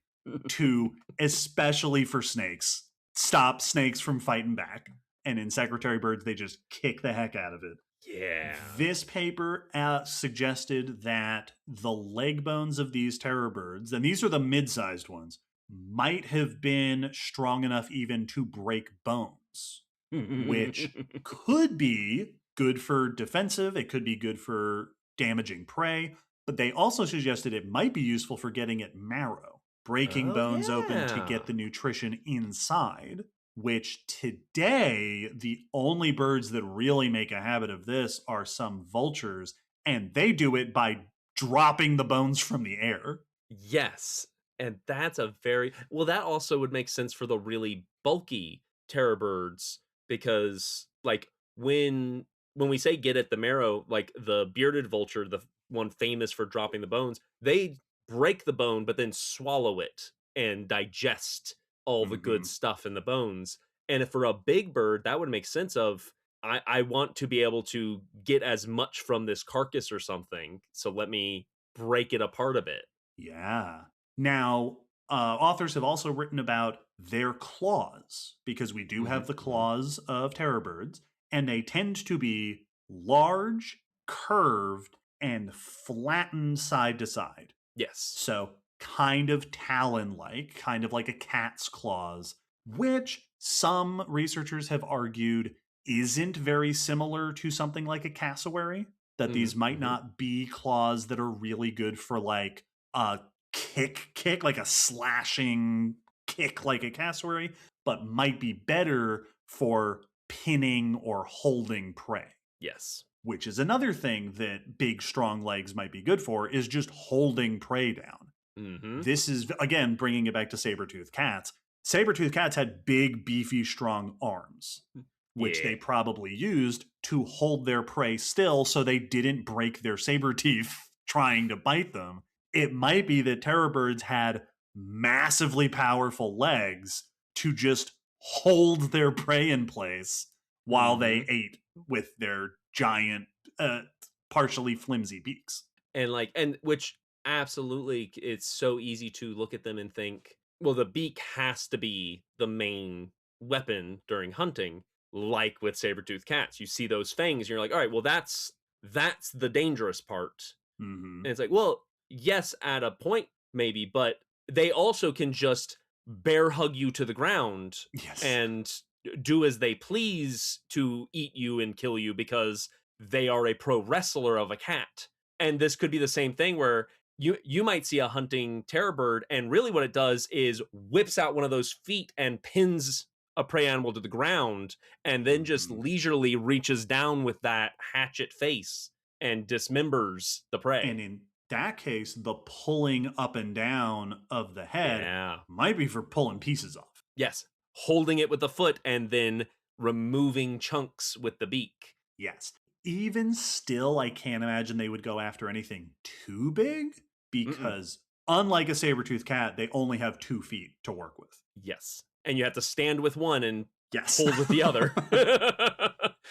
to, especially for snakes, stop snakes from fighting back. And in secretary birds, they just kick the heck out of it. Yeah. This paper suggested that the leg bones of these terror birds, and these are the mid-sized ones, might have been strong enough even to break bones, which could be good for defensive. It could be good for damaging prey, but they also suggested it might be useful for getting at marrow, breaking bones open to get the nutrition inside, which today, the only birds that really make a habit of this are some vultures, and they do it by dropping the bones from the air. Yes. And that's that also would make sense for the really bulky terror birds, because like when we say get at the marrow, like the bearded vulture, the one famous for dropping the bones, they break the bone but then swallow it and digest all the good stuff in the bones. And if for a big bird, that would make sense of, I want to be able to get as much from this carcass or something, so let me break it apart a bit. Yeah. Now, authors have also written about their claws, because we do have the claws of terror birds, and they tend to be large, curved, and flattened side to side. Yes. So kind of talon-like, kind of like a cat's claws, which some researchers have argued isn't very similar to something like a cassowary, that these might not be claws that are really good for like a kick, like a slashing kick like a cassowary, but might be better for pinning or holding prey. Yes. Which is another thing that big, strong legs might be good for, is just holding prey down. This is, again, bringing it back to saber-toothed cats. Saber-toothed cats had big, beefy, strong arms, which they probably used to hold their prey still so they didn't break their saber teeth trying to bite them. It might be that terror birds had massively powerful legs to just hold their prey in place while they ate with their giant, partially flimsy beaks. And which absolutely, it's so easy to look at them and think Well, the beak has to be the main weapon during hunting, like with saber-toothed cats. You see those fangs, and you're like, all right, well, that's the dangerous part. Hmm. And it's like, well, yes, at a point, maybe, but they also can just bear hug you to the ground Yes. and do as they please to eat you and kill you because they are a pro wrestler of a cat. And this could be the same thing where you might see a hunting terror bird, and really what it does is whips out one of those feet and pins a prey animal to the ground, and then just Hmm. leisurely reaches down with that hatchet face and dismembers the And prey. in that case, the pulling up and down of the head Yeah. might be for pulling pieces off. Yes. Holding it with the foot and then removing chunks with the beak. Yes. Even still, I can't imagine they would go after anything too big Mm-mm. because, unlike a saber-toothed cat, they only have 2 feet to work with. Yes. And you have to stand with one and Yes. hold with the other.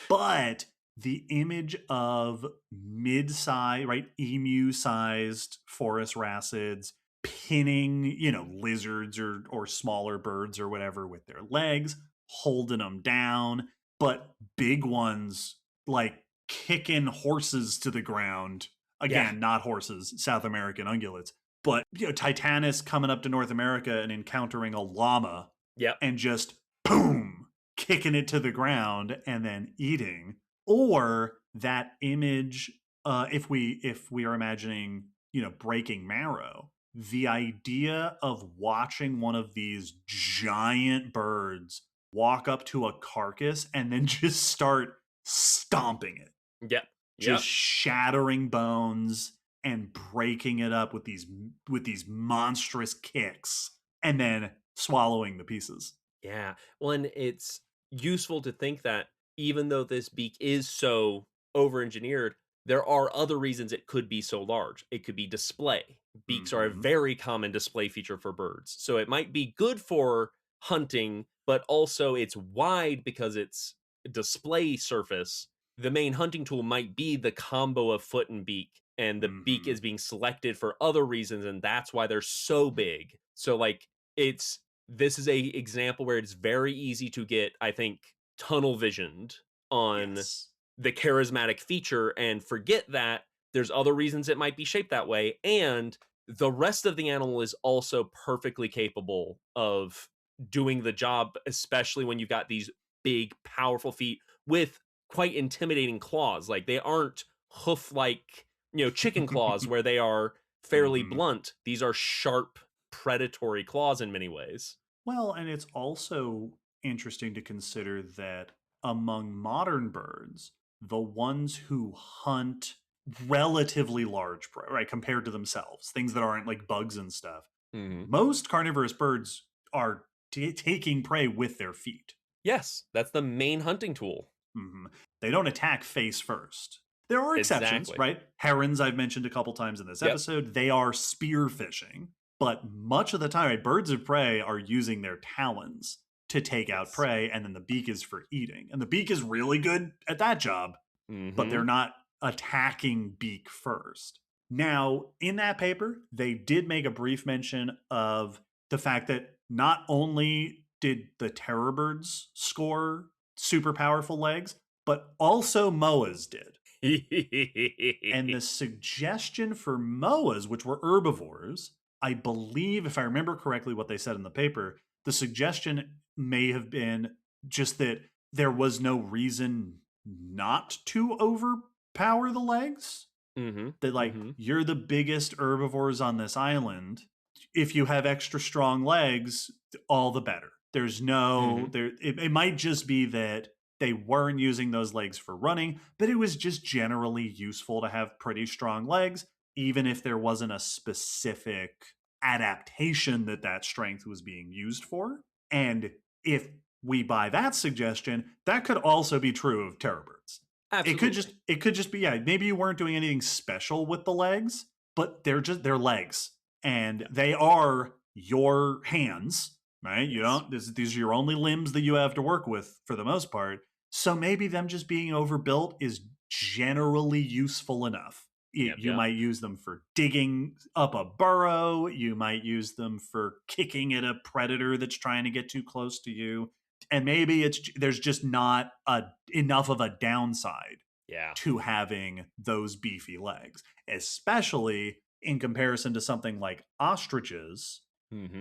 But the image of mid-size, right, emu-sized phorusrhacids pinning, lizards or smaller birds or whatever with their legs, holding them down, but big ones like kicking horses to the ground. Yeah. Again, not horses, South American ungulates. But Titanus coming up to North America and encountering a llama Yep. and just boom, kicking it to the ground and then eating. Or that image, if we are imagining, breaking marrow, the idea of watching one of these giant birds walk up to a carcass and then just start stomping it, Yep. just Yep. shattering bones and breaking it up with these monstrous kicks and then swallowing the pieces. Yeah. Well, and it's useful to think that even though this beak is so over engineered, there are other reasons it could be so large. It could be display. Beaks are a Hmm. very common display feature for birds. So it might be good for hunting, but also it's wide because it's display surface. The main hunting tool might be the combo of foot and beak, and the beak Hmm. is being selected for other reasons, and that's why they're so big. So, like, it's this is a example where it's very easy to get, I think, tunnel visioned on Yes. the charismatic feature and forget that there's other reasons it might be shaped that way, and the rest of the animal is also perfectly capable of doing the job, especially when you've got these big powerful feet with quite intimidating claws. Like, they aren't hoof like, chicken claws where they are fairly Hmm. blunt. These are sharp predatory claws in many ways. Well, and it's also interesting to consider that among modern birds, the ones who hunt relatively large prey, right, compared to themselves, things that aren't like bugs and stuff, Mhm. most carnivorous birds are taking prey with their feet. Yes, that's the main hunting tool. Mhm. They don't attack face first. There are exceptions, Exactly. right? Herons, I've mentioned a couple times in this Yep. episode, they are spear fishing. But much of the time, right, birds of prey are using their talons to take out Yes. prey, and then the beak is for eating. And the beak is really good at that job, but they're Mhm. not attacking beak first. Now, in that paper, they did make a brief mention of the fact that not only did the terror birds score super powerful legs, but also moas did. And the suggestion for moas, which were herbivores, I believe, if I remember correctly what they said in the paper, the suggestion may have been just that there was no reason not to overpower the legs. Mhm. That, like, Mhm. you're the biggest herbivores on this island. If you have extra strong legs, all the better. There's no Mhm. there. It might just be that they weren't using those legs for running, but it was just generally useful to have pretty strong legs, even if there wasn't a specific adaptation that strength was being used for. And if we buy that suggestion, that could also be true of terror birds. Absolutely. It could just be, yeah, maybe you weren't doing anything special with the legs, but they're legs and they are your hands, right? You Yes. don't these are your only limbs that you have to work with for the most part. So maybe them just being overbuilt is generally useful enough, You might use them for digging up a burrow. You might use them for kicking at a predator that's trying to get too close to you. And maybe there's just not enough of a downside to having those beefy legs, especially in comparison to something like ostriches,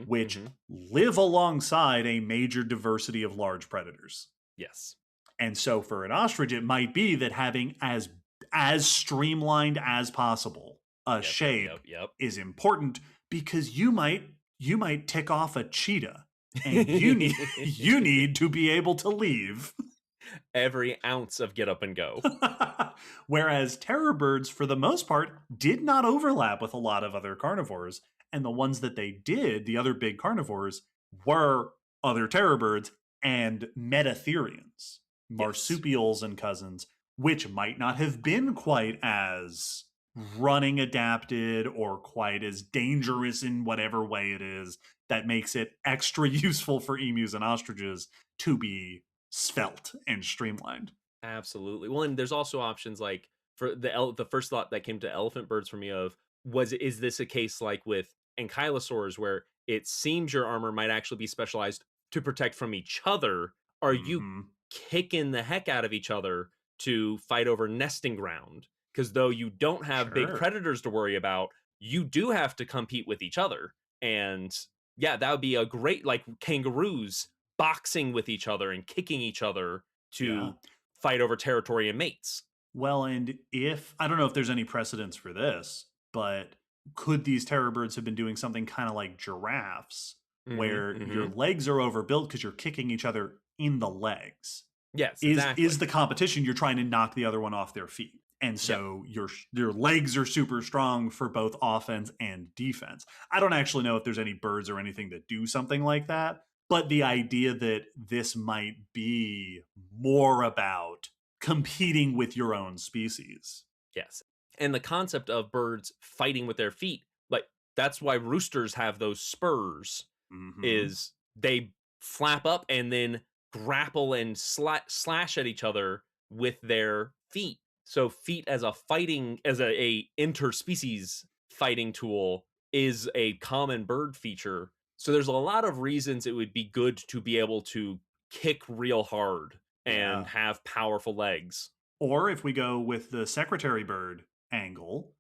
which live alongside a major diversity of large predators. Yes. And so for an ostrich, it might be that having as streamlined as possible a shape is important, because you might tick off a cheetah, and you need to be able to leave every ounce of get up and go. Whereas terror birds, for the most part, did not overlap with a lot of other carnivores, and the ones that they did, the other big carnivores, were other terror birds and metatherians, marsupials and cousins, which might not have been quite as running adapted or quite as dangerous in whatever way it is that makes it extra useful for emus and ostriches to be svelte and streamlined. Absolutely. Well, and there's also options like for the first thought that came to elephant birds for me is this a case like with ankylosaurs where it seems your armor might actually be specialized to protect from each other? Are you kicking the heck out of each other to fight over nesting ground? Because though you don't have big predators to worry about, you do have to compete with each other. And yeah, that would be a great, like kangaroos boxing with each other and kicking each other to fight over territory and mates. Well, and I don't know if there's any precedence for this, but could these terror birds have been doing something kind of like giraffes, where your legs are overbuilt because you're kicking each other in the legs? Yes, exactly. Is the competition, you're trying to knock the other one off their feet. And so your legs are super strong for both offense and defense. I don't actually know if there's any birds or anything that do something like that, but the idea that this might be more about competing with your own species. Yes. And the concept of birds fighting with their feet, like that's why roosters have those spurs, is they flap up and then grapple and slash at each other with their feet. So feet as a interspecies fighting tool is a common bird feature. So there's a lot of reasons it would be good to be able to kick real hard and have powerful legs. Or if we go with the secretary bird angle,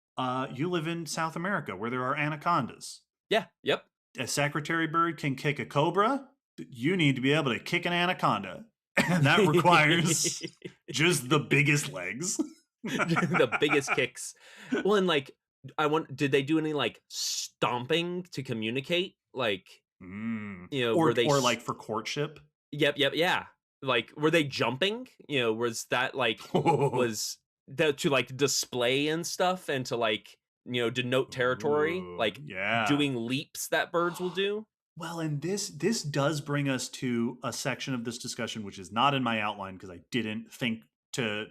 you live in South America where there are anacondas. Yeah, yep. A secretary bird can kick a cobra. You need to be able to kick an anaconda. And that requires just the biggest legs. The biggest kicks. Well, and like, did they do any like stomping to communicate? Like, or like for courtship? Yep, yeah. Like, were they jumping? Was that like, was that to like display and stuff and to like, denote territory? Like, doing leaps that birds will do? Well, and this does bring us to a section of this discussion which is not in my outline because I didn't think to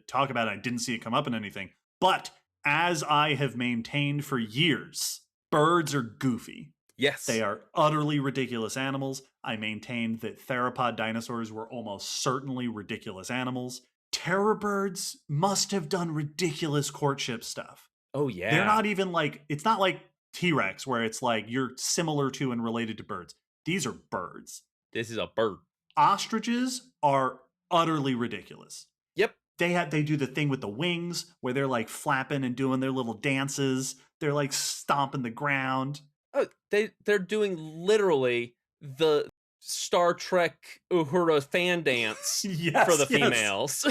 talk about it. I didn't see it come up in anything. But as I have maintained for years, birds are goofy. Yes. They are utterly ridiculous animals. I maintained that theropod dinosaurs were almost certainly ridiculous animals. Terror birds must have done ridiculous courtship stuff. Oh, yeah. They're not even like, it's not like T-Rex where it's like you're similar to and related to birds. These are birds. This is a bird. Ostriches are utterly ridiculous. Yep. They do the thing with the wings where they're like flapping and doing their little dances. They're like stomping the ground. Oh, they're doing literally the Star Trek Uhura fan dance for the females.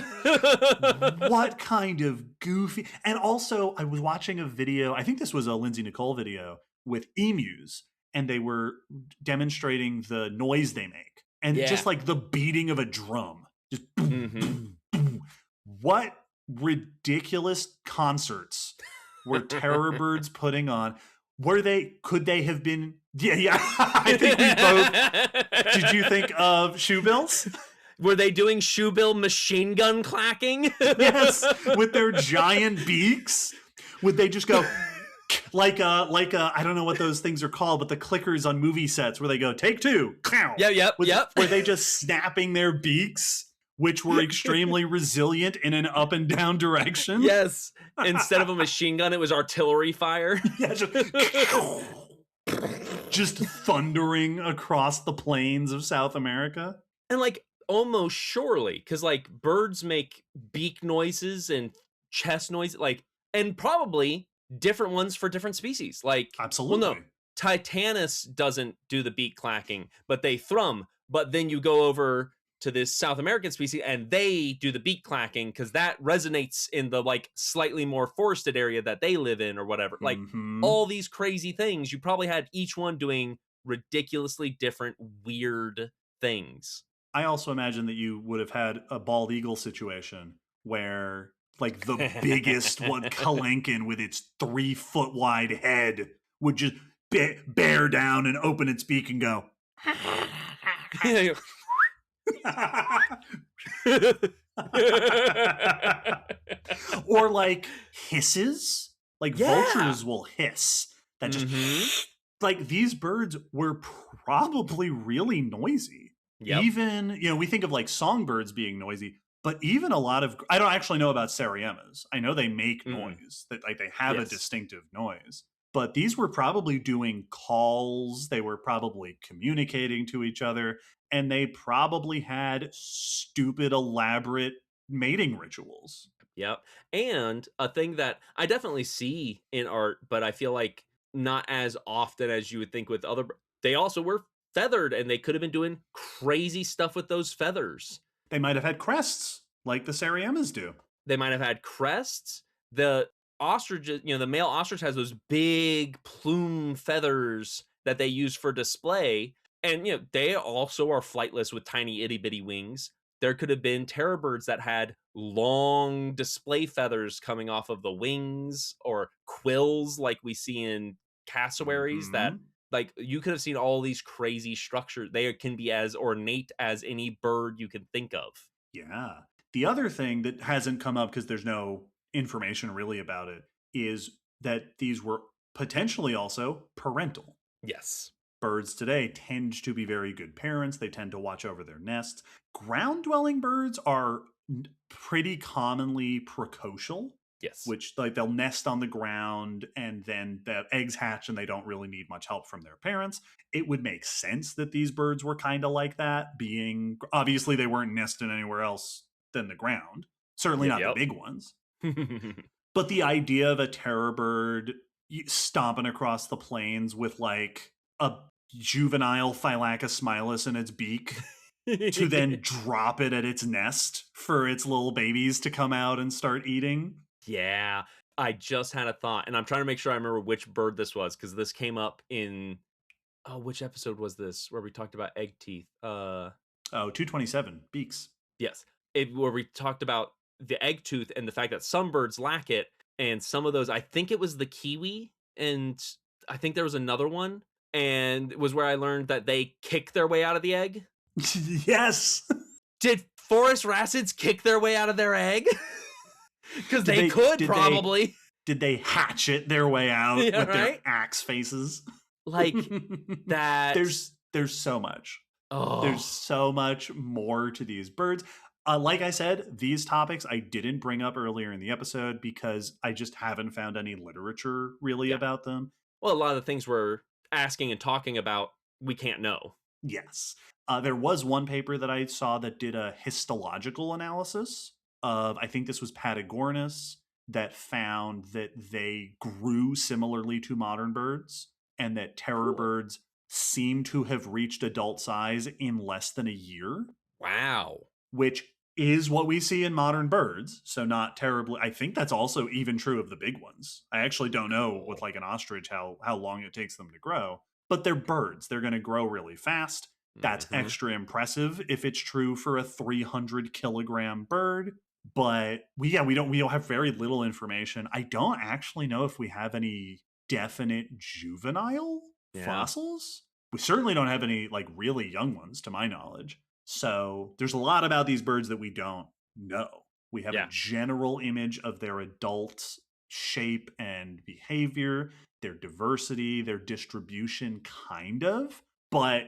What kind of goofy... And also, I was watching a video, I think this was a Lindsay Nicole video, with emus, and they were demonstrating the noise they make. And just like the beating of a drum. Just boom, boom, boom. What ridiculous concerts were terror birds putting on? Could they have been... Yeah. I think we both... Did you think of shoebills? Were they doing shoebill machine gun clacking? Yes, with their giant beaks. Would they just go like I don't know what those things are called, but the clickers on movie sets where they go take two. Yep. Were they just snapping their beaks? which were extremely resilient in an up and down direction. Yes. Instead of a machine gun, it was artillery fire. Yeah, just thundering across the plains of South America. And like almost surely, because like birds make beak noises and chest noises, like, and probably different ones for different species. Like, Absolutely. well, no, Titanus doesn't do the beak clacking, but they thrum. But then you go over to this South American species and they do the beak clacking because that resonates in the like slightly more forested area that they live in or whatever. Like all these crazy things, you probably had each one doing ridiculously different, weird things. I also imagine that you would have had a bald eagle situation where like the biggest one, Kalenkin, with its 3-foot wide head would just bear down and open its beak and go. Or like hisses, like vultures will hiss. That just like these birds were probably really noisy. Yep. Even, we think of like songbirds being noisy, but even a lot of, I don't actually know about Seriemas. I know they make noise, that like they have a distinctive noise, but these were probably doing calls. They were probably communicating to each other, and they probably had stupid, elaborate mating rituals. Yep. And a thing that I definitely see in art, but I feel like not as often as you would think with other, they also were feathered, and they could have been doing crazy stuff with those feathers. They might have had crests like the Seriemas do. They might have had crests. The ostrich, the male ostrich has those big plume feathers that they use for display. And, they also are flightless with tiny itty bitty wings. There could have been terror birds that had long display feathers coming off of the wings, or quills like we see in cassowaries that, like, you could have seen all these crazy structures. They can be as ornate as any bird you can think of. Yeah. The other thing that hasn't come up because there's no information really about it is that these were potentially also parental. Yes. Birds today tend to be very good parents. They tend to watch over their nests. Ground-dwelling birds are pretty commonly precocial. Yes. Which, like, they'll nest on the ground and then the eggs hatch and they don't really need much help from their parents. It would make sense that these birds were kind of like that, being, obviously they weren't nesting anywhere else than the ground. Certainly not the big ones. But the idea of a terror bird stomping across the plains with like a juvenile Thylacus smilus in its beak to then drop it at its nest for its little babies to come out and start eating. Yeah, I just had a thought, and I'm trying to make sure I remember which bird this was, because this came up in, which episode was this where we talked about egg teeth? 227, beaks. Yes, where we talked about the egg tooth and the fact that some birds lack it, and some of those, I think it was the kiwi, and I think there was another one, and it was where I learned that they kick their way out of the egg. Yes! Did phorusrhacids kick their way out of their egg? Because they could probably. Did they hatchet their way out with their axe faces? Like that. There's so much. Oh. There's so much more to these birds. Like I said, these topics I didn't bring up earlier in the episode because I just haven't found any literature really about them. Well, a lot of the things we're asking and talking about, we can't know. Yes. There was one paper that I saw that did a histological analysis of, I think this was Patagornis, that found that they grew similarly to modern birds and that terror birds seem to have reached adult size in less than a year. Wow. Which is what we see in modern birds. So not terribly. I think that's also even true of the big ones. I actually don't know with like an ostrich how long it takes them to grow. But they're birds. They're going to grow really fast. That's extra impressive if it's true for a 300-kilogram bird. But we don't have very little information. I don't actually know if we have any definite juvenile fossils. We certainly don't have any like really young ones to my knowledge. So there's a lot about these birds that we don't know. We have a general image of their adult shape and behavior, their diversity, their distribution kind of, but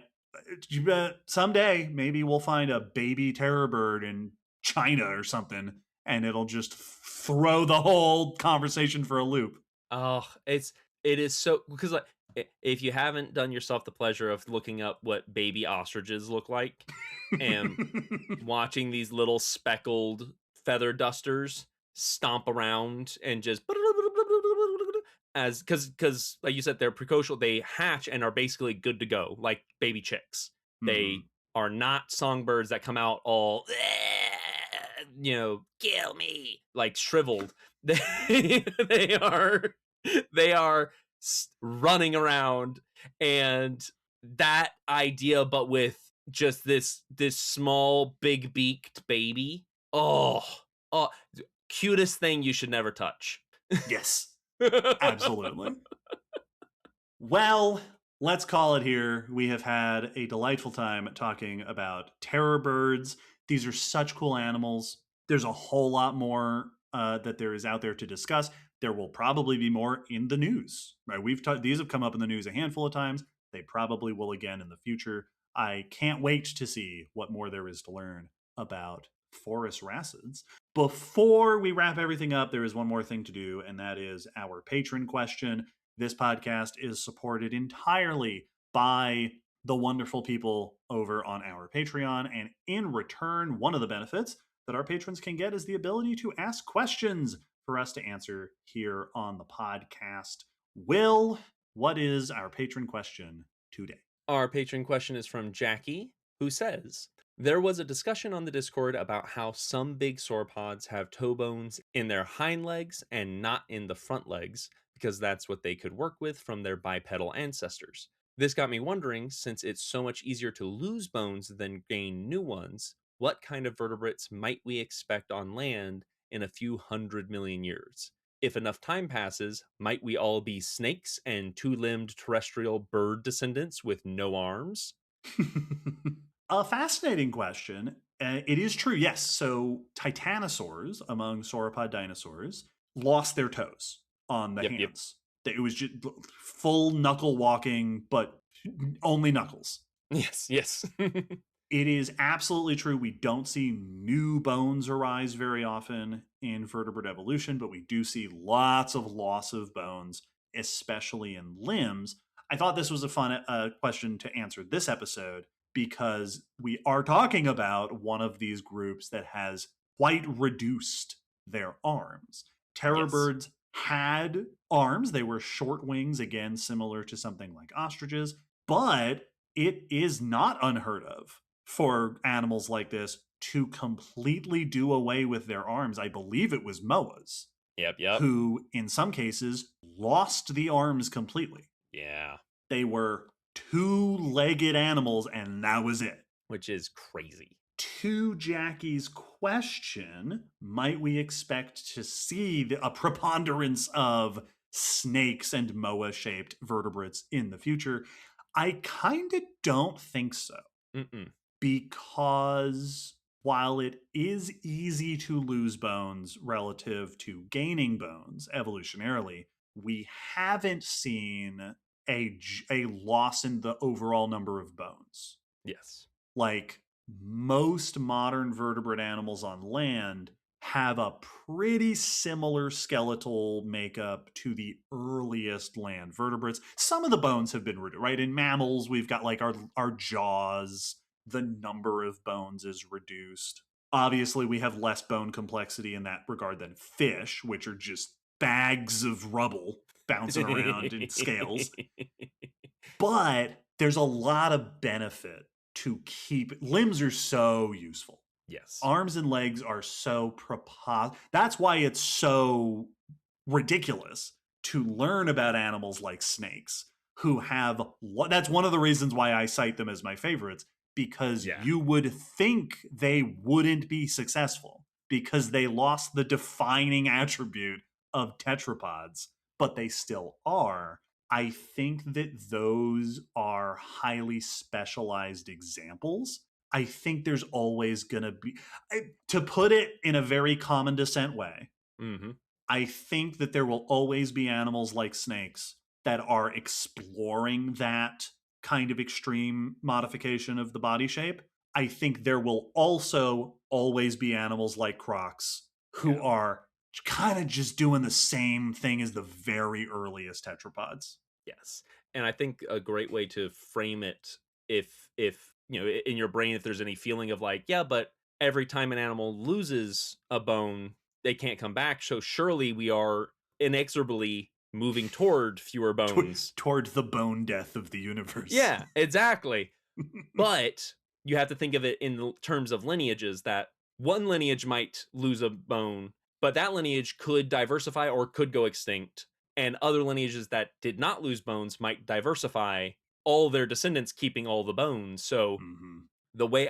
someday maybe we'll find a baby terror bird in China or something, and it'll just throw the whole conversation for a loop. Oh, it is so, because like if you haven't done yourself the pleasure of looking up what baby ostriches look like and watching these little speckled feather dusters stomp around and just as because like you said, they're precocial, they hatch and are basically good to go like baby chicks. They are not songbirds that come out all kill me, like shriveled. They are running around, and that idea, but with just this small big beaked baby. Oh, cutest thing you should never touch. Yes, absolutely. Well, let's call it here. We have had a delightful time talking about terror birds. These are such cool animals. There's a whole lot more that there is out there to discuss. There will probably be more in the news, right? These have come up in the news a handful of times. They probably will again in the future. I can't wait to see what more there is to learn about phorusrhacids. Before we wrap everything up, there is one more thing to do, and that is our patron question. This podcast is supported entirely by the wonderful people over on our Patreon. And in return, one of the benefits that our patrons can get is the ability to ask questions for us to answer here on the podcast. Will, what is our patron question today? Our patron question is from Jackie, who says, there was a discussion on the Discord about how some big sauropods have toe bones in their hind legs and not in the front legs, because that's what they could work with from their bipedal ancestors. This got me wondering, since it's so much easier to lose bones than gain new ones, what kind of vertebrates might we expect on land in a few 100 million years? If enough time passes, might we all be snakes and two-limbed terrestrial bird descendants with no arms? A fascinating question. It is true, yes. So titanosaurs, among sauropod dinosaurs, lost their toes on the hands. It was just full knuckle walking, but only knuckles. Yes. It is absolutely true. We don't see new bones arise very often in vertebrate evolution, but we do see lots of loss of bones, especially in limbs. I thought this was a fun question to answer this episode because we are talking about one of these groups that has quite reduced their arms. Terror birds had arms. They were short wings, again, similar to something like ostriches, but it is not unheard of for animals like this to completely do away with their arms. I believe it was moas. Yep. Who, in some cases, lost the arms completely. Yeah. They were two-legged animals, and that was it. Which is crazy. To Jackie's question, might we expect to see a preponderance of snakes and moa-shaped vertebrates in the future? I kind of don't think so. Because while it is easy to lose bones relative to gaining bones evolutionarily, we haven't seen a loss in the overall number of bones. Yes. Like most modern vertebrate animals on land have a pretty similar skeletal makeup to the earliest land vertebrates. Some of the bones have been reduced, right? In mammals, we've got like our jaws. The number of bones is reduced. Obviously, we have less bone complexity in that regard than fish, which are just bags of rubble bouncing around in scales. But there's a lot of benefit to limbs are so useful. Yes. Arms and legs are so that's why it's so ridiculous to learn about animals like snakes who have, that's one of the reasons why I cite them as my favorites, because you would think they wouldn't be successful because they lost the defining attribute of tetrapods, but they still are. I think that those are highly specialized examples. I think there's always going to be, to put it in a very common descent way, I think that there will always be animals like snakes that are exploring that kind of extreme modification of the body shape. I think there will also always be animals like crocs who are kind of just doing the same thing as the very earliest tetrapods. Yes. And I think a great way to frame it, if you know, in your brain, if there's any feeling of like, yeah, but every time an animal loses a bone, they can't come back. So surely we are inexorably moving toward fewer bones. Toward the bone death of the universe. Yeah, exactly. But you have to think of it in terms of lineages, that one lineage might lose a bone, but that lineage could diversify or could go extinct. And other lineages that did not lose bones might diversify, all their descendants keeping all the bones. So the way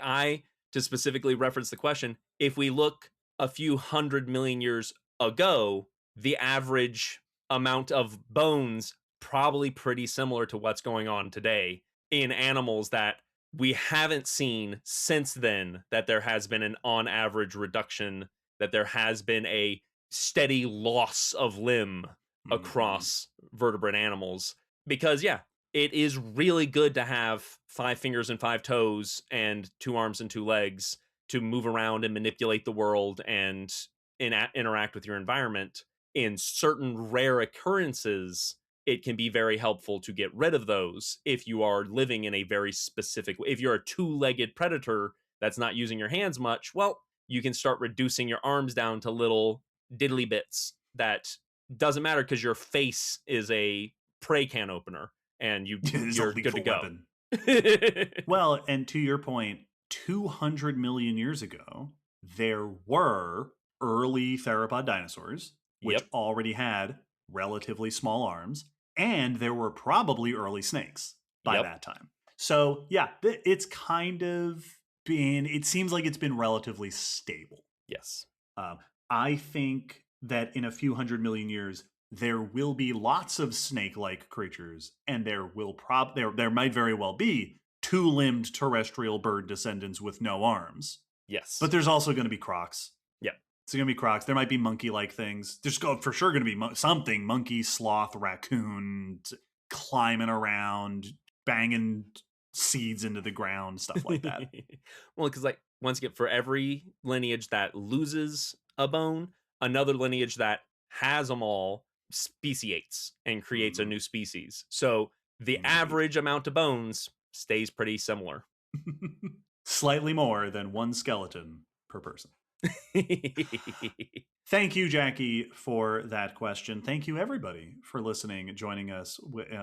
to specifically reference the question, if we look a few 100 million years ago, the average amount of bones probably pretty similar to what's going on today in animals that we haven't seen since then, that there has been an on average reduction, that there has been a steady loss of limb across vertebrate animals. Because yeah, it is really good to have 5 fingers and 5 toes and 2 arms and 2 legs to move around and manipulate the world and interact with your environment. In certain rare occurrences, it can be very helpful to get rid of those if you are living in a very specific way. If you're a 2-legged predator that's not using your hands much, well, you can start reducing your arms down to little diddly bits. That doesn't matter because your face is a prey can opener and you're good to go. Well, and to your point, 200 million years ago, there were early theropod dinosaurs, which already had relatively small arms, and there were probably early snakes by that time. So yeah, it's kind of it seems like it's been relatively stable. Yes. I think that in a few 100 million years, there will be lots of snake-like creatures, and there might very well be 2-limbed terrestrial bird descendants with no arms. Yes. But there's also going to be crocs. Yeah. It's going to be crocs. There might be monkey-like things. There's for sure going to be something. Monkey, sloth, raccoon, climbing around, banging seeds into the ground, stuff like that. Well, because like, once again, for every lineage that loses a bone, another lineage that has them all speciates and creates a new species. So the average amount of bones stays pretty similar. Slightly more than 1 skeleton per person. Thank you, Jackie, for that question. Thank you, everybody, for listening and joining us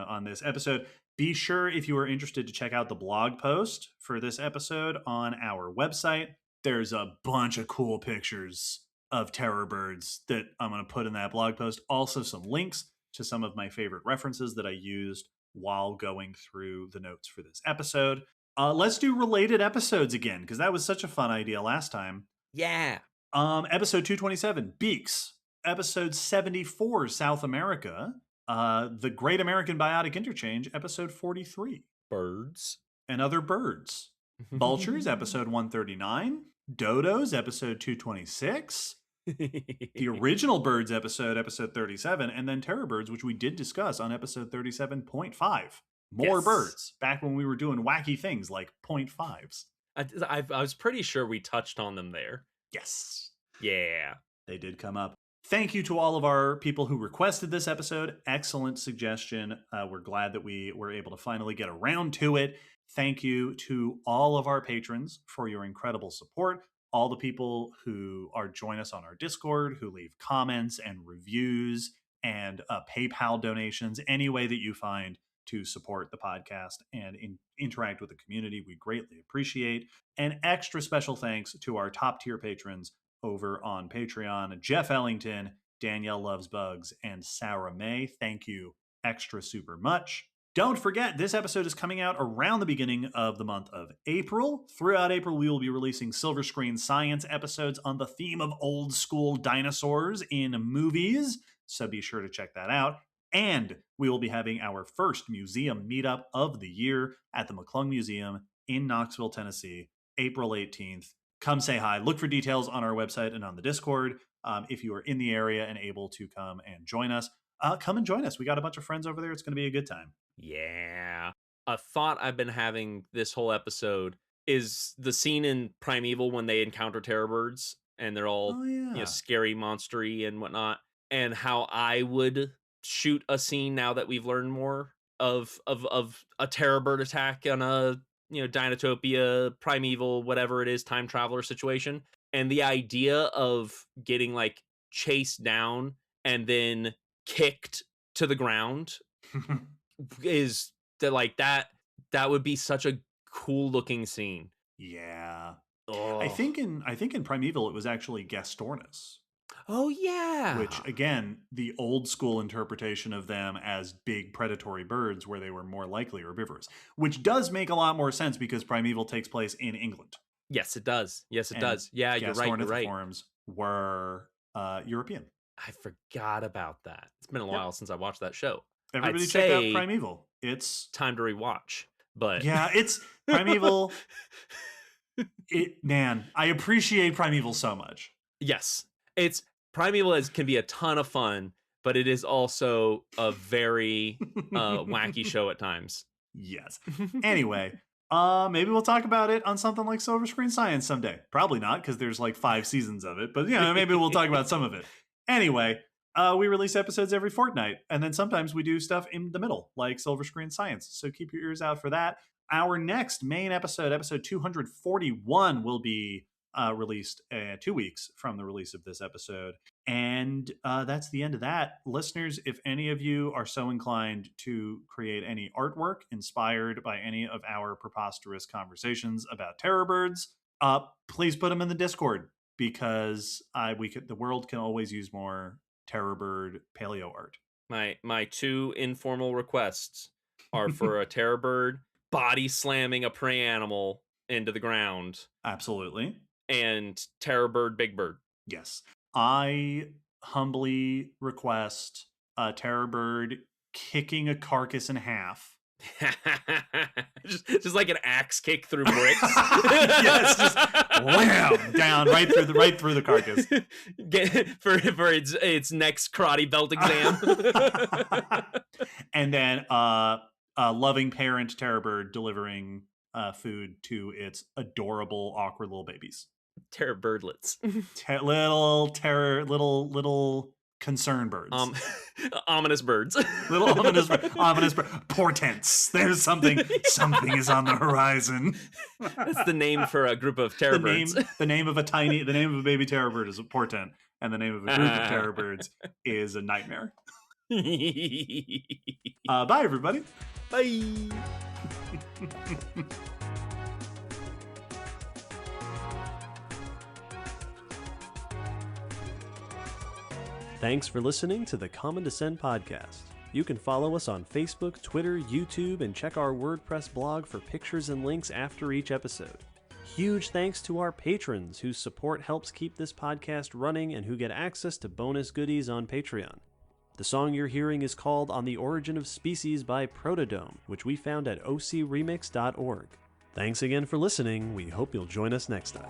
on this episode. Be sure, if you are interested, to check out the blog post for this episode on our website. There's a bunch of cool pictures of terror birds that I'm going to put in that blog post. Also, some links to some of my favorite references that I used while going through the notes for this episode. Let's do related episodes again, because that was such a fun idea last time. Yeah. Episode 227, Beaks. Episode 74, South America. The Great American Biotic Interchange, episode 43. Birds. And other birds. Vultures, episode 139. Dodos, episode 226. The original birds episode 37. And then terror birds, which we did discuss on episode 37.5. More birds, back when we were doing wacky things like 0.5s. I was pretty sure we touched on them there. Yes. Yeah. They did come up. Thank you to all of our people who requested this episode. Excellent suggestion. We're glad that we were able to finally get around to it. Thank you to all of our patrons for your incredible support. All the people who join us on our Discord, who leave comments and reviews and PayPal donations, any way that you find to support the podcast and interact with the community, we greatly appreciate. An extra special thanks to our top tier patrons over on Patreon: Jeff Ellington, Danielle Loves Bugs, and Sarah May. Thank you extra super much. Don't forget, this episode is coming out around the beginning of the month of April. Throughout April, we will be releasing Silver Screen Science episodes on the theme of old school dinosaurs in movies, so be sure to check that out. And we will be having our first museum meetup of the year at the McClung Museum in Knoxville, Tennessee, April 18th. Come say hi. Look for details on our website and on the Discord. If you are in the area and able to come and join us, come and join us. We got a bunch of friends over there. It's going to be a good time. Yeah. a thought I've been having this whole episode is the scene in Primeval when they encounter terror birds and they're all, Oh yeah. scary, monstery, and whatnot, and how I would shoot a scene now that we've learned more of a terror bird attack on a Dinotopia, Primeval, whatever it is, time traveler situation, and the idea of getting like chased down and then kicked to the ground is that would be such a cool looking scene. Yeah. I Oh, think in Primeval it was actually Gastornis, oh yeah. which again, the old school interpretation of them as big predatory birds where they were more likely herbivorous, which does make a lot more sense because Primeval takes place in England Yes, it does. Yes, it and does. Yeah, you're right. You're right. Gastornithiforms were European. I forgot about that. It's been a Yep. while since I watched that show. Everybody I'd check out say Primeval. It's time to rewatch. But yeah, it's Primeval. Man, I appreciate Primeval so much. yes, it's Primeval can be a ton of fun, but it is also a very wacky show at times. Yes. Anyway, maybe we'll talk about it on something like Silver Screen Science someday. Probably not, because there's like 5 seasons of it, but maybe we'll talk about some of it. Anyway, we release episodes every fortnight, and then sometimes we do stuff in the middle, like Silver Screen Science. So keep your ears out for that. Our next main episode 241, will be released 2 weeks from the release of this episode. And that's the end of that. Listeners, if any of you are so inclined to create any artwork inspired by any of our preposterous conversations about terror birds, please put them in the Discord, because the world can always use more terror bird paleo art. My 2 informal requests are for a terror bird body slamming a prey animal into the ground, Absolutely. and terror bird big bird. Yes. I humbly request a terror bird kicking a carcass in half. just like an axe kick through bricks. Yes, just wham down right through the carcass. For its next karate belt exam. And then a loving parent terror bird delivering food to its adorable, awkward little babies. Terror birdlets. Little concern birds. Ominous birds. Little ominous portents. There's something is on the horizon. That's the name for a group of terror birds. The name of a baby terror bird is a portent, and the name of a group of terror birds is a nightmare. Bye, everybody. Bye. Thanks for listening to the Common Descent podcast. You can follow us on Facebook, Twitter, YouTube, and check our WordPress blog for pictures and links after each episode. Huge thanks to our patrons whose support helps keep this podcast running and who get access to bonus goodies on Patreon. The song you're hearing is called On the Origin of Species by Protodome, which we found at ocremix.org. Thanks again for listening. We hope you'll join us next time.